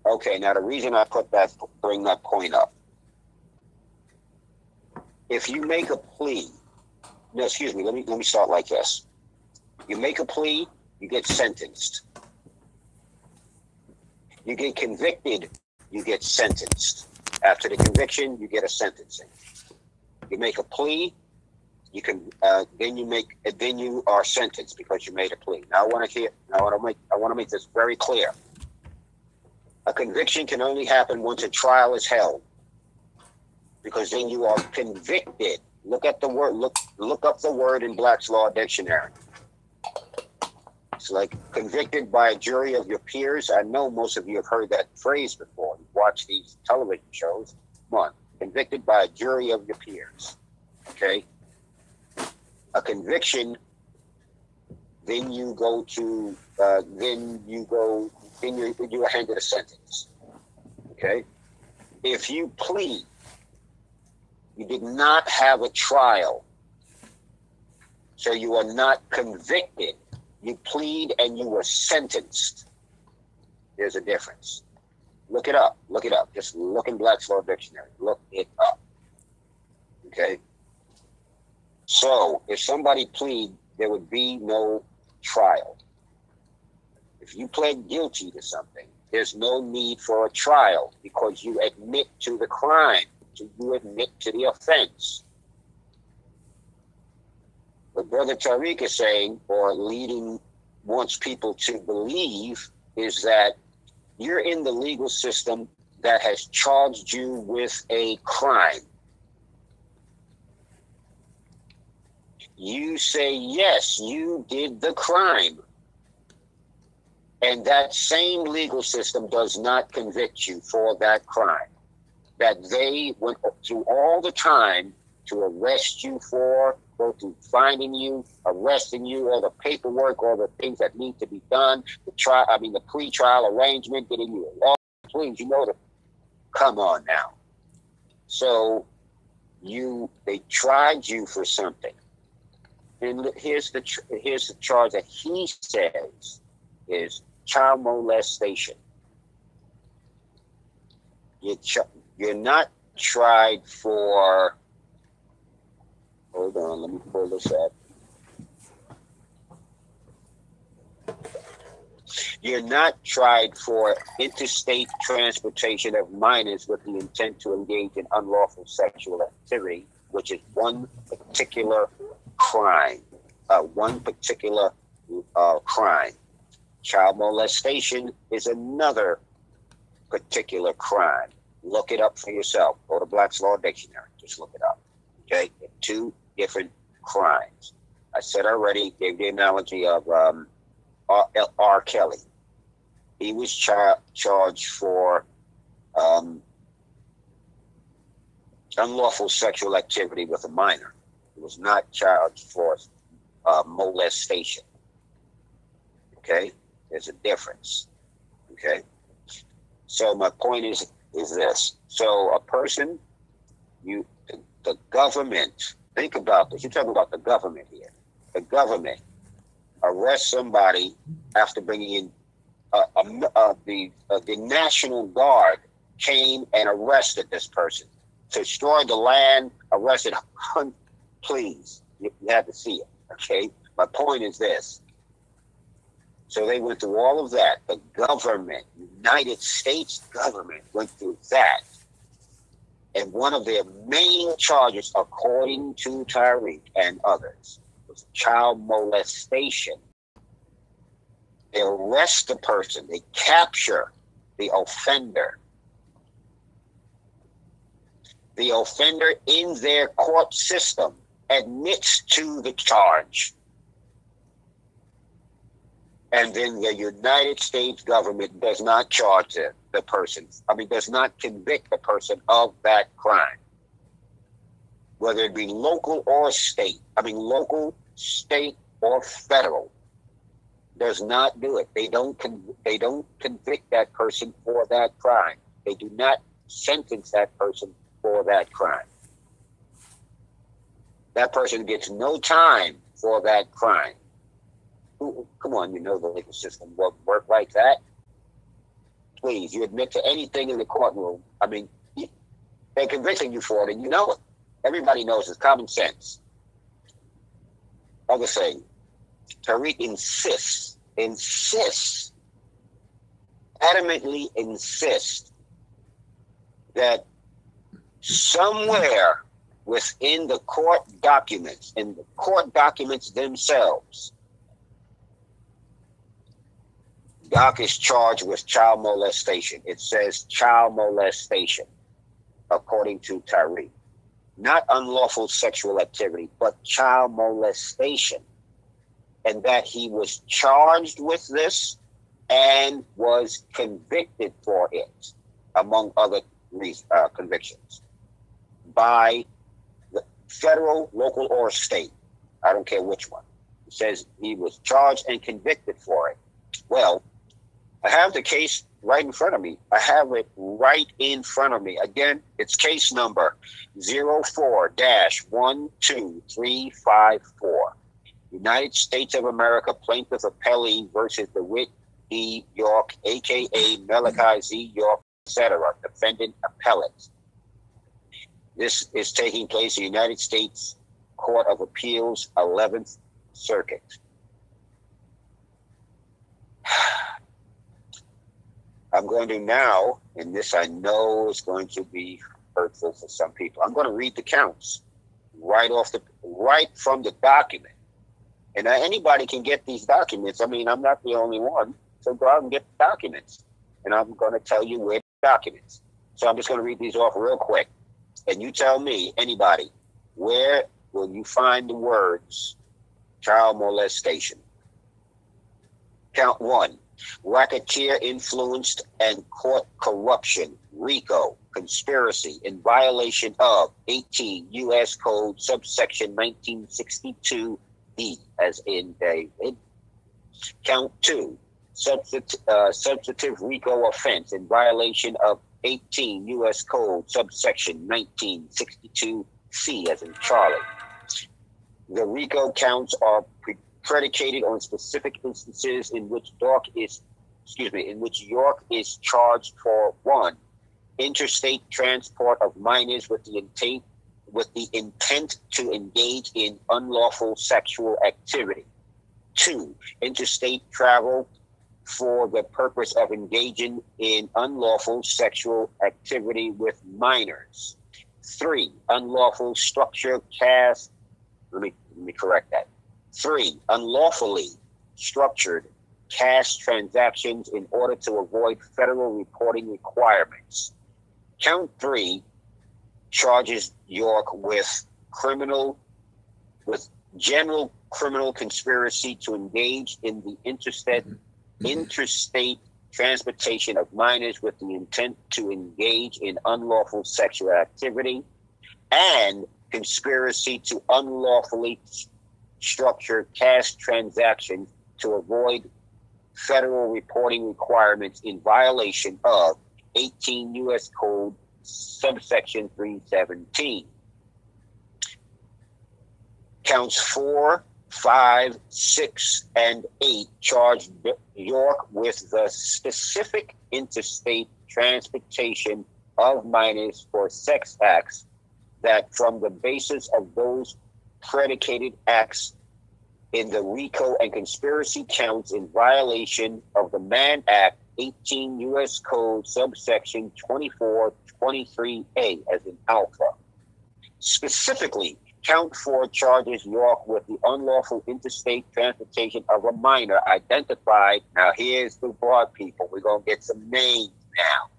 Okay, now the reason I bring that point up, if you make a plea, no, excuse me, let me start like this. You make a plea, you get sentenced. You get convicted, you get sentenced. After the conviction, you get a sentencing. You make a plea, you can then you are sentenced because you made a plea. Now I want to make this very clear. A conviction can only happen once a trial is held, because then you are convicted. Look at the word. Look up the word in Black's Law Dictionary. It's like convicted by a jury of your peers. I know most of you have heard that phrase before. You've watched these television shows. Come on, convicted by a jury of your peers. Okay. A conviction. Then you go to. You are handed a sentence. Okay. If you plead, you did not have a trial, so you are not convicted. You plead and you were sentenced. There's a difference. Look it up. Look it up. Just look in Black's Law Dictionary. Look it up. Okay? So, if somebody plead, there would be no trial. If you pled guilty to something, there's no need for a trial because you admit to the crime. You admit to the offense. What Brother Taariq is saying, or wants people to believe, is that you're in the legal system that has charged you with a crime. You say, yes, you did the crime. And that same legal system does not convict you for that crime. That they went through all the time to arrest you for, go through finding you, arresting you, all the paperwork, all the things that need to be done, the pre-trial arrangement, getting you a law, please, come on now. So they tried you for something. And here's the charge that he says is child molestation. You're not tried for, hold on, let me pull this up. You're not tried for interstate transportation of minors with the intent to engage in unlawful sexual activity, which is one particular crime. Crime. Child molestation is another particular crime. Look it up for yourself. Go to Black's Law Dictionary. Just look it up. Okay? Two different crimes. I said already, gave the analogy of R. Kelly. He was charged for unlawful sexual activity with a minor. He was not charged for molestation. Okay? There's a difference. Okay? So my point is this. So a person, the government, think about this. You're talking about the government here. The government arrests somebody after bringing in the National Guard came and arrested this person, destroyed the land, arrested. Please, you have to see it. Okay, my point is this. So they went through all of that. The government, United States government, went through that. And one of their main charges, according to Taariq and others, was child molestation. They arrest the person. They capture the offender. The offender in their court system admits to the charge. And then the United States government does not charge the person. Does not convict the person of that crime. Whether it be local or state. Local, state, or federal. Does not do it. They don't convict that person for that crime. They do not sentence that person for that crime. That person gets no time for that crime. Come on, you know the legal system won't work like that. Please, you admit to anything in the courtroom. They're convicting you for it, and you know it. Everybody knows it's common sense. Other thing, Taariq adamantly insists that somewhere within the court documents, in the court documents themselves, Doc is charged with child molestation. It says child molestation, according to Taariq. Not unlawful sexual activity, but child molestation. And that he was charged with this and was convicted for it, among other convictions, by the federal, local, or state. I don't care which one. It says he was charged and convicted for it. Well, I have the case right in front of me. I have it right in front of me. Again, it's case number 04-12354. United States of America Plaintiff Appellee versus DeWitt D. York, a.k.a. Malachi Z. York, etc. Defendant appellate. This is taking place in the United States Court of Appeals, 11th Circuit. I'm going to now, and this I know is going to be hurtful for some people, I'm going to read the counts right from the document. And anybody can get these documents. I mean, I'm not the only one. So go out and get the documents. And I'm going to tell you where the documents. So I'm just going to read these off real quick. And you tell me, anybody, where will you find the words child molestation? Count 1, racketeer influenced and court corruption, RICO, conspiracy in violation of 18 U.S. Code subsection 1962E, as in David. Count 2, substantive RICO offense in violation of 18 U.S. Code subsection 1962C, as in Charlie. The RICO counts are predicated on specific instances in which York is charged for 1, interstate transport of minors with the intent to engage in unlawful sexual activity. 2, interstate travel for the purpose of engaging in unlawful sexual activity with minors. 3, unlawful structure cast. Let me correct that. 3, unlawfully structured cash transactions in order to avoid federal reporting requirements. Count 3 charges York with general criminal conspiracy to engage in the interstate transportation of minors with the intent to engage in unlawful sexual activity, and conspiracy to unlawfully structure cash transactions to avoid federal reporting requirements in violation of 18 U.S. Code subsection 317. Counts 4, 5, 6, and 8 charge York with the specific interstate transportation of minors for sex acts that, from the basis of those predicated acts in the RICO and conspiracy counts in violation of the Mann Act, 18 U.S. Code subsection 2423A, as in Alpha. Specifically, Count 4 charges York with the unlawful interstate transportation of a minor identified. Now, here's the broad people. We're going to get some names now.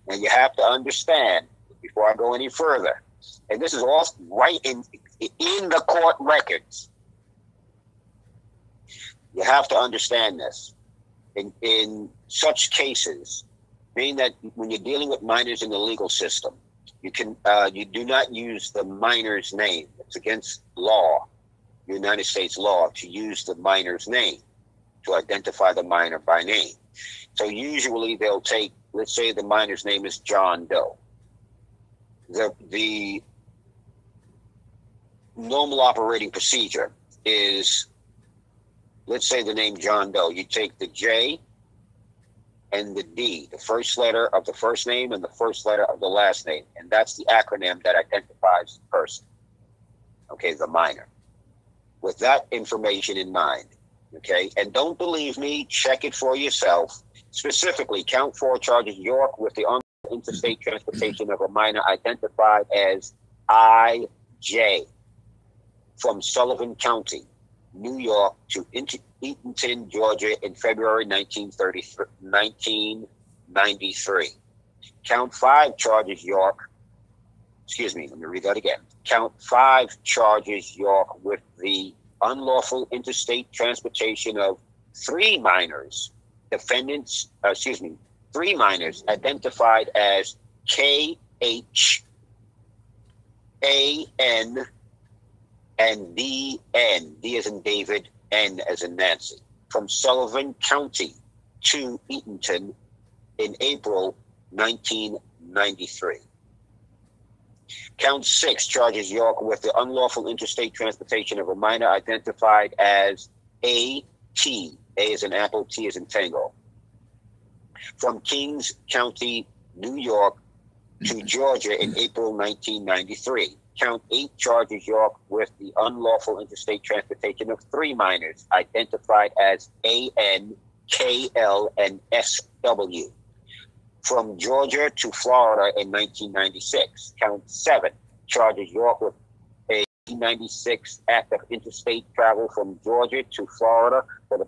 Now, you have to understand, before I go any further, and this is all right in the court records. You have to understand this. In such cases, meaning that when you're dealing with minors in the legal system, you do not use the minor's name. It's against law, United States law, to use the minor's name to identify the minor by name. So usually they'll take, let's say the minor's name is John Doe. The normal operating procedure is, let's say the name John Doe. You take the J and the D, the first letter of the first name and the first letter of the last name. And that's the acronym that identifies the person. Okay, the minor. With that information in mind, okay? And don't believe me, check it for yourself. Specifically, Count 4 charges York with the interstate transportation of a minor identified as I.J. from Sullivan County, New York to Eatonton, Georgia in February 1993. Count 5 charges York, let me read that again. Count 5 charges York with the unlawful interstate transportation of 3 minors, three minors identified as K.H., A.N., and D.N., D as in David, N as in Nancy, from Sullivan County to Eatonton in April 1993. Count 6 charges York with the unlawful interstate transportation of a minor identified as A.T., A as in Apple, T as in Tango, from Kings County, New York to Georgia in April 1993. Count 8 charges York with the unlawful interstate transportation of 3 minors identified as AN, KL, and SW from Georgia to Florida in 1996. Count 7 charges York with a 1996 act of interstate travel from Georgia to Florida for the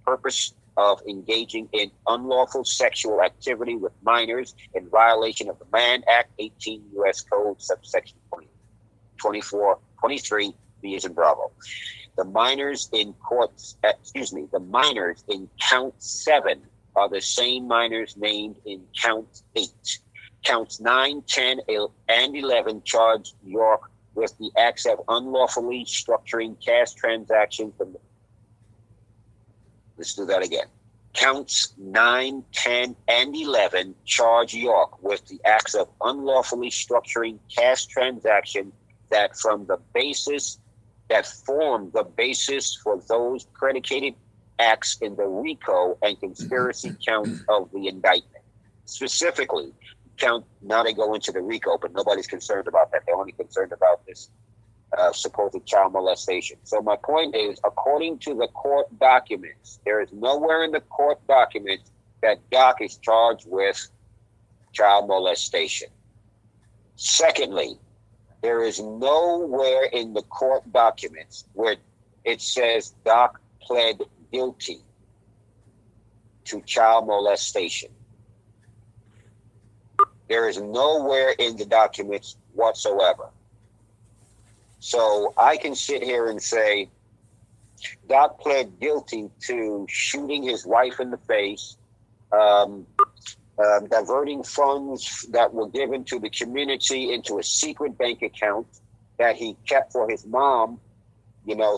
purpose of engaging in unlawful sexual activity with minors in violation of the Mann Act, 18 U.S. Code, subsection 23, B as in Bravo. The minors in the minors in count 7 are the same minors named in count 8. Counts 9, 10, and 11 charge York with the acts of unlawfully structuring cash transactions from the Let's do that again. Counts 9, 10, and 11 charge York with the acts of unlawfully structuring cash transactions that form the basis for those predicated acts in the RICO and conspiracy counts of the indictment. Specifically, now they go into the RICO, but nobody's concerned about that. They're only concerned about this supposed child molestation. So my point is, according to the court documents, there is nowhere in the court documents that Doc is charged with child molestation. Secondly, there is nowhere in the court documents where it says Doc pled guilty to child molestation. There is nowhere in the documents whatsoever. So I can sit here and say, Doc pled guilty to shooting his wife in the face, diverting funds that were given to the community into a secret bank account that he kept for his mom,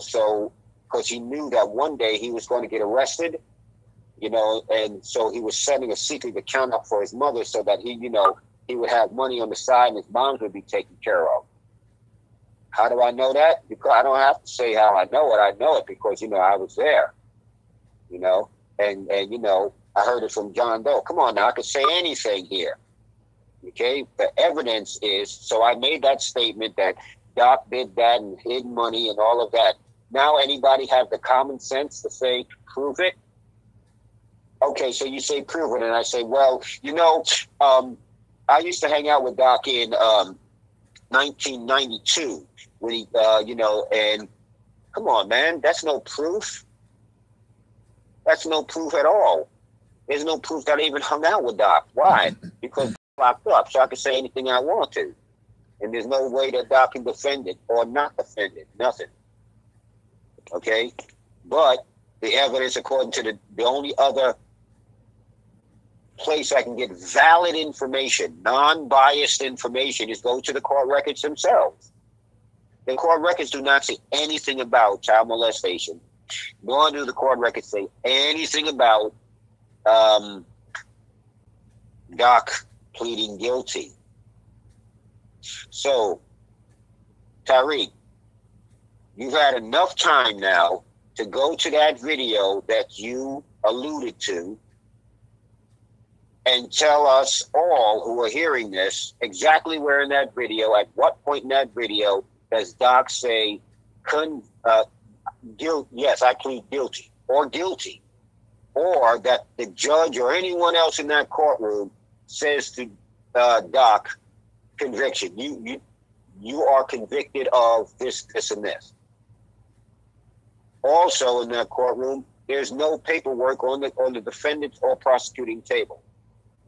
so because he knew that one day he was going to get arrested, and so he was setting a secret account up for his mother so that he would have money on the side and his mom would be taken care of. How do I know that? Because I don't have to say how I know it. I know it because, I was there, and I heard it from John Doe. Come on now, I could say anything here. Okay. The evidence is, so I made that statement that Doc did that and hid money and all of that. Now anybody have the common sense to say, prove it? Okay. So you say prove it. And I say, well, I used to hang out with Doc in 1992 when he, and come on, man, that's no proof. That's no proof at all. There's no proof that I even hung out with Doc. Why? Because I'm locked up, so I can say anything I want to. And there's no way that Doc can defend it or not defend it. Nothing. Okay? But the evidence, according to the only other place I can get valid information, non-biased information, is go to the court records themselves. The court records do not say anything about child molestation, nor do the court records say anything about Doc pleading guilty. So, Taariq, you've had enough time now to go to that video that you alluded to and tell us all who are hearing this exactly where in that video, at what point in that video does Doc say, yes, I plead guilty, or guilty, or that the judge or anyone else in that courtroom says to Doc, conviction, you are convicted of this, this, and this. Also in that courtroom, there's no paperwork on the defendant's or prosecuting table.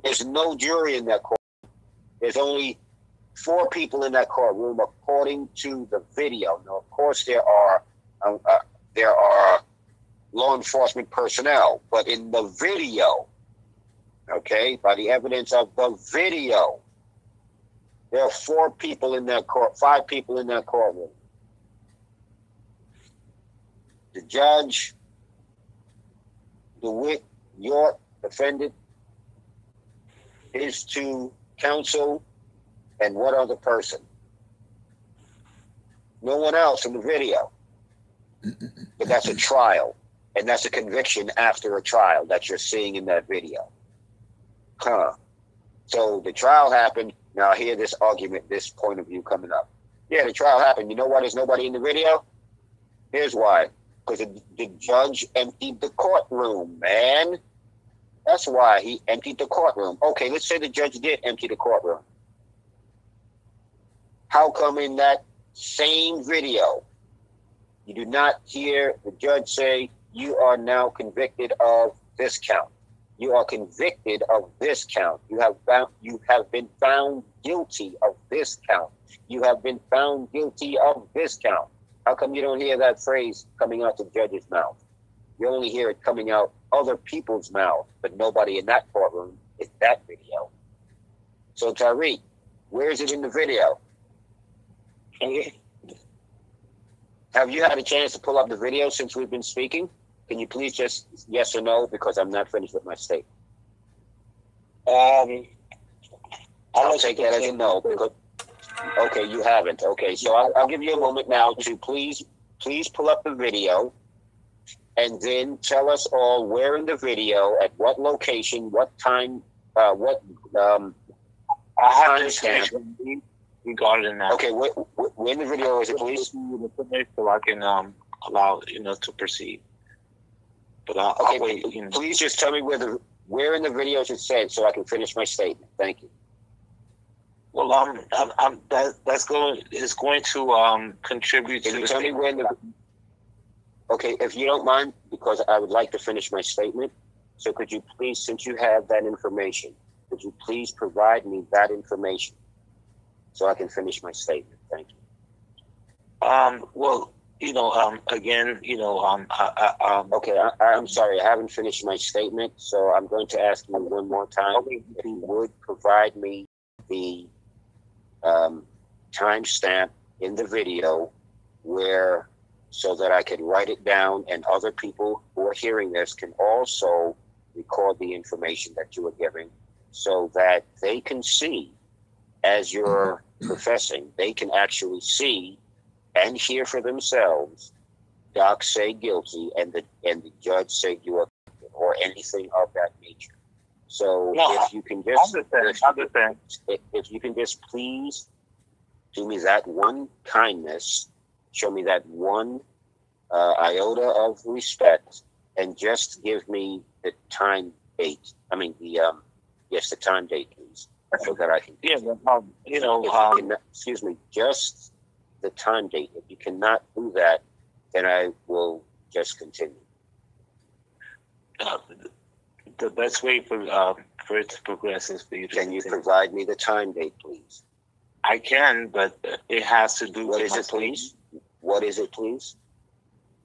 There's no jury in that courtroom. There's only 4 people in that courtroom, according to the video. Now, of course, there are law enforcement personnel, but in the video, okay, by the evidence of the video, there are 4 people in that 5 people in that courtroom. The judge, DeWitt, York, defendant, his 2 counsel, and one other person. No one else in the video. But that's a trial, and that's a conviction after a trial that you're seeing in that video. So the trial happened. Now I hear this argument, this point of view coming up. Yeah, the trial happened. You know why there's nobody in the video? Here's why. Because the judge emptied the courtroom, man. That's why he emptied the courtroom. Okay, let's say the judge did empty the courtroom. How come in that same video, you do not hear the judge say, you are now convicted of this count. You are convicted of this count. You have been found guilty of this count. You have been found guilty of this count. How come you don't hear that phrase coming out the judge's mouth? You only hear it coming out other people's mouth, but nobody in that courtroom is that video. So Taariq, where is it in the video? Have you had a chance to pull up the video since we've been speaking? Can you please just yes or no, because I'm not finished with my statement. I'll take that as a no. Because, okay, you haven't. Okay, so I'll give you a moment now to please pull up the video, and then tell us all where in the video, at what location, what time, I have to stamp regarding that. Okay, where in the video is it, please? So I can allow to proceed. But okay, I'll wait, please just tell me where in the video it said, so I can finish my statement. Thank you. Well, it's going to contribute. Can you tell me where in the? Okay, if you don't mind, because I would like to finish my statement. So could you please, since you have that information, could you please provide me that information so I can finish my statement? Thank you. Well, again, okay, I'm sorry, I haven't finished my statement, so I'm going to ask you one more time if you would provide me the timestamp in the video so that I can write it down, and other people who are hearing this can also record the information that you are giving, so that they can see, as you're professing, they can actually see and hear for themselves Doc say guilty and the judge say you are guilty, or anything of that nature. So if you can just if you can just please do me that one kindness, show me that one iota of respect, and just give me the time date. I mean the time date, please, so that I can. Excuse me, just the time date. If you cannot do that, then I will just continue. The best way for it to progress is for you to. Can you provide me the time date, please? I can, but it has to do. What is it, please? What is it, please?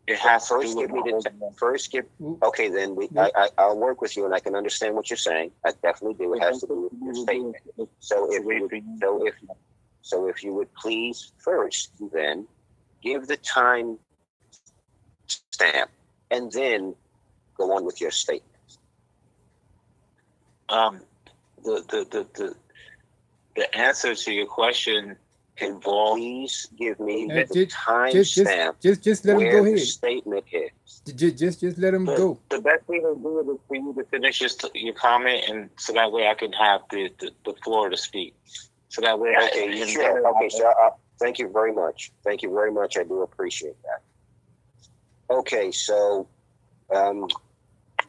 It has to give me the first. Okay, then I'll work with you, and I can understand what you're saying. I definitely do. It has to do with your statement. So if you would please first then give the time stamp, and then go on with your statement. The answer to your question involves. Please give me the time stamp. Just let him go ahead. Statement is. Just let him go. The best thing to do is for you to finish your comment, and so that way I can have the floor to speak. So that way, okay, sure. Okay, so thank you very much. Thank you very much. I do appreciate that. Okay, so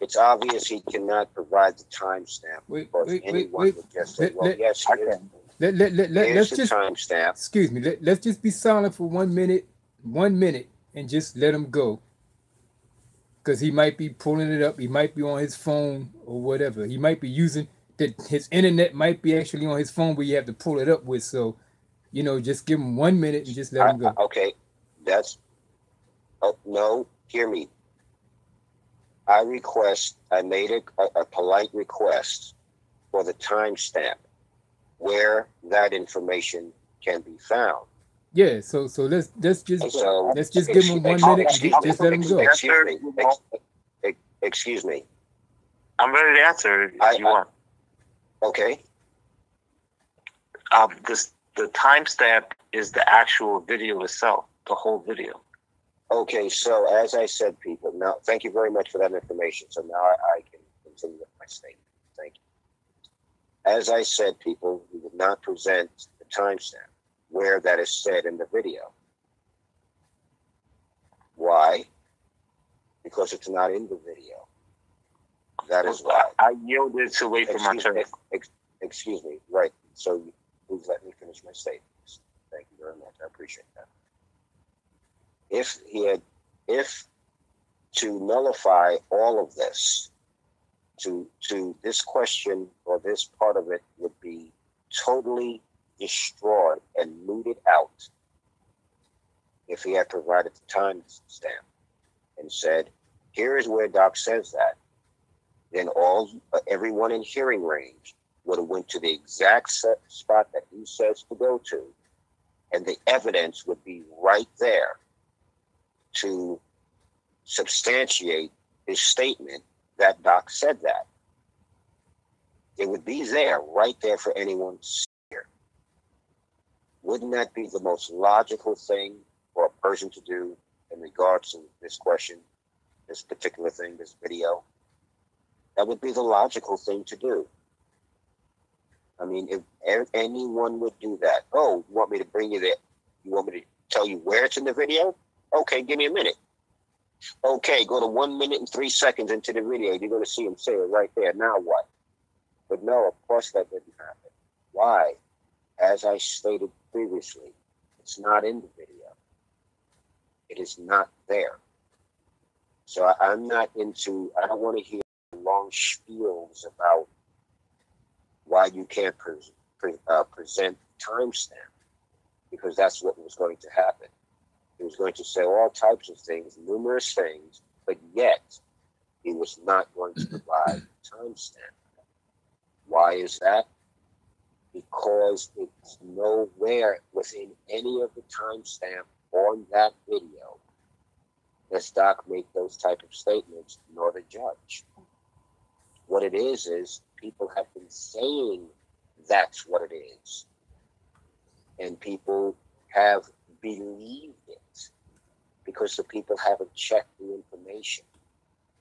it's obvious he cannot provide the timestamp. Wait. Would just say, yes, I can. Let's just timestamp. Excuse me. Let's just be silent for 1 minute. 1 minute, and just let him go. Because he might be pulling it up. He might be on his phone or whatever. He might be using. That his internet might be actually on his phone, where you have to pull it up with. So, just give him 1 minute and just let him go. Okay, no, hear me. I made a polite request for the timestamp where that information can be found. Yeah, so let's just give him 1 minute and just let him go. Excuse me. I'm ready to answer if you want. Okay. The timestamp is the actual video itself, the whole video. Okay, so as I said, people, now thank you very much for that information. So now I can continue with my statement. Thank you. as I said, people, we would not present the timestamp where that is said in the video. Why? Because it's not in the video. That is why. I yielded to wait for my turn. Excuse me. Right. So please let me finish my statements. Thank you very much. I appreciate that. If to nullify all of this, to this question or this part of it would be totally destroyed and mooted out if he had provided the timestamp and said, here is where Doc says that, then everyone in hearing range would have went to the exact spot that he says to go to, and the evidence would be right there to substantiate his statement that Doc said that. It would be there, right there for anyone to see here. Wouldn't that be the most logical thing for a person to do in regards to this question, this particular thing, this video? That would be the logical thing to do. I mean, if anyone would do that, oh, you want me to bring you there? You want me to tell you where it's in the video? Okay, give me a minute. Okay, go to 1 minute and 3 seconds into the video. You're going to see him say it right there. Now what? But no, of course that didn't happen. Why? As I stated previously, it's not in the video. It is not there. So I'm not into, I don't want to hear long spiels about why you can't present timestamp, because that's what was going to happen. He was going to say all types of things, numerous things, but yet he was not going to provide timestamp. Why is that? Because it's nowhere within any of the timestamp on that video does Doc make those type of statements, nor the judge. What it is people have been saying that's what it is. And people have believed it because the people haven't checked the information.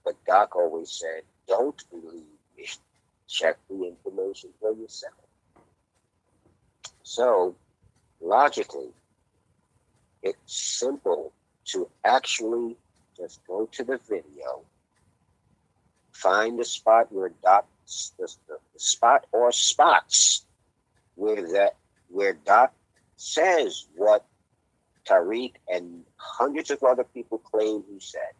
But Doc always said, don't believe me. Check the information for yourself. So, logically, it's simple to actually just go to the video, find the spot where Doc, the spot or spots where Doc says what Taariq and hundreds of other people claim he said.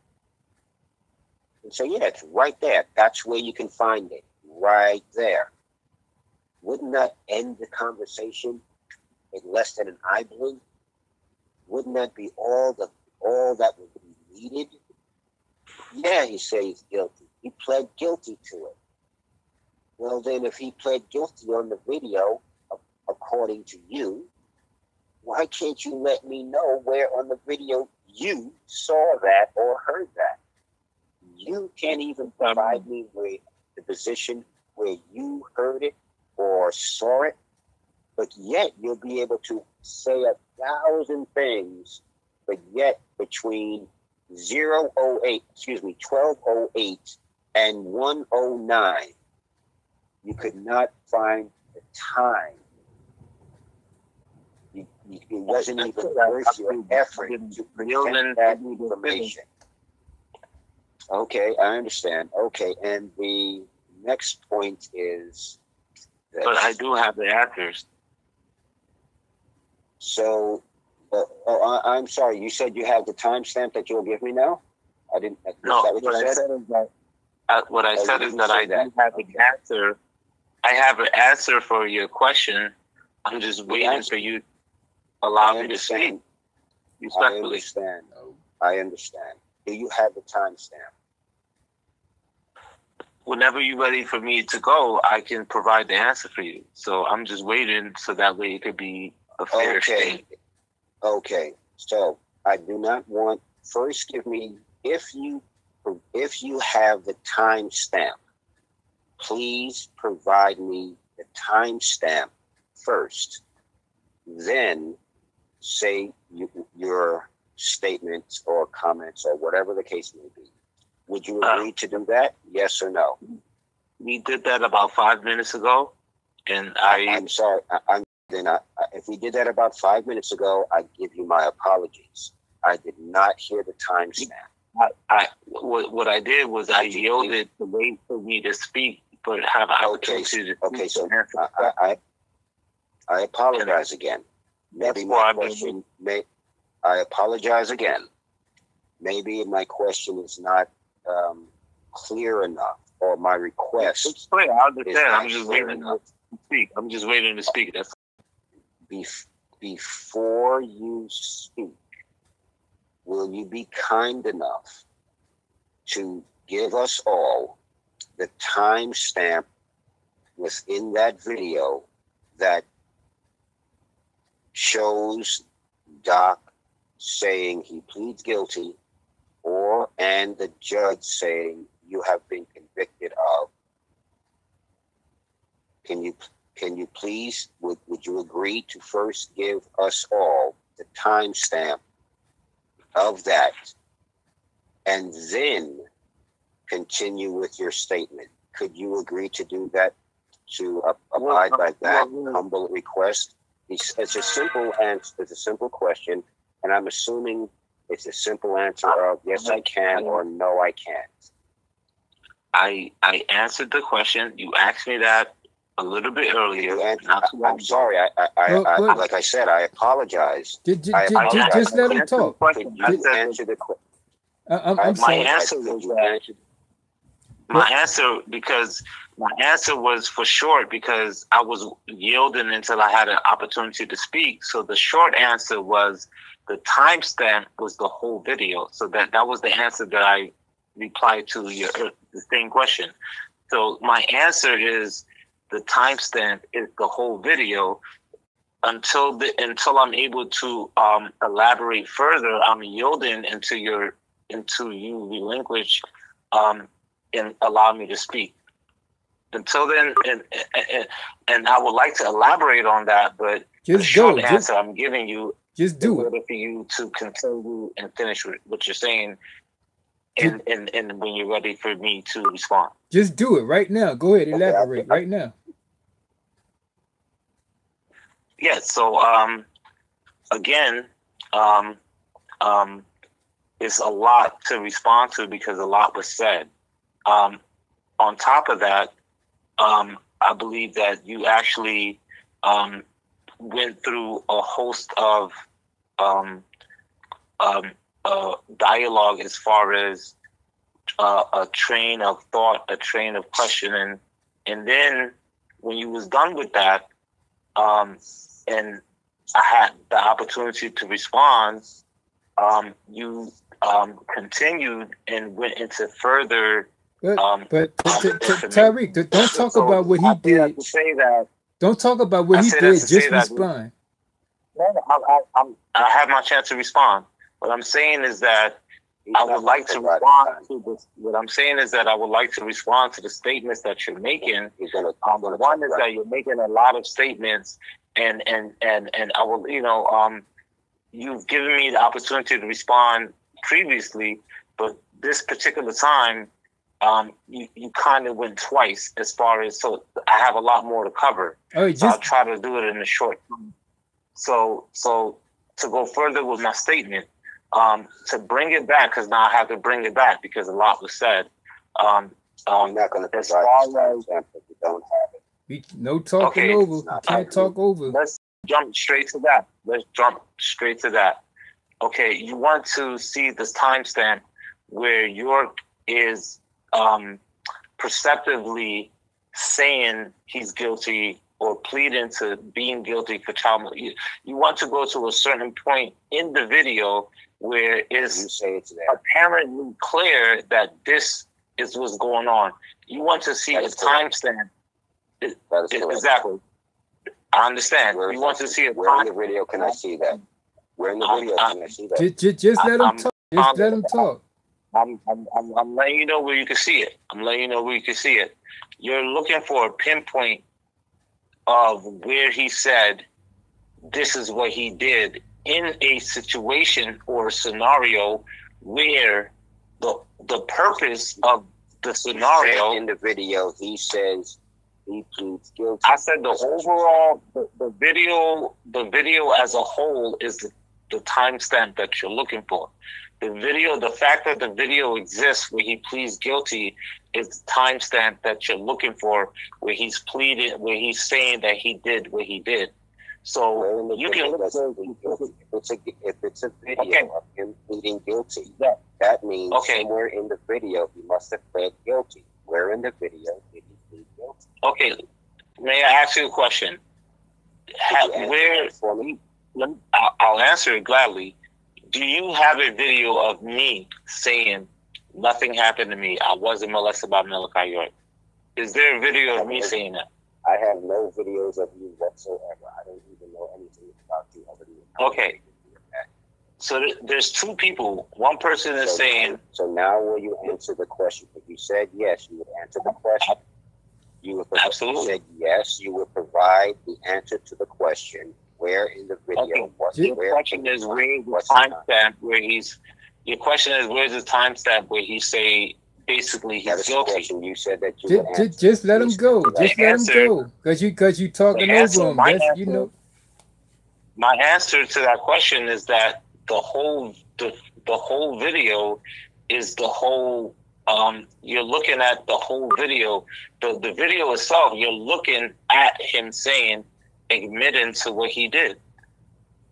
And so, yeah, it's right there. That's where you can find it, right there. Wouldn't that end the conversation in less than an eye blink? Wouldn't that be all that would be needed? Yeah, he says he's guilty. He pled guilty to it. Well, then, if he pled guilty on the video, according to you, why can't you let me know where on the video you saw that or heard that? You can't even provide me with the position where you heard it or saw it, but yet you'll be able to say 1,000 things, but yet between 12:08 and 1:09, you could not find the time. It wasn't even worth your effort to present that information. Okay, I understand. Okay, and the next point is that, but I do have the answers. So, I'm sorry. You said you have the timestamp that you'll give me now. I didn't. No, what I said is that I do have the answer. I have an answer for your question. I'm just waiting for you to allow me to speak respectfully. I understand. Do you have the timestamp? Whenever you're ready for me to go, I can provide the answer for you. So I'm just waiting so that way it could be a fair exchange. Okay. So I do not want. First, give me if you have the timestamp. Please provide me the timestamp first. Then say your statements or comments or whatever the case may be. Would you agree to do that? Yes or no? We did that about 5 minutes ago, And I'm sorry. If we did that about 5 minutes ago, I'd give you my apologies. I did not hear the timestamp. What I did was I yielded to wait for me to speak, but have an opportunity to okay, so I apologize again. Maybe my question I apologize again. Maybe my question is not clear enough, or my request. It's clear. I understand. I'm just waiting to speak. I'm just waiting to speak. That's before you speak. Will you be kind enough to give us all the timestamp within that video that shows Doc saying he pleads guilty, and the judge saying you have been convicted of? Can you please, would you agree to first give us all the timestamp of that, and then continue with your statement? Could you agree to do that, to abide by that humble request? It's a simple answer. It's a simple question, and I'm assuming it's a simple answer of yes, I can, or no, I can't. I answered the question. You asked me that a little bit earlier. I'm sorry. I like I said, I apologize. Just let him talk. Could you answer the question? I'm sorry. My answer was for short, because I was yielding until I had an opportunity to speak. So the short answer was the timestamp was the whole video. So that was the answer that I replied to the same question. So my answer is the timestamp is the whole video. Until I'm able to elaborate further, I'm yielding until you relinquish and allow me to speak. Until then, and I would like to elaborate on that, but the short answer I'm giving you just do it for you to continue and finish what you're saying, and when you're ready for me to respond. Just do it right now. Go ahead, elaborate right now. Yeah. So again, it's a lot to respond to because a lot was said. On top of that, I believe that you actually went through a host of dialogue as far as a train of thought, a train of questioning, and then when you was done with that, and I had the opportunity to respond, you continued and went into further. But Taariq, don't talk about what he did. To say that, don't talk about what he did. Just respond. I have my chance to respond. What I'm saying is that I would like to respond to this. What I'm saying is that I would like to respond to the statements that you're making. One is that you're making a lot of statements, and I will, you've given me the opportunity to respond previously, but this particular time, you kind of went twice as far as, so I have a lot more to cover. So I'll try to do it in a short time. So to go further with my statement, to bring it back, because now I have to bring it back because a lot was said. I'm not going to provide timestamp if you don't have it. No talking over. You can't talk over. Let's jump straight to that. Okay, you want to see this timestamp where York is perceptively saying he's guilty or pleading to being guilty for child molestation. You want to go to a certain point in the video where it's apparently clear that this is what's going on. You want to see a timestamp. Exactly. I understand. You want to see a where in the video can I see that? Where in the video can I see that? Just let him talk. Just let him talk. I'm letting you know where you can see it. You're looking for a pinpoint of where he said this is what he did in a situation or a scenario where the purpose of the scenario in the video, he says he pleads guilty. I said the overall, the video as a whole is the timestamp that you're looking for. The video, the fact that the video exists where he pleads guilty is the timestamp that you're looking for, where he's pleaded, where he's saying that he did what he did. So you can look if it's a video of him pleading guilty, that means somewhere in the video he must have pled guilty. Where in the video did he plead guilty? Okay, may I ask you a question? For me, I'll answer it gladly. Do you have a video of me saying nothing happened to me? I wasn't molested by Malachi York. Is there a video of me saying that? I have no videos of you whatsoever. I don't even know anything about you other than okay. So there's two people. One person is saying. So now, will you answer the question? If you said yes, you would answer the question. You would absolutely said yes. You would provide the answer to the question. Where in the video? Okay. Your question is where's the timestamp where he's. Your question is where's the timestamp where he say basically he's guilty. You said that you just let him go. Just let him go. Because you talking over him. That's, you know. My answer to that question is that the whole video is the whole. You're looking at the whole video. The video itself. You're looking at him saying, admitting to what he did.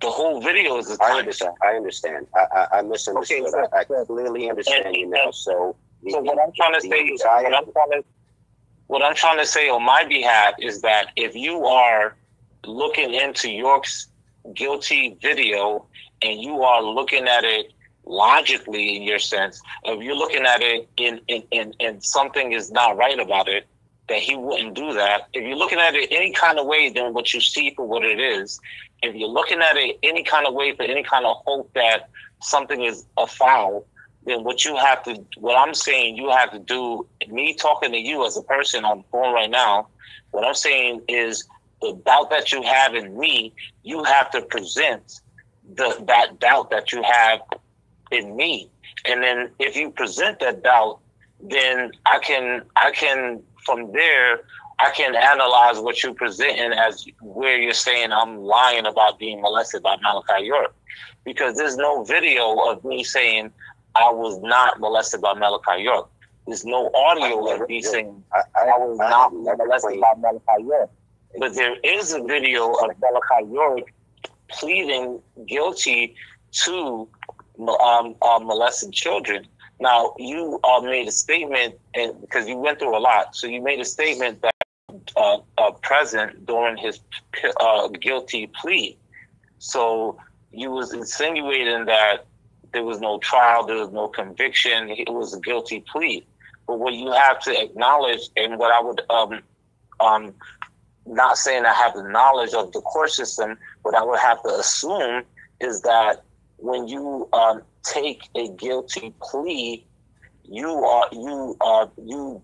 The whole video is the time. I understand. I misunderstood. Okay, I clearly understand you now. So what I'm trying to say, what I'm trying to say on my behalf is that if you are looking into York's guilty video and you are looking at it logically in your sense, if you're looking at it in something is not right about it, that he wouldn't do that. If you're looking at it any kind of way than what you see for what it is, if you're looking at it any kind of way for any kind of hope that something is a foul, then what I'm saying you have to do, me talking to you as a person on the phone right now, what I'm saying is the doubt that you have in me, you have to present that doubt that you have in me. And then if you present that doubt, then I can from there, I can analyze what you're presenting as where you're saying I'm lying about being molested by Malachi York. Because there's no video of me saying I was not molested by Malachi York. There's no audio of me saying I was not molested by Malachi York. But there is a video of Malachi York pleading guilty to molesting children. Now, you made a statement, and because you went through a lot, so you made a statement that present during his guilty plea. So you was insinuating that there was no trial, there was no conviction, it was a guilty plea. But what you have to acknowledge, and what I would, not saying I have the knowledge of the court system, what I would have to assume is that when you take a guilty plea, you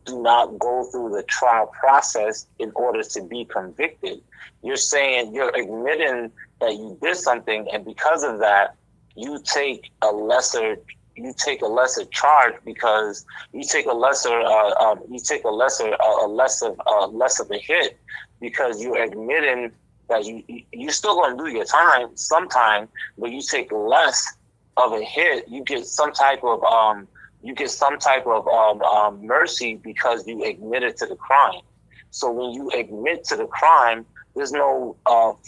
do not go through the trial process in order to be convicted. You're saying you're admitting that you did something, and because of that, you take a lesser charge because you take less of a hit because you're admitting that you still gonna do your time sometime, but you take less of a hit. You get some type of mercy because you admitted to the crime. So when you admit to the crime, there's no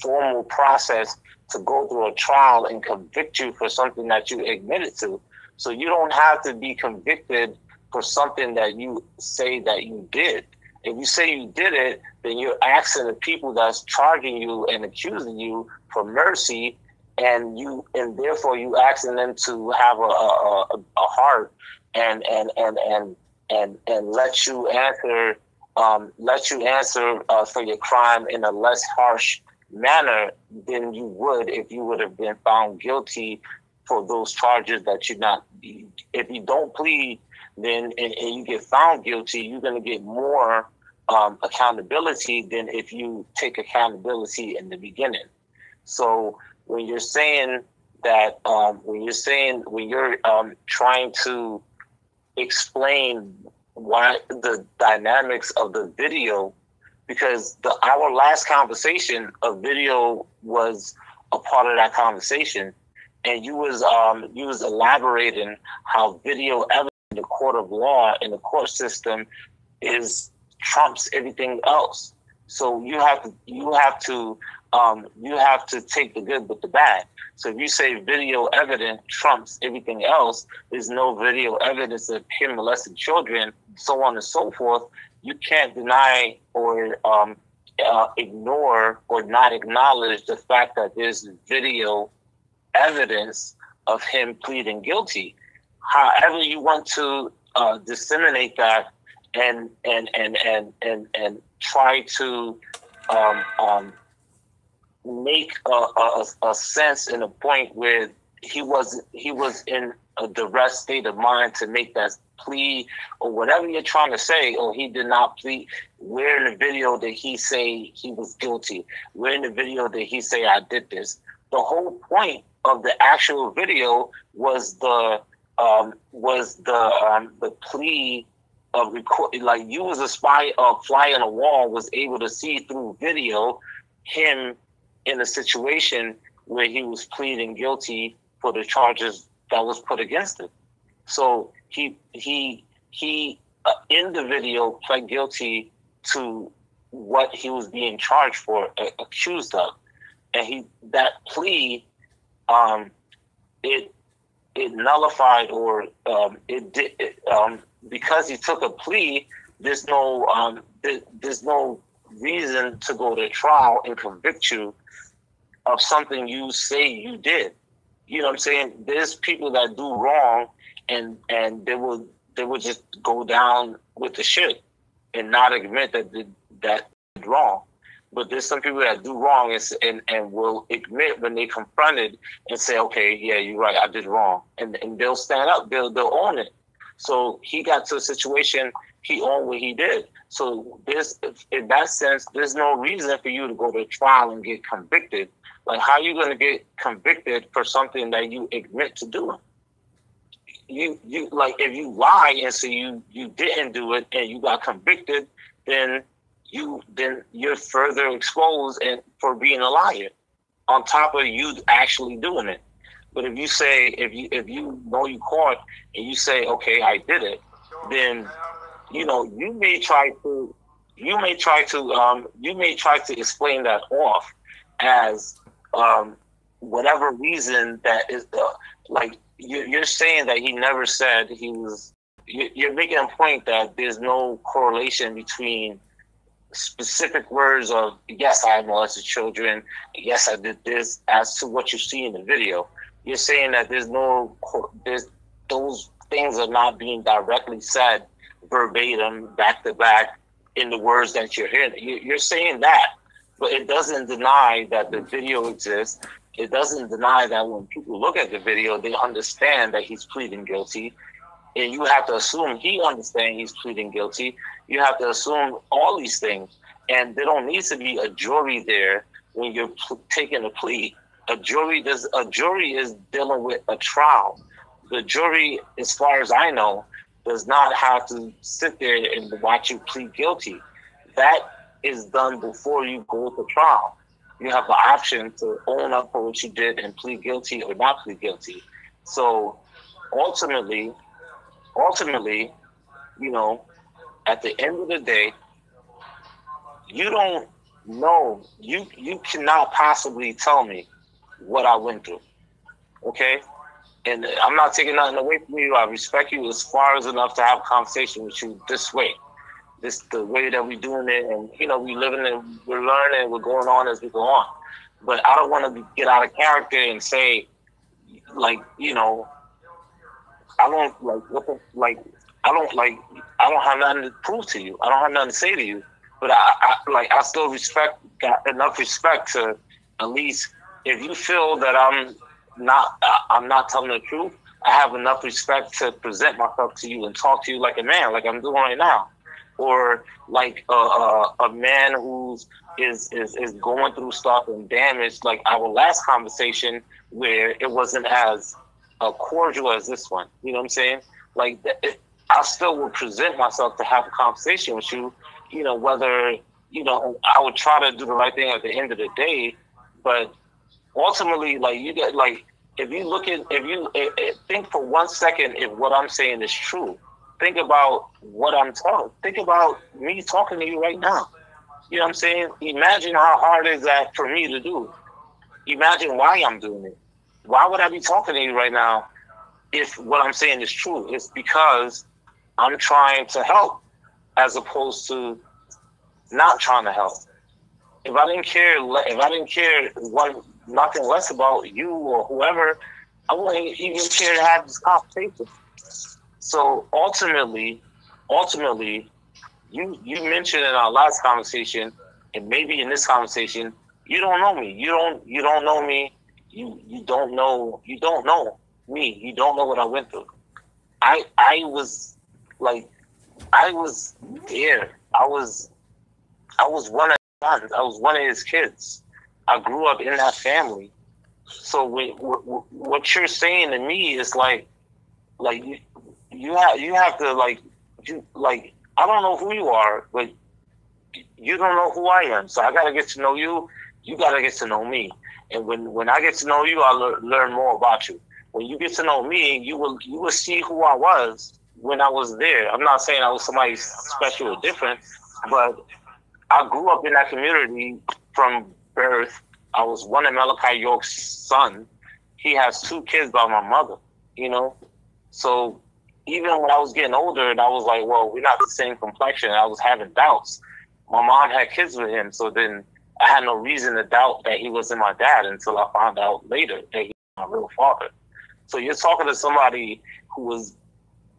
formal process to go through a trial and convict you for something that you admitted to. So you don't have to be convicted for something that you say that you did. If you say you did it, then you're asking the people that's charging you and accusing you for mercy, and therefore you asking them to have a heart and let you answer for your crime in a less harsh manner than you would if you would have been found guilty for those charges that you not. If you don't plead, then and you get found guilty, you're going to get more accountability than if you take accountability in the beginning. So when you're saying that, when you're trying to explain why the dynamics of the video because our last conversation, a video was a part of that conversation, and you was elaborating how video evidence in the court of law, in the court system, is trumps everything else. So you have to take the good with the bad. So if you say video evidence trumps everything else, there's no video evidence of him molesting children, so on and so forth. You can't deny or ignore or not acknowledge the fact that there's video evidence of him pleading guilty. However you want to disseminate that and try to make a sense and a point where he was in a duress state of mind to make that plea or whatever you're trying to say, or he did not plead. Where in the video did he say he was guilty? Where in the video did he say I did this? The whole point of the actual video was the plea of record. Like, you as a spy, fly on a wall, was able to see through video him in a situation where he was pleading guilty for the charges that was put against him. So he in the video pled guilty to what he was being charged for, accused of, and that plea, it nullified, or because he took a plea, there's no reason to go to trial and convict you of something you say you did. You know what I'm saying? There's people that do wrong and they will just go down with the shit and not admit that they did wrong. But there's some people that do wrong and will admit when they confronted and say, okay, yeah, you're right, I did wrong. And they'll stand up, they'll own it. So he got to a situation, he owned what he did. So in that sense, there's no reason for you to go to trial and get convicted. Like, how are you going to get convicted for something that you admit to doing? You like, if you lie and say you didn't do it and you got convicted, then you're further exposed and for being a liar, on top of you actually doing it. But if you say, if you know you caught and you say, okay, I did it, then you may try to explain that off as whatever reason that is, like, you're saying that he never said he was. You're making a point that there's no correlation between specific words of, yes, I molested children, yes, I did this, as to what you see in the video. You're saying that there's those things are not being directly said verbatim, back to back, in the words that you're hearing. You're saying that, but it doesn't deny that the video exists. It doesn't deny that when people look at the video, they understand that he's pleading guilty. And you have to assume he understands he's pleading guilty. You have to assume all these things. And there don't need to be a jury there when you're taking a plea. A jury is dealing with a trial. The jury, as far as I know, does not have to sit there and watch you plead guilty. That is done before you go to trial. You have the option to own up for what you did and plead guilty or not plead guilty. So ultimately, at the end of the day, you don't know. You cannot possibly tell me what I went through. Okay? And I'm not taking nothing away from you. I respect you as far as enough to have a conversation with you this way. This the way that we're doing it, and we living and we're learning, we're going on as we go on. But I don't want to get out of character and say, like, I don't have nothing to prove to you. I don't have nothing to say to you. But I still got enough respect to, at least, if you feel that I'm not telling the truth, I have enough respect to present myself to you and talk to you like a man, like I'm doing right now. Or like a man who is going through stuff and damaged, like our last conversation, where it wasn't as cordial as this one. You know what I'm saying? Like, I still will present myself to have a conversation with you. Whether you know, I would try to do the right thing at the end of the day, but ultimately, like you get like if you look at think for 1 second if what I'm saying is true. Think about what I'm talking. Think about me talking to you right now. You know what I'm saying? Imagine how hard is that for me to do. Imagine why I'm doing it. Why would I be talking to you right now if what I'm saying is true? It's because I'm trying to help as opposed to not trying to help. If I didn't care nothing less about you or whoever, I wouldn't even care to have this conversation. So ultimately, you mentioned in our last conversation, and maybe in this conversation, you don't know me. You don't know me. You don't know me. You don't know what I went through. I was there. I was one of his sons. I was one of his kids. I grew up in that family. So what you're saying to me is like you have to I don't know who you are, but you don't know who I am. So I gotta get to know you. You gotta get to know me. And when I get to know you, I'll learn more about you. When you get to know me, you will see who I was when I was there. I'm not saying I was somebody special or different, but I grew up in that community from birth. I was one of Malachi York's son. He has 2 kids by my mother, you know? So even when I was getting older and I was like, well, we're not the same complexion, I was having doubts. My mom had kids with him, so then I had no reason to doubt that he wasn't my dad until I found out later that he was my real father. So you're talking to somebody who was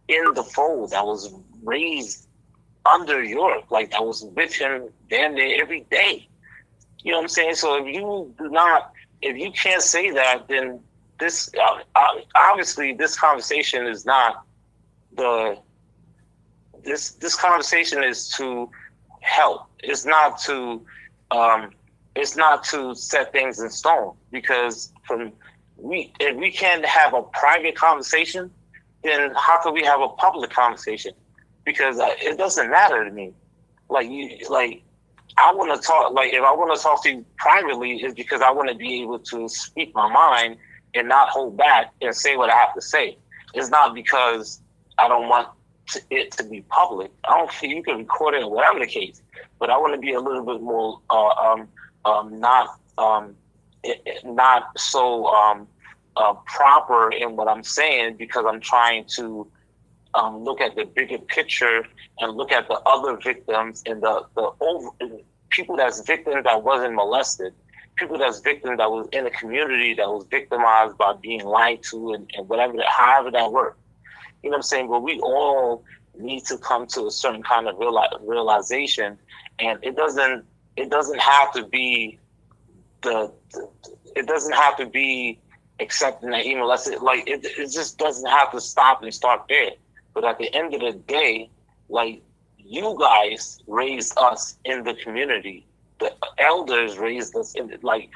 in the fold, that was raised under York, like that was with him damn near every day. You know what I'm saying? So if you can't say that, then this obviously this conversation is not this conversation is to help. It's not to set things in stone, because if we can't have a private conversation, then how can we have a public conversation? Because it doesn't matter to me. I want to talk. Like, if I want to talk to you privately, it's because I want to be able to speak my mind and not hold back and say what I have to say. It's not because I don't want it to be public. I don't care. You can record it or whatever the case, but I want to be a little bit more not so proper in what I'm saying, because I'm trying to look at the bigger picture and look at the other victims and the people that's victims that wasn't molested, people that's victims that was in a community that was victimized by being lied to and whatever, however that worked. You know what I'm saying? But we all need to come to a certain kind of realization, and it doesn't have to be it doesn't have to be accepting that he molested. Like, it just doesn't have to stop and start there. But at the end of the day, like, you guys raised us in the community. The elders raised us in it. Like,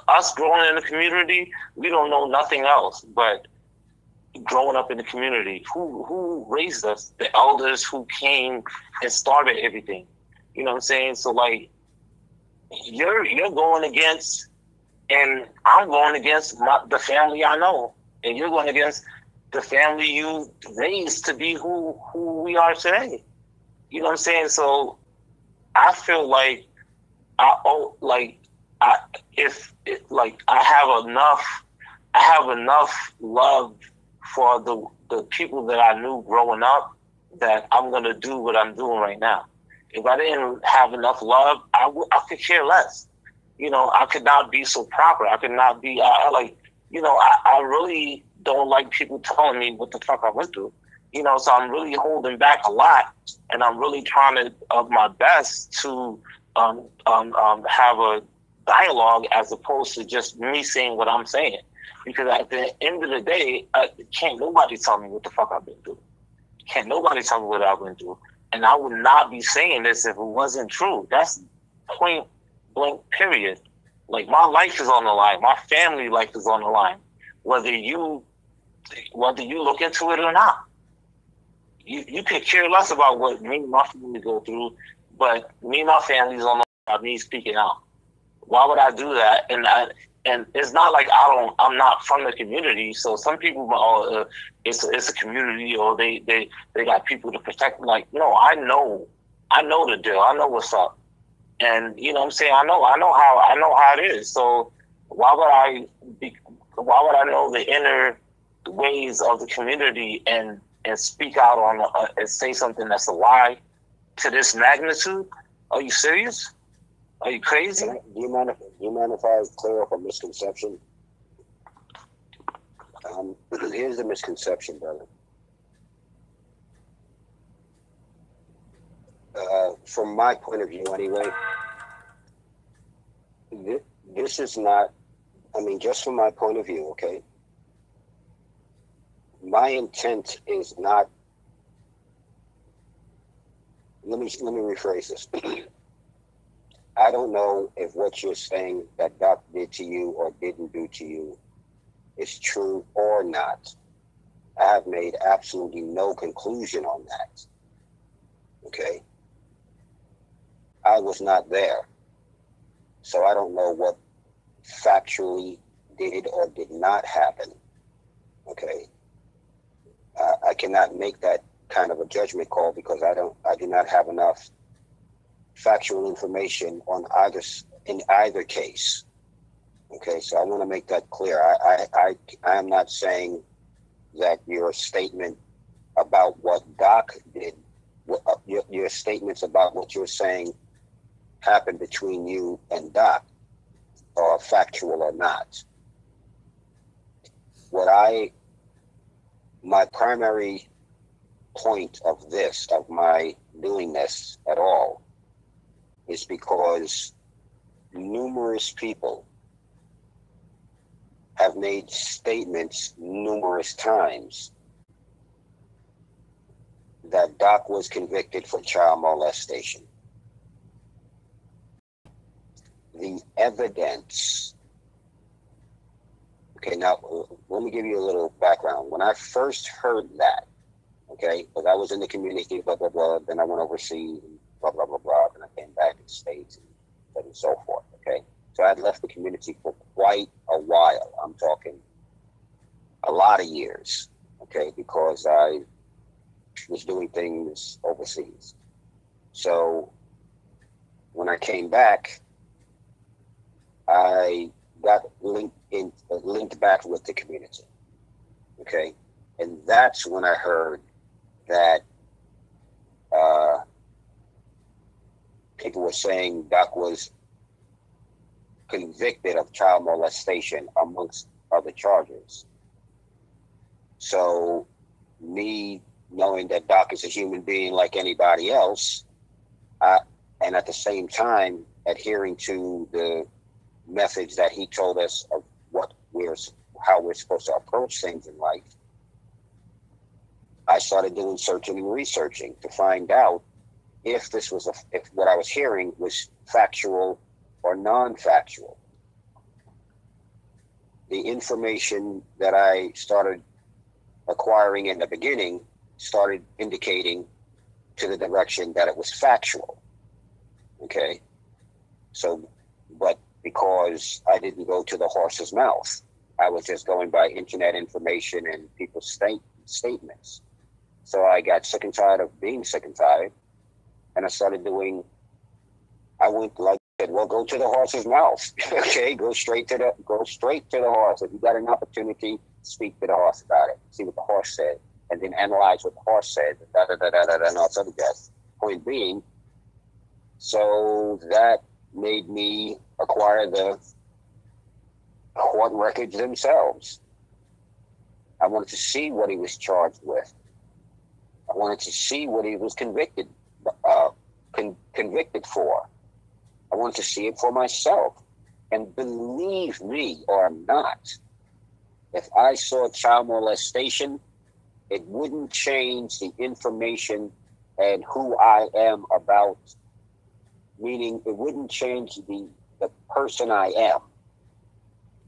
us growing in the community, we don't know nothing else but growing up in the community. Who raised us? The elders who came and started everything. You know what I'm saying? So, like, you're going against, and I'm going against the family I know, and you're going against the family you raised to be who we are today. You know what I'm saying? So I feel like I have enough love for the people that I knew growing up, that I'm gonna do what I'm doing right now. If I didn't have enough love, I could care less. You know, I could not be so proper. I could not be I really don't like people telling me what the fuck I went through. You know, so I'm really holding back a lot, and I'm really trying to of my best to have a dialogue as opposed to just me saying what I'm saying. Because at the end of the day, can't nobody tell me what the fuck I've been through. Can't nobody tell me what I've been through. And I would not be saying this if it wasn't true. That's point blank period. Like, my life is on the line. My family life is on the line. Whether you look into it or not. You could care less about what me and my family go through. but me and my family's on about me speaking out. Why would I do that? And it's not like I'm not from the community. So some people, it's a community, or they got people to protect them. Like, no, I know the deal. I know what's up, and you know what I'm saying. I know how it is. So why would I know the inner ways of the community and speak out on and say something that's a lie to this magnitude? Are you serious? Are you crazy? Do you mind if I clear up a misconception? Here's the misconception, brother. From my point of view, anyway, this is not. I mean, just from my point of view, okay. My intent is not. Let me rephrase this. I don't know if what you're saying that Doc did to you or didn't do to you is true or not. I have made absolutely no conclusion on that. Okay? I was not there. So I don't know what factually did or did not happen. Okay? I cannot make that kind of a judgment call because I do not have enough factual information on in either case. Okay, so I want to make that clear. I am not saying that your statement about what Doc did, your statements about what you're saying happened between you and Doc are factual or not. My primary point of my doing this at all, is because numerous people have made statements numerous times that Doc was convicted for child molestation. The evidence. Okay, now let me give you a little background. When I first heard that, okay, because I was in the community, blah, blah, blah, then I went overseas, blah, blah, blah, blah, and I came back to the States and so forth, okay? So I had left the community for quite a while. I'm talking a lot of years, okay, because I was doing things overseas. So when I came back, I got linked back with the community, okay? And that's when I heard that people were saying Doc was convicted of child molestation amongst other charges. So me knowing that Doc is a human being like anybody else, and at the same time adhering to the methods that he told us of how we're supposed to approach things in life, I started doing searching and researching to find out if what I was hearing was factual or non-factual. The information that I started acquiring in the beginning started indicating to the direction that it was factual. Okay. So, but because I didn't go to the horse's mouth, I was just going by internet information and people's statements. So I got sick and tired of being sick and tired, and I went like I said, well, go to the horse's mouth. Okay, go straight to the horse. If you got an opportunity, speak to the horse about it. See what the horse said, and then analyze what the horse said. And all other jazz. Point being, so that made me acquire the court records themselves. I wanted to see what he was charged with. I wanted to see what he was convicted for. I wanted to see it for myself. And believe me or not, if I saw child molestation, it wouldn't change the information and who I am about, meaning it wouldn't change the person I am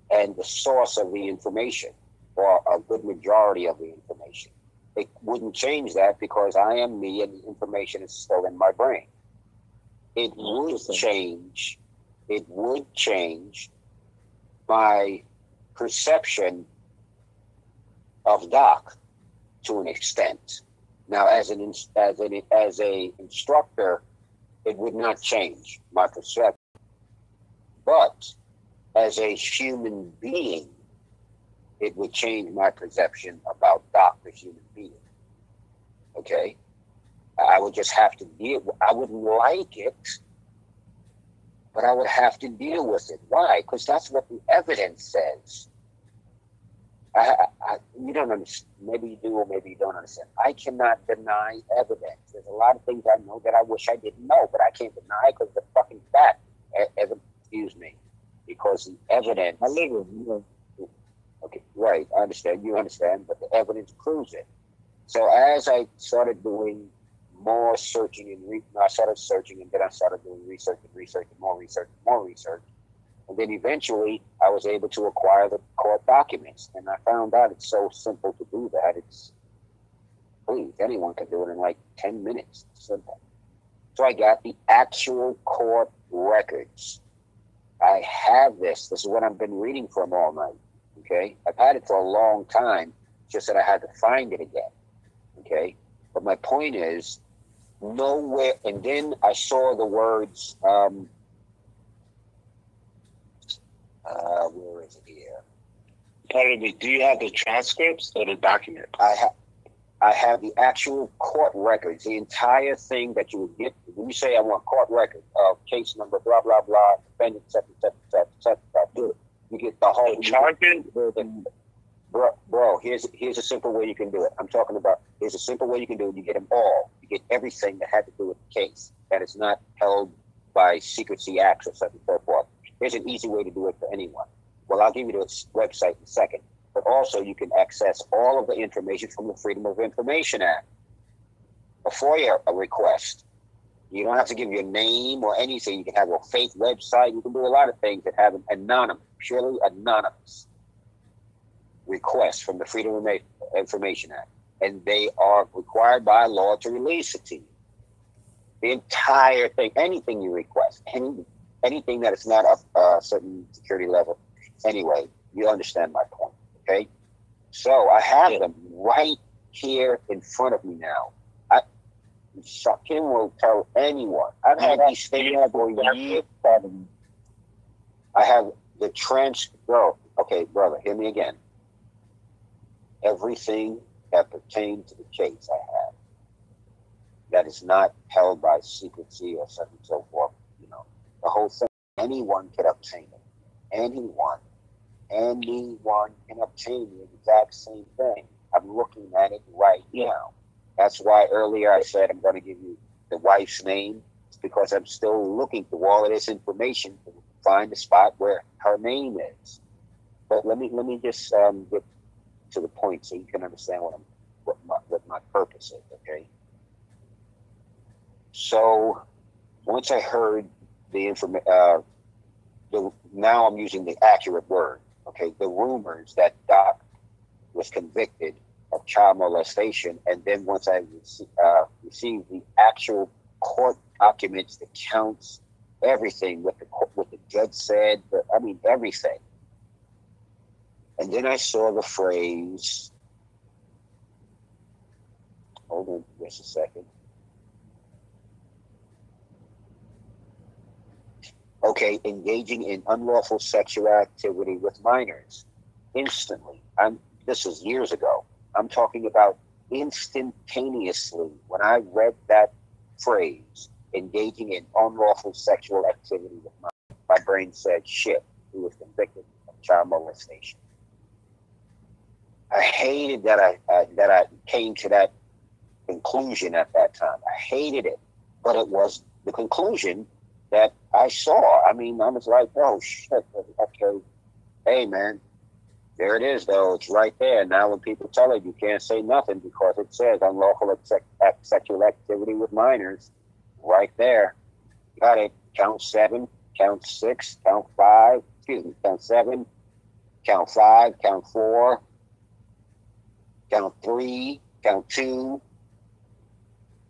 and the source of the information, or a good majority of the information. It wouldn't change that because I am me and the information is still in my brain. it would change. It would change my perception of Doc to an extent. Now, as an instructor, it would not change my perception. But as a human being, it would change my perception about Doc, the human being. Okay? I would just have to deal with it. I wouldn't like it, but I would have to deal with it. Why? Because that's what the evidence says. You don't understand. Maybe you do, or maybe you don't understand. I cannot deny evidence. There's a lot of things I know that I wish I didn't know, but I can't deny because the fucking fact. Excuse me, because the evidence. I live with you. Okay, right. I understand. You understand, but the evidence proves it. So as I started doing more searching and I started searching, and then I started doing research and more research. And then eventually I was able to acquire the court documents. And I found out it's so simple to do that. Please, anyone can do it in like 10 minutes. It's simple. So I got the actual court records. I have this. This is what I've been reading from all night. Okay? I've had it for a long time, just that I had to find it again. Okay? But my point is, nowhere, and then I saw the words, where is it here? Pardon me, do you have the transcripts or the document? I have the actual court records, the entire thing that you would get. When you say I want court record of case number, blah, blah, blah, defendant, you get the whole charges. Bro, here's a simple way you can do it. I'm talking about, here's a simple way you can do it. You get them all. You get everything that had to do with the case that is not held by secrecy acts or such and so forth. There's an easy way to do it for anyone. Well, I'll give you the website in a second. But also you can access all of the information from the Freedom of Information Act. A FOIA request. You don't have to give your name or anything. You can have a fake website. You can do a lot of things that have an anonymous, purely anonymous request from the Freedom of Information Act. And they are required by law to release it to you. The entire thing, anything you request, anything that is not a certain security level. Anyway, you understand my point, okay? So I have them right here in front of me now. Kim will tell anyone. I've had these things for years. I have the bro. Okay, brother, hear me again. Everything that pertains to the case I have that is not held by secrecy or something and so forth, the whole thing, anyone can obtain it. Anyone can obtain the exact same thing. I'm looking at it right now. That's why earlier I said I'm going to give you the wife's name. It's because I'm still looking through all of this information to find the spot where her name is. But let me just get to the point so you can understand what my purpose is. Okay. So once I heard the information, now I'm using the accurate word. Okay, the rumors that Doc was convicted of child molestation, and then once I received the actual court documents, the counts, everything, what the judge said, everything. And then I saw the phrase, hold on just a second. Okay, engaging in unlawful sexual activity with minors. Instantly. This was years ago. I'm talking about instantaneously. When I read that phrase, engaging in unlawful sexual activity with minors, my brain said, shit, he was convicted of child molestation. I hated that I came to that conclusion at that time. I hated it, but it was the conclusion that I saw. I was like, oh shit, okay. Hey man, there it is though. It's right there. Now when people tell it, you can't say nothing because it says unlawful sexual activity with minors. Right there. Got it. Count 7, count 6, count 5, count 7, count 5, count 4, count 3, count 2,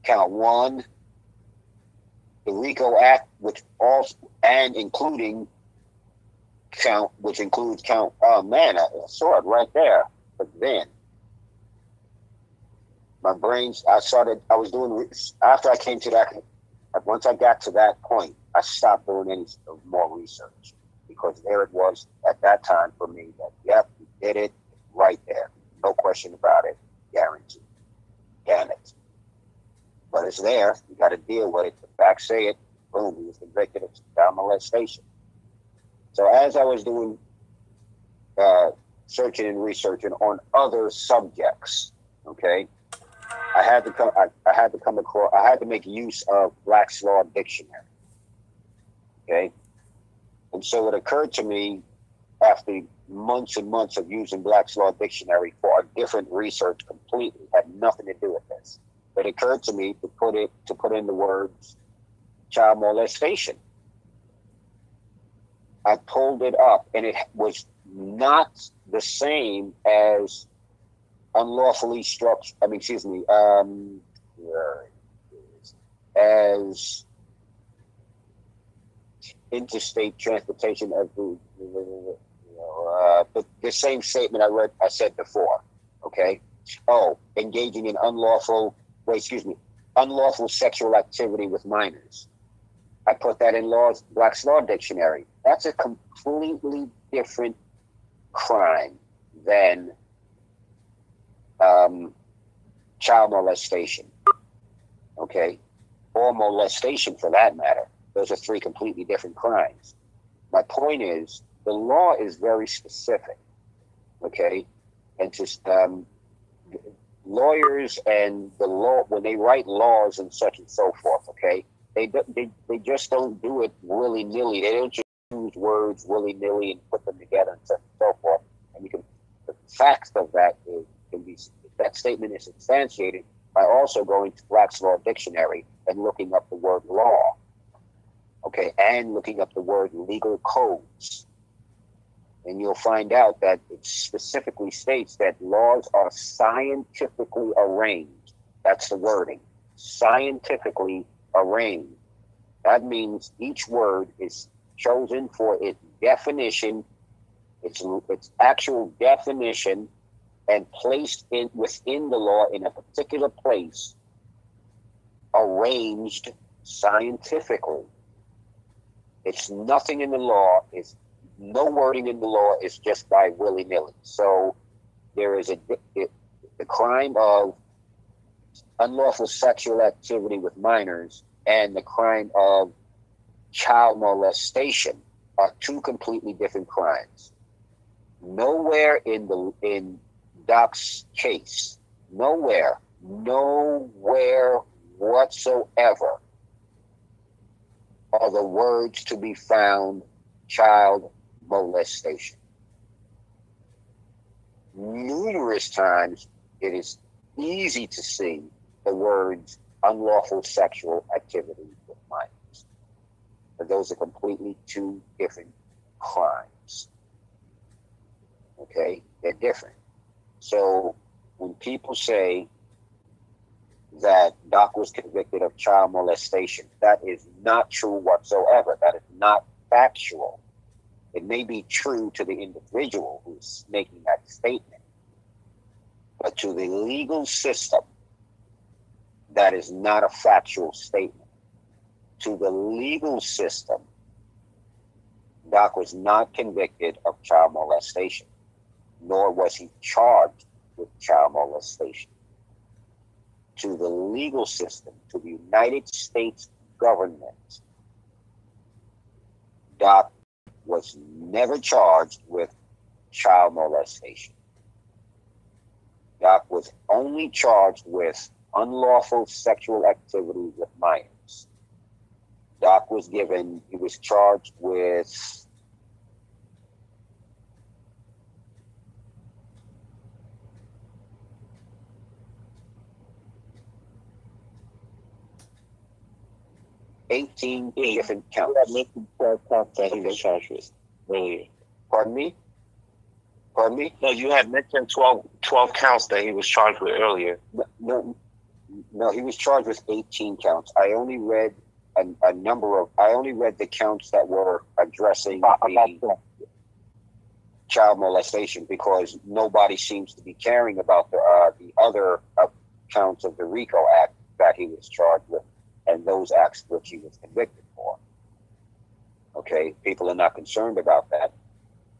count 1. the RICO Act, which also, and including count, which includes count, oh man, I saw it right there. But then my brains, I was doing, after I came to that, once I got to that point, I stopped doing any more research, because there it was at that time for me that, yep, you did it right there. No question about it. Guaranteed. Damn it. But it's there. You got to deal with it. The facts say it. Boom, he was convicted of child molestation. So as I was doing searching and researching on other subjects, okay, I had to make use of Black's Law Dictionary. Okay. And so it occurred to me, after months and months of using Black's Law Dictionary for a different research completely, had nothing to do with this. It occurred to me to put in the words child molestation. I pulled it up, and it was not the same as unlawfully struck. I mean, excuse me. As interstate transportation of the same statement I said before. Okay. Oh, engaging in unlawful sexual activity with minors. I put that in Black's Law Dictionary. That's a completely different crime than child molestation. Okay. Or molestation, for that matter. Those are three completely different crimes. My point is, the law is very specific, okay? And just lawyers and the law, when they write laws and such and so forth, okay, they just don't do it willy-nilly. They don't just use words willy-nilly and put them together and such and so forth. And the facts of that that statement is substantiated by also going to Black's Law Dictionary and looking up the word law. Okay, and looking up the word legal codes. And you'll find out that it specifically states that laws are scientifically arranged. That's the wording. Scientifically arranged. That means each word is chosen for its definition, its actual definition, and placed within the law in a particular place, arranged scientifically. It's nothing in the law. It's no wording in the law. Is just by willy-nilly. So there is the crime of unlawful sexual activity with minors and the crime of child molestation are two completely different crimes. Nowhere in Doc's case, nowhere whatsoever are the words to be found child molestation. Numerous times it is easy to see the words unlawful sexual activity with minors. But those are completely two different crimes. Okay? They're different. So when people say that Doc was convicted of child molestation, that is not true whatsoever. That is not factual. It may be true to the individual who's making that statement, but to the legal system, that is not a factual statement. To the legal system, Doc was not convicted of child molestation, nor was he charged with child molestation. To the legal system, to the United States government, Doc was never charged with child molestation. Doc was only charged with unlawful sexual activity with minors. Doc was charged with $18 different counts. That he was charged with earlier. Pardon me? No, you had mentioned 12 counts that he was charged with earlier. No, he was charged with 18 counts. I only read a number of, I only read the counts that were addressing the child molestation because nobody seems to be caring about the other counts of the RICO Act that he was charged with and those acts which he was convicted for. Okay, people are not concerned about that.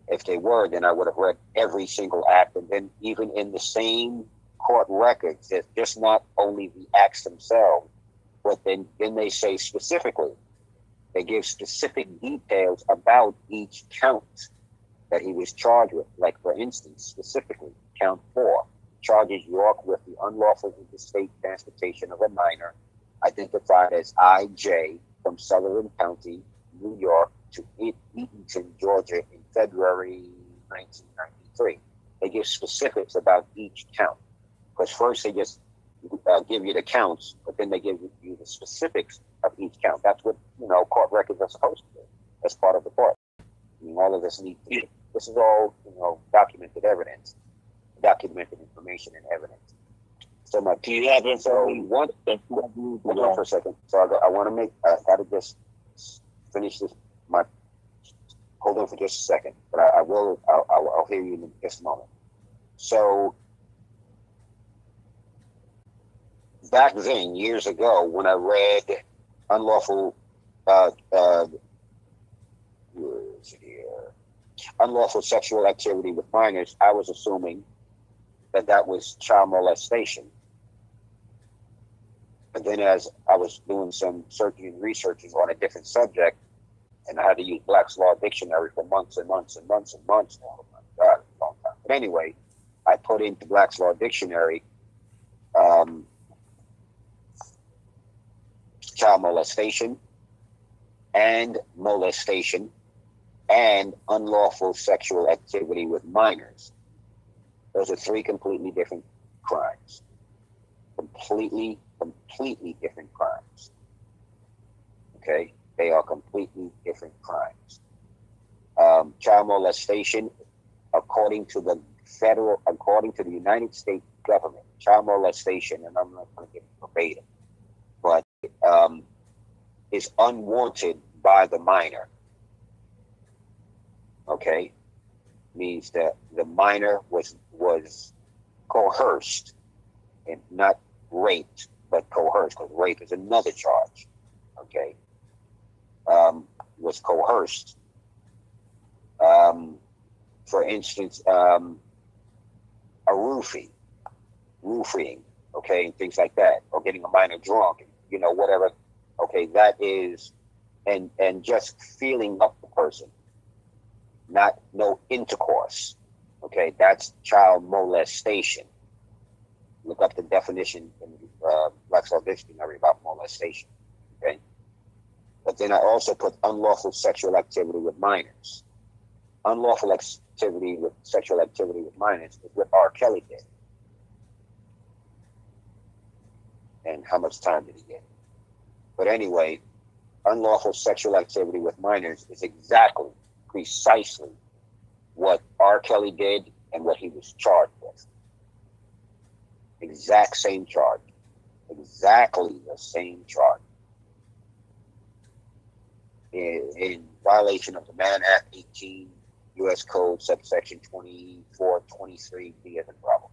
If they were, then I would have read every single act, and then even in the same court records, it's just not only the acts themselves, but then they say specifically, they give specific details about each count that he was charged with. Like, for instance, specifically, count 4 charges York with the unlawful interstate transportation of a minor identified as IJ from Sutherland County, New York, to Eatonton, Georgia in February 1993. They give specifics about each count. Because first they just give you the counts, but then they give you the specifics of each count. That's what, court records are supposed to do. That's part of the court. I mean, all of this this is all, documented evidence, documented information and evidence. So do you have info? Hold on for a second. So I want to I got to just finish this. Hold on for just a second, but I'll hear you in just a moment. So back then, years ago, when I read unlawful sexual activity with minors, I was assuming that was child molestation. But then as I was doing some searching and researching on a different subject, and I had to use Black's Law Dictionary for months and months and months and months. Oh my God, a long time. But anyway, I put into Black's Law Dictionary child molestation and unlawful sexual activity with minors. Those are 3 completely different crimes. Completely different crimes. Okay? They are completely different crimes. Child molestation, according to the United States government, child molestation, and I'm not going to get it verbatim, but is unwanted by the minor. Okay? Means that the minor was coerced, and not raped, but coerced, because rape is another charge. Okay? Was coerced. For instance, a roofing, okay, and things like that, or getting a minor drunk, whatever. Okay, that is, and just feeling up the person, no intercourse. Okay, that's child molestation. Look up the definition in Black's Law Dictionary about molestation. Okay. But then I also put unlawful sexual activity with minors. Unlawful sexual activity with minors is what R. Kelly did. And how much time did he get? But anyway, unlawful sexual activity with minors is precisely what R. Kelly did and what he was charged with. Exact same charge. Exactly the same charge. In violation of the Mann Act 18 U.S. Code subsection 2423 B as in Bravo.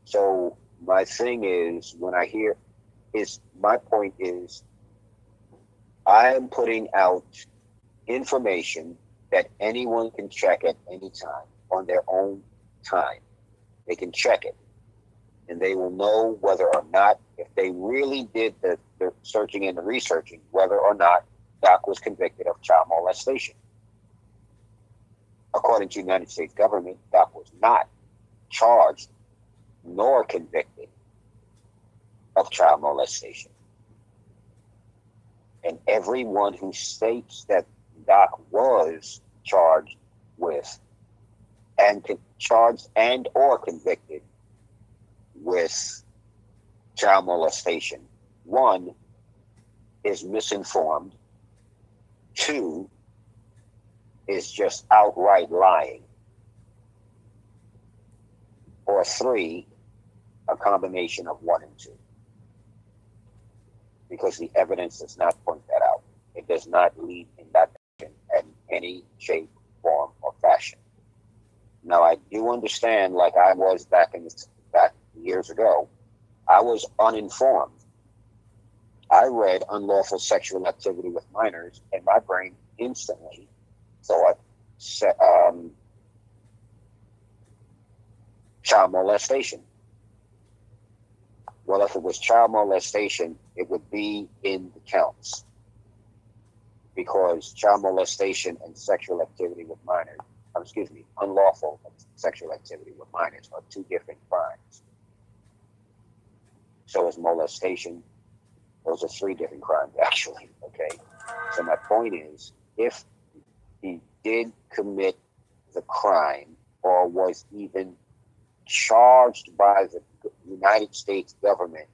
So my thing is, my point is, I am putting out information that anyone can check at any time on their own time. They can check it, and they will know whether or not, if they really did the searching and the researching, whether or not Doc was convicted of child molestation. According to the United States government, Doc was not charged nor convicted of child molestation. And everyone who states that Doc was charged with charged and or convicted with child molestation, 1, is misinformed, 2, is just outright lying, or 3, a combination of 1 and 2. because the evidence does not point that out. It does not lead in that direction in any shape, form, or fashion. Now, I do understand, like I was back years ago, I was uninformed. I read unlawful sexual activity with minors, and my brain instantly thought child molestation. Well, if it was child molestation, it would be in the counts, because child molestation and sexual activity with minors, unlawful sexual activity with minors are two different crimes. So is molestation. Those are three different crimes, actually. Okay. So my point is, if he did commit the crime or was even charged by the United States government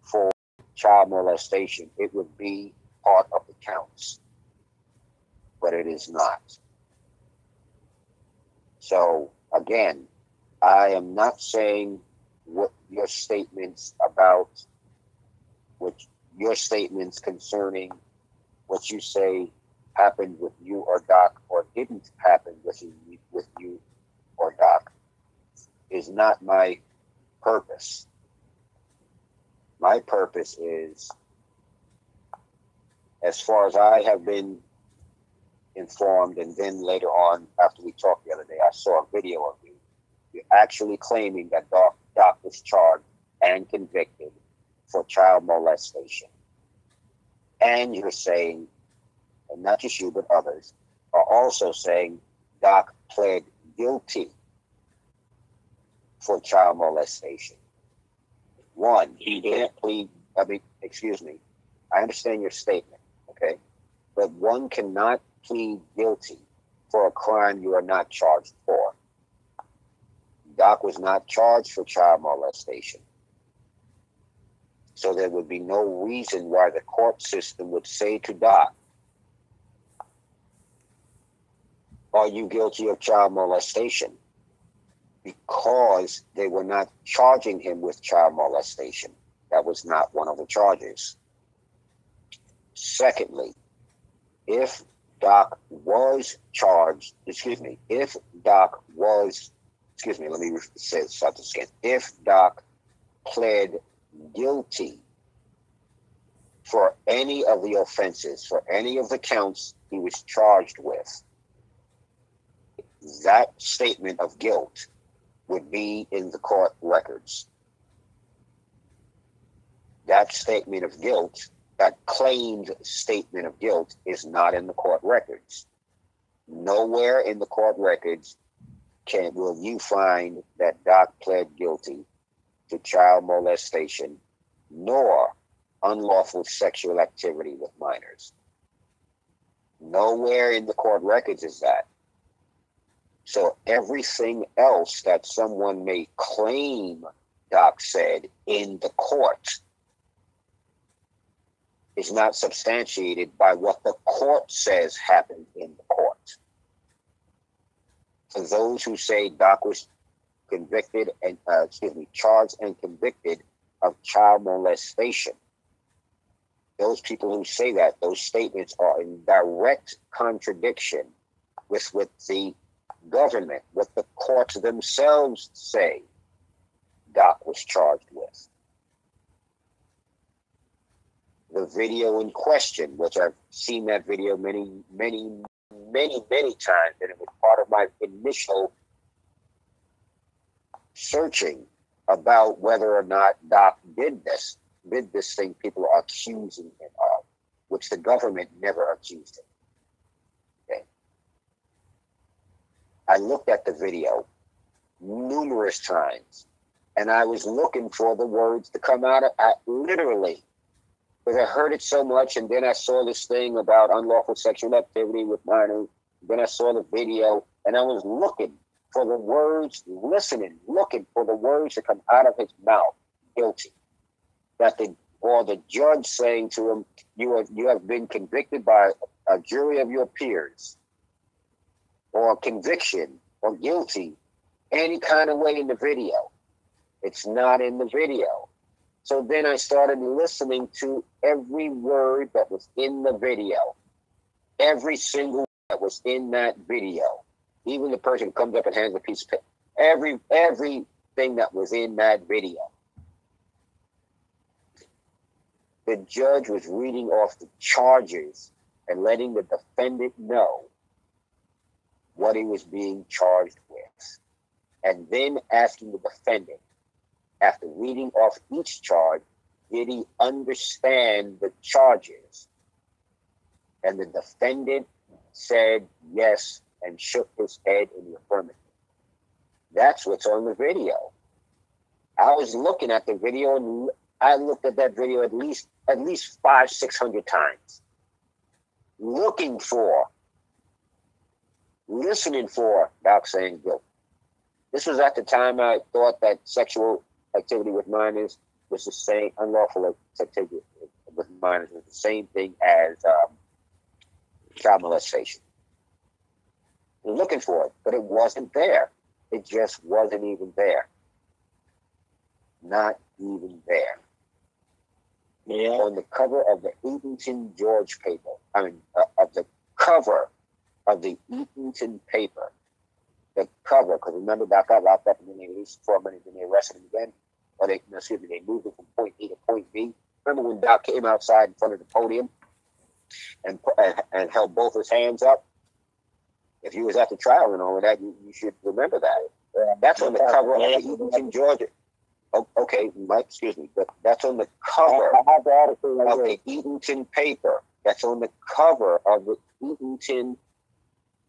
for child molestation, it would be part of the counts. But it is not. So again, I am not saying what your statements concerning what you say happened with you or Doc, or didn't happen with you or Doc, is not my purpose. My purpose is, as far as I have been informed, and then later on, after we talked the other day, I saw a video of you. You're actually claiming that Doc was charged and convicted for child molestation. And you're saying, and not just you, but others, are also saying Doc pled guilty for child molestation. One, he didn't plead, I understand your statement, okay? But one cannot plead guilty for a crime you are not charged for. Doc was not charged for child molestation. So there would be no reason why the court system would say to Doc, are you guilty of child molestation? Because they were not charging him with child molestation. That was not one of the charges. Secondly, if Doc was charged, if Doc pled guilty for any of the offenses, for any of the counts he was charged with, that statement of guilt would be in the court records. That statement of guilt, that claimed statement of guilt, is not in the court records. Nowhere in the court records will you find that Doc pled guilty to child molestation nor unlawful sexual activity with minors. Nowhere in the court records is that. So everything else that someone may claim Doc said in the court is not substantiated by what the court says happened in the court. For those who say Doc was convicted and charged and convicted of child molestation, those people who say that, those statements are in direct contradiction with what the government, what the courts themselves say Doc was charged with. The video in question, which I've seen that video many times, and it was part of my initial searching about whether or not Doc did this thing people are accusing him of, which the government never accused him. Okay. I looked at the video numerous times, and I was looking for the words to come out of literally, because I heard it so much, and then I saw this thing about unlawful sexual activity with minors. Then I saw the video, and I was looking for the words, looking for the words to come out of his mouth, guilty. Or the judge saying to him, you have been convicted by a jury of your peers, or conviction, or guilty, any kind of way in the video. It's not in the video. So then I started listening to every word that was in the video, every single word that was in that video. Even the person who comes up and hands a piece of paper, everything that was in that video. The judge was reading off the charges and letting the defendant know what he was being charged with. And then asking the defendant, after reading off each charge, did he understand the charges? And the defendant said yes and shook his head in the affirmative. That's what's on the video. I was looking at the video, and I looked at that video at least 500-600 times, listening for Doc saying guilty. This was at the time I thought that sexual activity with minors was the same, unlawful activity with minors was the same thing as child molestation. Looking for it, but it wasn't there. It just wasn't even there. Not even there. Yeah. On the cover of the Eatonton George paper, of the cover of the Eatonton paper, the cover, because remember Doc got locked up and then they released 4 minutes and they arrested him again, or they moved him from point A to point B. Remember when Doc came outside in front of the podium and held both his hands up? If you was at the trial and all of that, you should remember that. That's on the cover of the Eatonton, Georgia. Oh, okay, Mike, excuse me, but that's on the cover of the Eatonton paper. That's on the cover of the Eatonton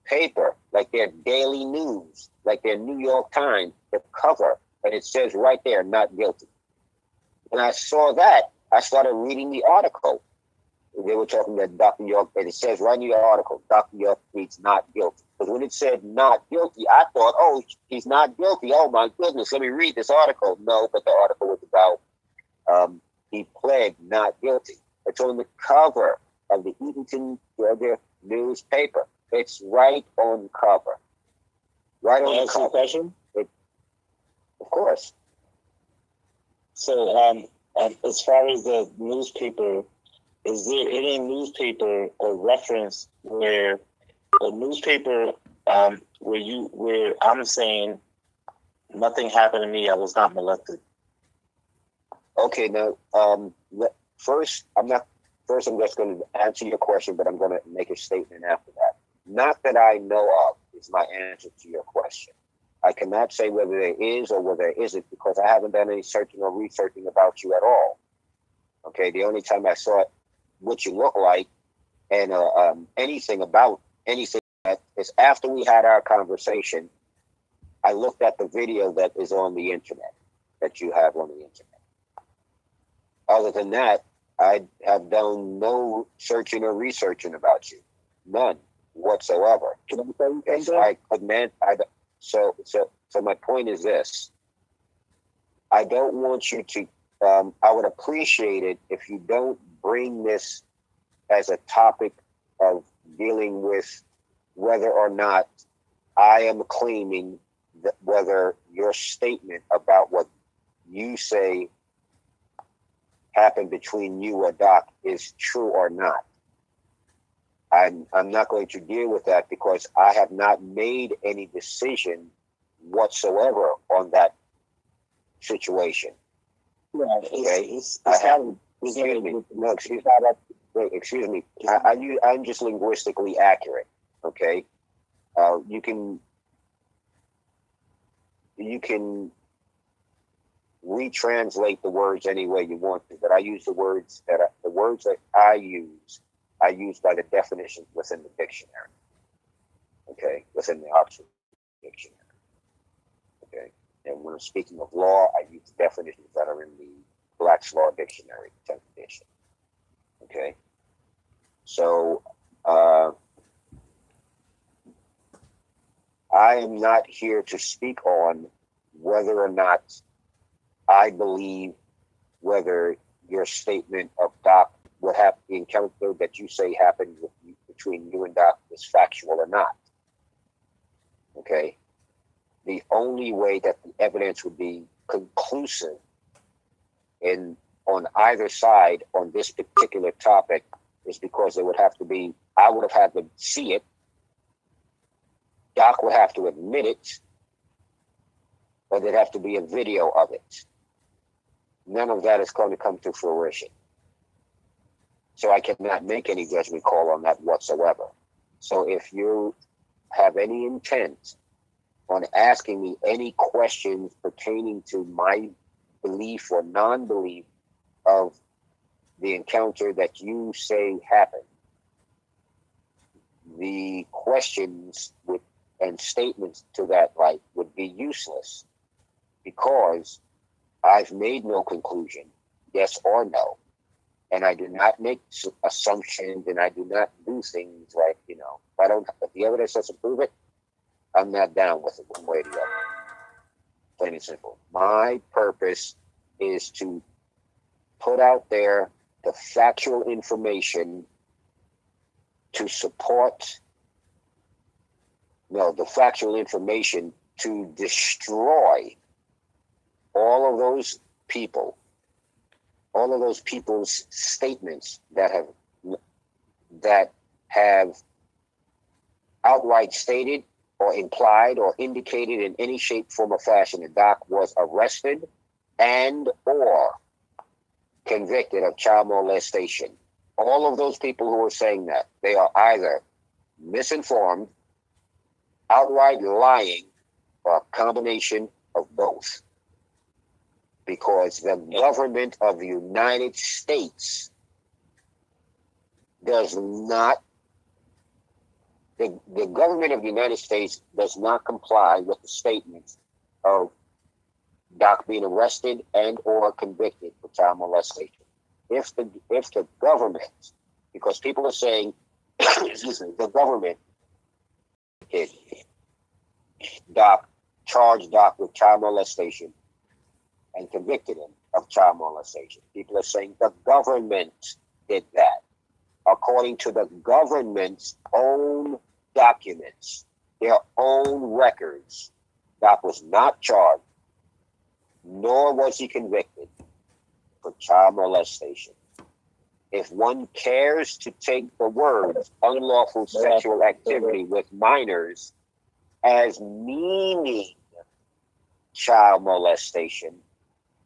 paper, like their daily news, like their New York Times, the cover, and it says right there, not guilty. When I saw that, I started reading the article. They were talking that Dr. York, and it says right in the article, Dr. York pleads not guilty. Because when it said not guilty, I thought, oh, he's not guilty. Oh, my goodness, let me read this article. No, but the article was about he pled not guilty. It's on the cover of the Eatonton, Georgia newspaper. It's right on the cover. Right on the cover. Question? Of course. So, as far as the newspaper, is there any newspaper or reference where a newspaper where I'm saying nothing happened to me, I was not molested? Okay, now first I'm just going to answer your question, but I'm going to make a statement after that. Not that I know of is my answer to your question. I cannot say whether there is or whether there isn't because I haven't done any searching or researching about you at all. Okay, the only time I saw what you look like and anything about anything is after we had our conversation. I looked at the video that is on the internet, that you have on the internet. Other than that, I have done no searching or researching about you, none whatsoever. So my point is this: I don't want you to. I would appreciate it if you don't bring this as a topic of dealing with whether or not I am claiming that whether your statement about what you say happened between you or Doc is true or not. I'm not going to deal with that because I have not made any decision whatsoever on that situation. Right. Okay. Excuse me. I'm just linguistically accurate. Okay. You can retranslate the words any way you want to, but I use the words that I use by the definitions within the dictionary. Okay, within the Oxford Dictionary. Okay, and when I'm speaking of law, I use the definitions that are in the Black's Law Dictionary, 10th edition. Okay, so I am not here to speak on whether or not I believe whether your statement of Doc, what happened, the encounter that you say happened between you and Doc is factual or not. Okay. The only way that the evidence would be conclusive on either side on this particular topic is because there would have to be, I would have had to see it, Doc would have to admit it, or there'd have to be a video of it. None of that is going to come to fruition. So I cannot make any judgment call on that whatsoever. So if you have any intent on asking me any questions pertaining to my belief or non-belief of the encounter that you say happened, the questions and statements to that light would be useless, because I've made no conclusion, yes or no. And I do not make assumptions, and I do not do things like, if the evidence doesn't prove it, I'm not down with it one way or the other. Plain and simple. My purpose is to put out there the factual information to support, the factual information to destroy all of those people's statements that have outright stated or implied or indicated in any shape, form, or fashion that Doc was arrested and or convicted of child molestation. All of those people who are saying that, they are either misinformed, outright lying, or a combination of both. Because the government of the United States does not, the government of the United States does not comply with the statements of Doc being arrested and or convicted for child molestation. If the government, because people are saying, the government charged Doc with child molestation and convicted him of child molestation. People are saying the government did that. According to the government's own documents, their own records, Doc was not charged, nor was he convicted for child molestation. If one cares to take the words unlawful sexual activity with minors as meaning child molestation,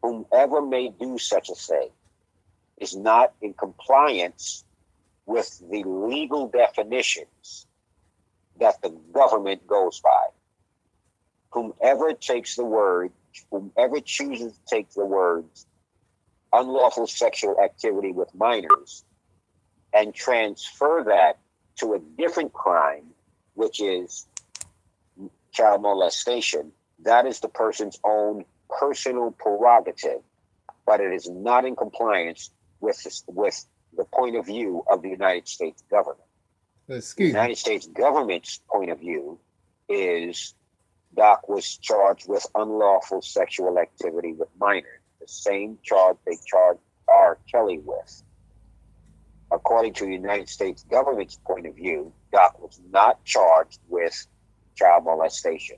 whomever may do such a thing is not in compliance with the legal definitions that the government goes by. Whomever chooses to take the words unlawful sexual activity with minors and transfer that to a different crime, which is child molestation, that is the person's own personal prerogative, but it is not in compliance with the point of view of the United States government. The United States government's point of view is Doc was charged with unlawful sexual activity with minors, the same charge they charged R. Kelly with. According to the United States government's point of view, Doc was not charged with child molestation.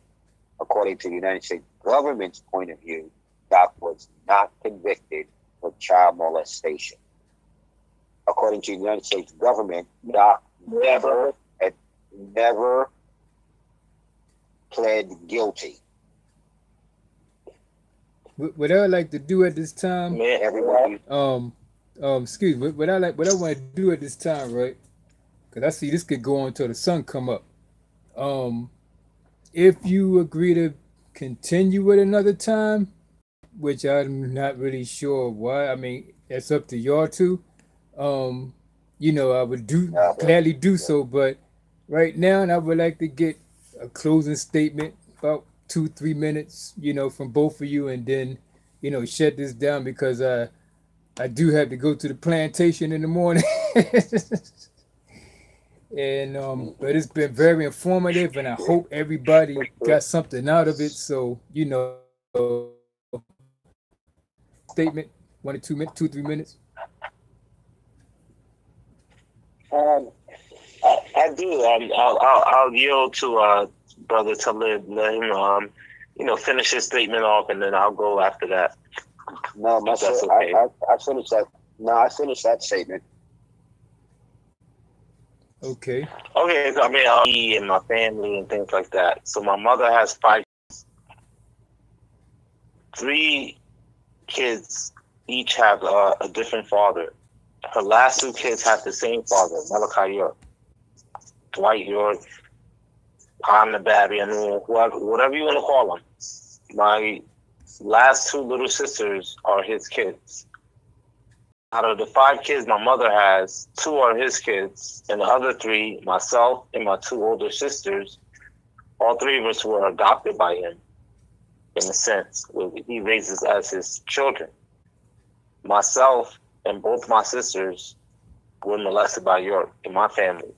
According to the United States government's point of view, Doc was not convicted for child molestation. According to the United States government, Doc never pled guilty. What I would like to do at this time, everybody, excuse me, what I want to do at this time, right? Because I see this could go on until the sun come up. If you agree to continue at another time, which I'm not really sure why. I mean, that's up to y'all two. I would gladly do so, but right now, I would like to get a closing statement, about 2-3 minutes, from both of you, and then, shut this down, because I do have to go to the plantation in the morning. And but it's been very informative, and I hope everybody got something out of it. So, statement, 1 or 2 minutes, 2-3 minutes. I do. I'll yield to Brother Taalib. Let him, finish his statement off, and then I'll go after that. No, That's okay. I finished that. No, I finished that statement. Okay. Okay, so I mean, me and my family and things like that. So my mother has 5, 3 kids each have a different father. Her last 2 kids have the same father, Malachi York, Dwight York, Hana Babian, whatever you want to call them. My last 2 little sisters are his kids. Out of the 5 kids my mother has, 2 are his kids, and the other 3, myself and my 2 older sisters, all 3 of us were adopted by him, in a sense. He raises us as his children. Myself and both my sisters were molested by York in my family,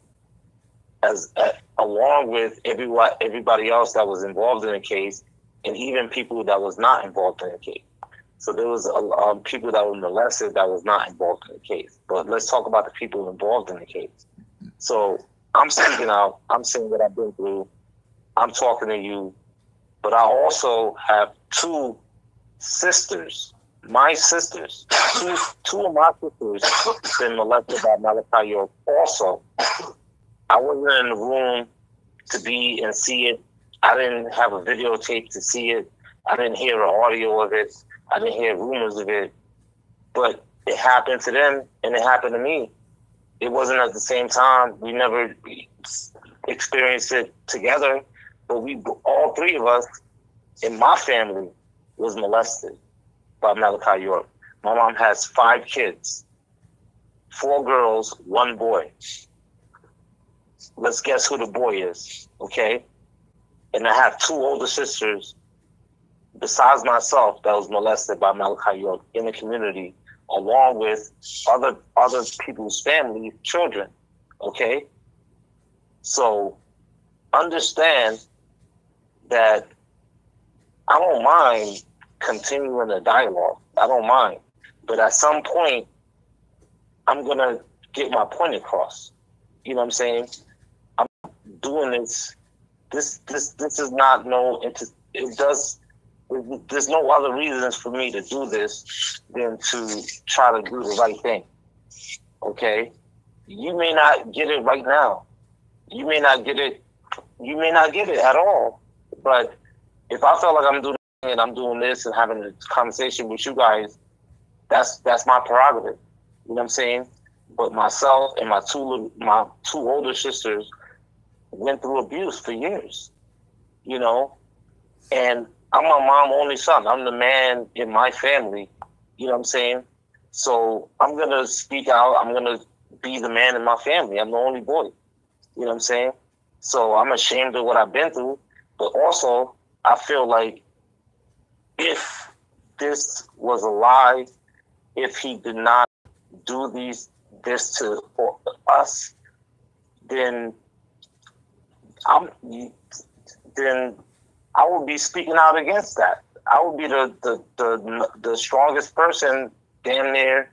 along with everybody else that was involved in the case, and even people that was not involved in the case. So there was people that were molested that was not involved in the case. But let's talk about the people involved in the case. So I'm speaking out. I'm saying what I've been through. I'm talking to you. But I also have 2 sisters. My sisters. Two of my sisters been molested by Malachi York also. I wasn't in the room to be and see it. I didn't have a videotape to see it. I didn't hear an audio of it. I didn't hear rumors of it, but it happened to them and it happened to me. It wasn't at the same time. We never experienced it together, but all 3 of us in my family was molested by Malachi York. My mom has 5 kids, 4 girls, 1 boy. Let's guess who the boy is, okay? And I have 2 older sisters besides myself that was molested by Malachi York in the community, along with other people's family, children, okay? So understand that I don't mind continuing the dialogue. I don't mind. But at some point, I'm going to get my point across. You know what I'm saying? I'm doing this. This is not there's no other reasons for me to do this than to try to do the right thing. Okay? You may not get it right now. You may not get it at all. But if I felt like I'm doing it and I'm doing this and having a conversation with you guys, that's my prerogative. You know what I'm saying? But myself and my 2 older sisters went through abuse for years. You know? And I'm my mom's only son. I'm the man in my family. You know what I'm saying? So I'm going to speak out. I'm going to be the man in my family. I'm the only boy. You know what I'm saying? So I'm ashamed of what I've been through. But also, I feel like if this was a lie, if he did not do this to us, then I would be speaking out against that. I would be the strongest person damn near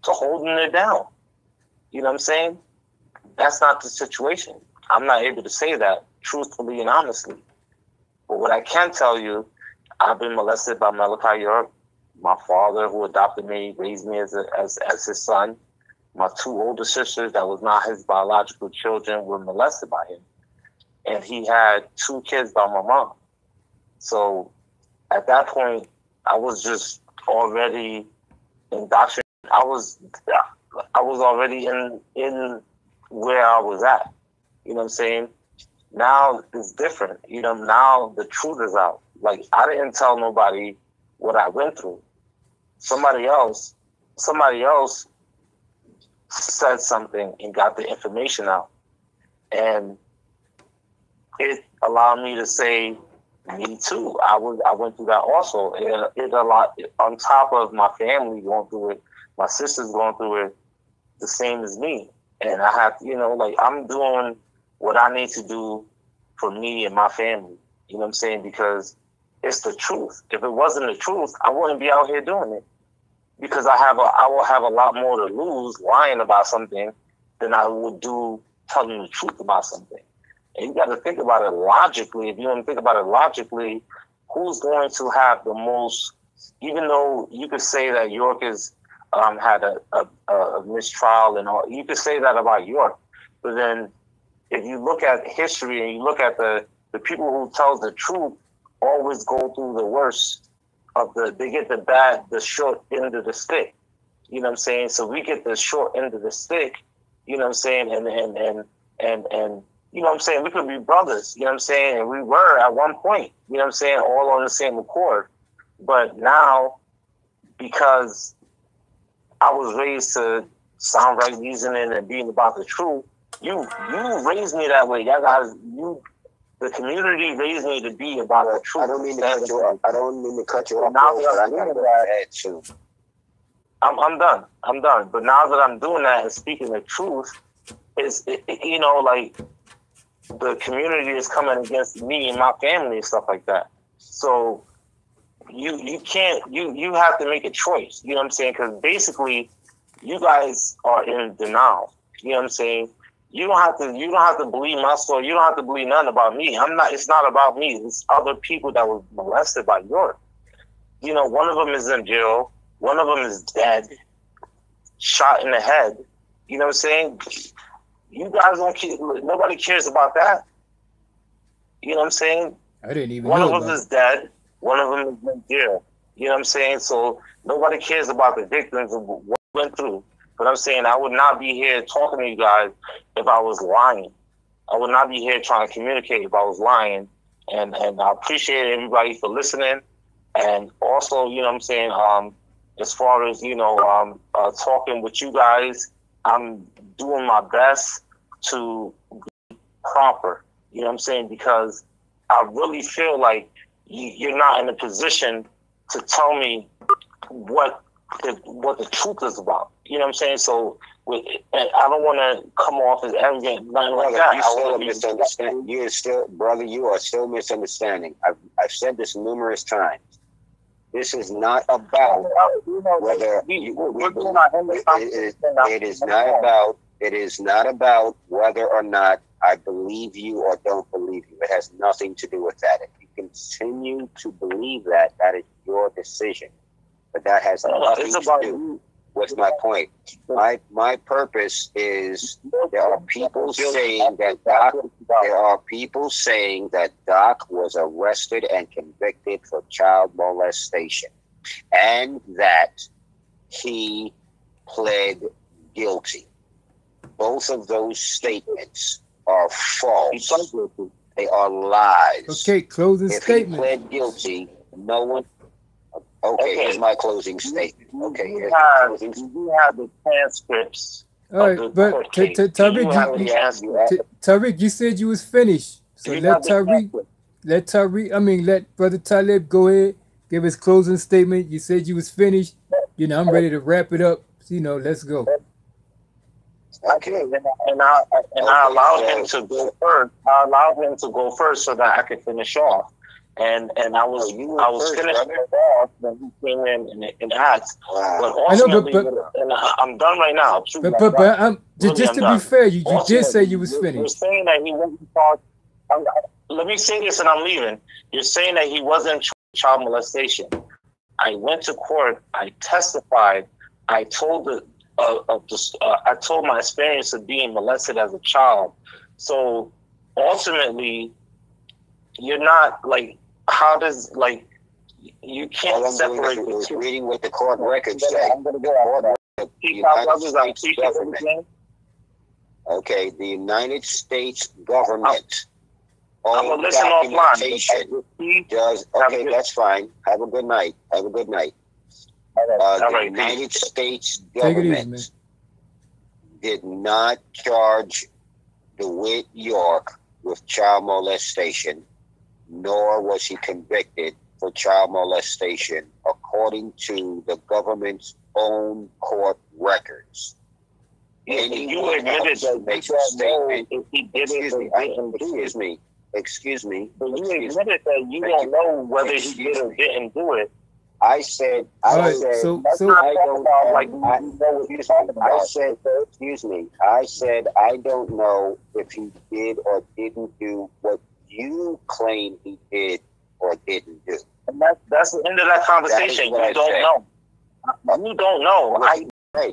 to holding it down. You know what I'm saying? That's not the situation. I'm not able to say that truthfully and honestly. But what I can tell you, I've been molested by Malachi York. My father, who adopted me, raised me as his son. My 2 older sisters that was not his biological children were molested by him. And he had 2 kids by my mom. So at that point, I was just already indoctrinated. I was already in where I was at. You know what I'm saying? Now it's different. You know, now the truth is out. Like, I didn't tell nobody what I went through. Somebody else said something and got the information out. And it allowed me to say, me too. I went through that also. It a lot on top of my family going through it, my sisters going through it, the same as me. And I have, like, I'm doing what I need to do for me and my family. You know what I'm saying? Because it's the truth. If it wasn't the truth, I wouldn't be out here doing it. Because I will have a lot more to lose lying about something than I would do telling the truth about something. And you got to think about it logically. If you want to think about it logically, who's going to have the most even though you could say that York is had a mistrial and all, you could say that about York, but then if you look at history and you look at the people who tell the truth always go through the worst of they get the short end of the stick. You know what I'm saying? So we get the short end of the stick, you know what I'm saying, and you know what I'm saying, we could be brothers, you know what I'm saying, and we were at one point, you know what I'm saying, all on the same accord. But now, because I was raised to sound right reasoning and being about the truth, you raised me that way. Y'all guys, the community raised me to be about the truth. I don't mean to cut you off. I don't mean to cut you off. Now but I got to add too. I'm done. But now that I'm doing that and speaking the truth, you know, like, the community is coming against me and my family and stuff like that. So you can't, you have to make a choice. You know what I'm saying? Because basically, you guys are in denial. You know what I'm saying? You don't have to believe my story. You don't have to believe nothing about me. It's not about me. It's other people that were molested by York. You know, one of them is in jail. One of them is dead, shot in the head. You know what I'm saying? You guys don't care. Nobody cares about that. You know what I'm saying? I didn't even know. One of them is dead. One of them is in jail. You know what I'm saying? So nobody cares about the victims of what we went through. But I'm saying I would not be here talking to you guys if I was lying. I would not be here trying to communicate if I was lying. And I appreciate everybody for listening. And also, you know what I'm saying, as far as, you know, talking with you guys, I'm doing my best to be proper. You know what I'm saying? Because I really feel like you're not in a position to tell me what the truth is about. You know what I'm saying? So I don't want to come off as arrogant, nothing like that. You still misunderstand. You are still misunderstanding. I've said this numerous times. This is not about whether it is not about whether or not I believe you or don't believe you. It has nothing to do with that. If you continue to believe that, that is your decision. But that has nothing to do with my point. My purpose is there are people saying that Doc was arrested and convicted for child molestation, and that he pled guilty. Both of those statements are false. They are lies. Okay, closing statement. If he pled guilty, no one. Okay, here's my closing statement. Okay, you have the transcripts. All right, but Taariq, you said you was finished. So let Brother Taalib go ahead, give his closing statement. You said you was finished. You know, I'm ready to wrap it up. So, you know, let's go. Okay, and I allowed him to go first. I allowed him to go first so that I could finish off. And I was finishing it off when he came in and asked. Wow. But ultimately, and I'm done right now. But I'm just to be fair, you did say you was finished. You're saying that he wasn't charged. Let me say this, and I'm leaving. You're saying that he wasn't charged with child molestation. I went to court. I testified. I told I told my experience of being molested as a child. So ultimately, you're not like. How does, like, you can't separate the two. Reading what the court records say. I'm going to go out. Okay, the United States government. I'm going to listen offline. Does, okay, that's fine. Have a good night. Have a good night. The United States government did not charge DeWitt York with child molestation, nor was he convicted for child molestation, according to the government's own court records. You admitted that makes a statement. Excuse me. But you admitted that you don't know whether he did or didn't do it. I said, excuse me. I said, I don't know if he did or didn't do what you claim he did or didn't do. And that's the end of that conversation. You don't know. You don't know.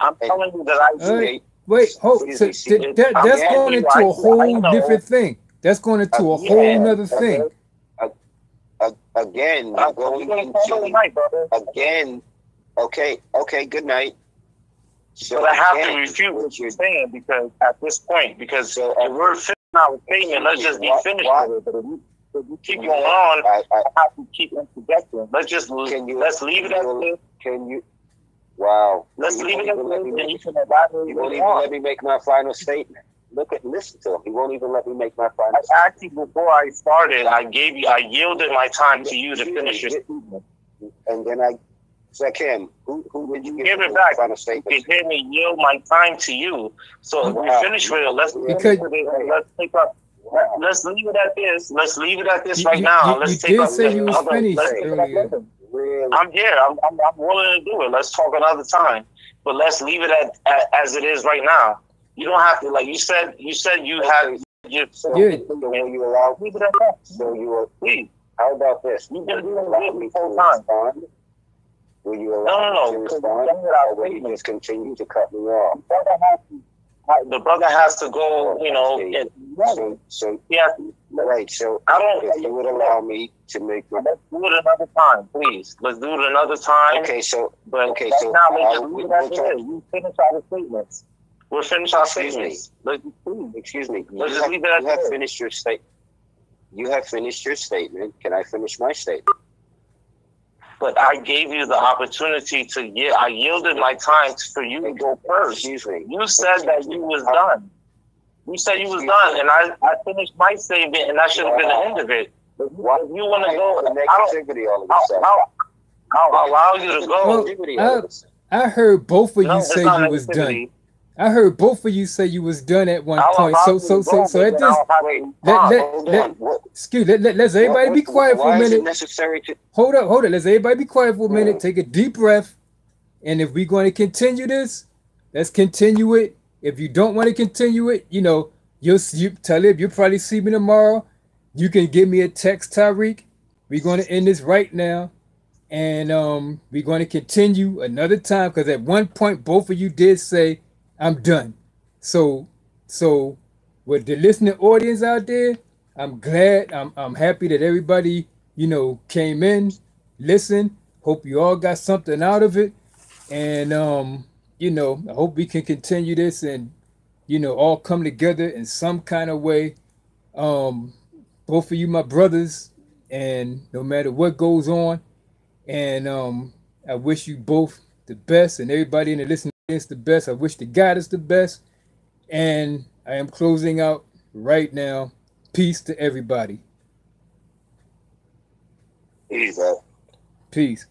I'm telling you that I do. Wait, hold. So that's going into a whole different thing. That's going into a whole nother thing. Again, you're going into again. Okay. Good night. So but I have to refute what you're saying because at this point, because if we're finishing our statement, let's just be finished with it. But if you keep going on, I have to keep interjecting. Let's leave it at this. Can you? Wow. Let's leave it at this. You won't even let me make my final statement. Listen to him. He won't even let me make my final statement. Actually, before I started, I yielded my time to you to finish your statement. And then Kim, who did you give it back? Final statement? You hear me yield my time to you. So if we finish with it, let's take up. Let's leave it at this. Let's leave it at this right now. Let's take up. Say you was finished earlier. I'm here. I'm willing to do it. Let's talk another time. But let's leave it as it is right now. You don't have to, like you said. You had. You allow me to that. So you will. Please. How about this? You've been doing it the whole time. Will you allow me to respond, or will you just continue to cut me off? The brother has to go, So yeah, right. So I don't. If you would allow me to make. Let's do it another time, please. Let's do it another time. Okay. So now you finish our statements. We'll finish our statements. Excuse me. Let's just leave it at that. You have finished your statement. You have finished your statement. Can I finish my statement? But I gave you the opportunity to. I yielded my time for you to go first. Excuse me. You said that you was done. You said you was done, and I finished my statement, and that should have been the end of it. But if you want to go, I'll allow you to go. I heard both of you say you was done. I heard both of you say you was done at one point. So at this, let's everybody be quiet for a minute. Hold up. Let's everybody be quiet for a minute. Take a deep breath. And if we're going to continue this, let's continue it. If you don't want to continue it, Taalib, you'll probably see me tomorrow. You can give me a text, Taariq. We're going to end this right now. And we're going to continue another time because at one point, both of you did say, I'm done. So with the listening audience out there, I'm glad, I'm happy that everybody, came in, listened. Hope you all got something out of it. And, I hope we can continue this and, all come together in some kind of way. Both of you, my brothers, and no matter what goes on. And I wish you both the best and everybody in the listening audience the best. I wish the God is the best. And I am closing out right now. Peace to everybody. Peace. Peace.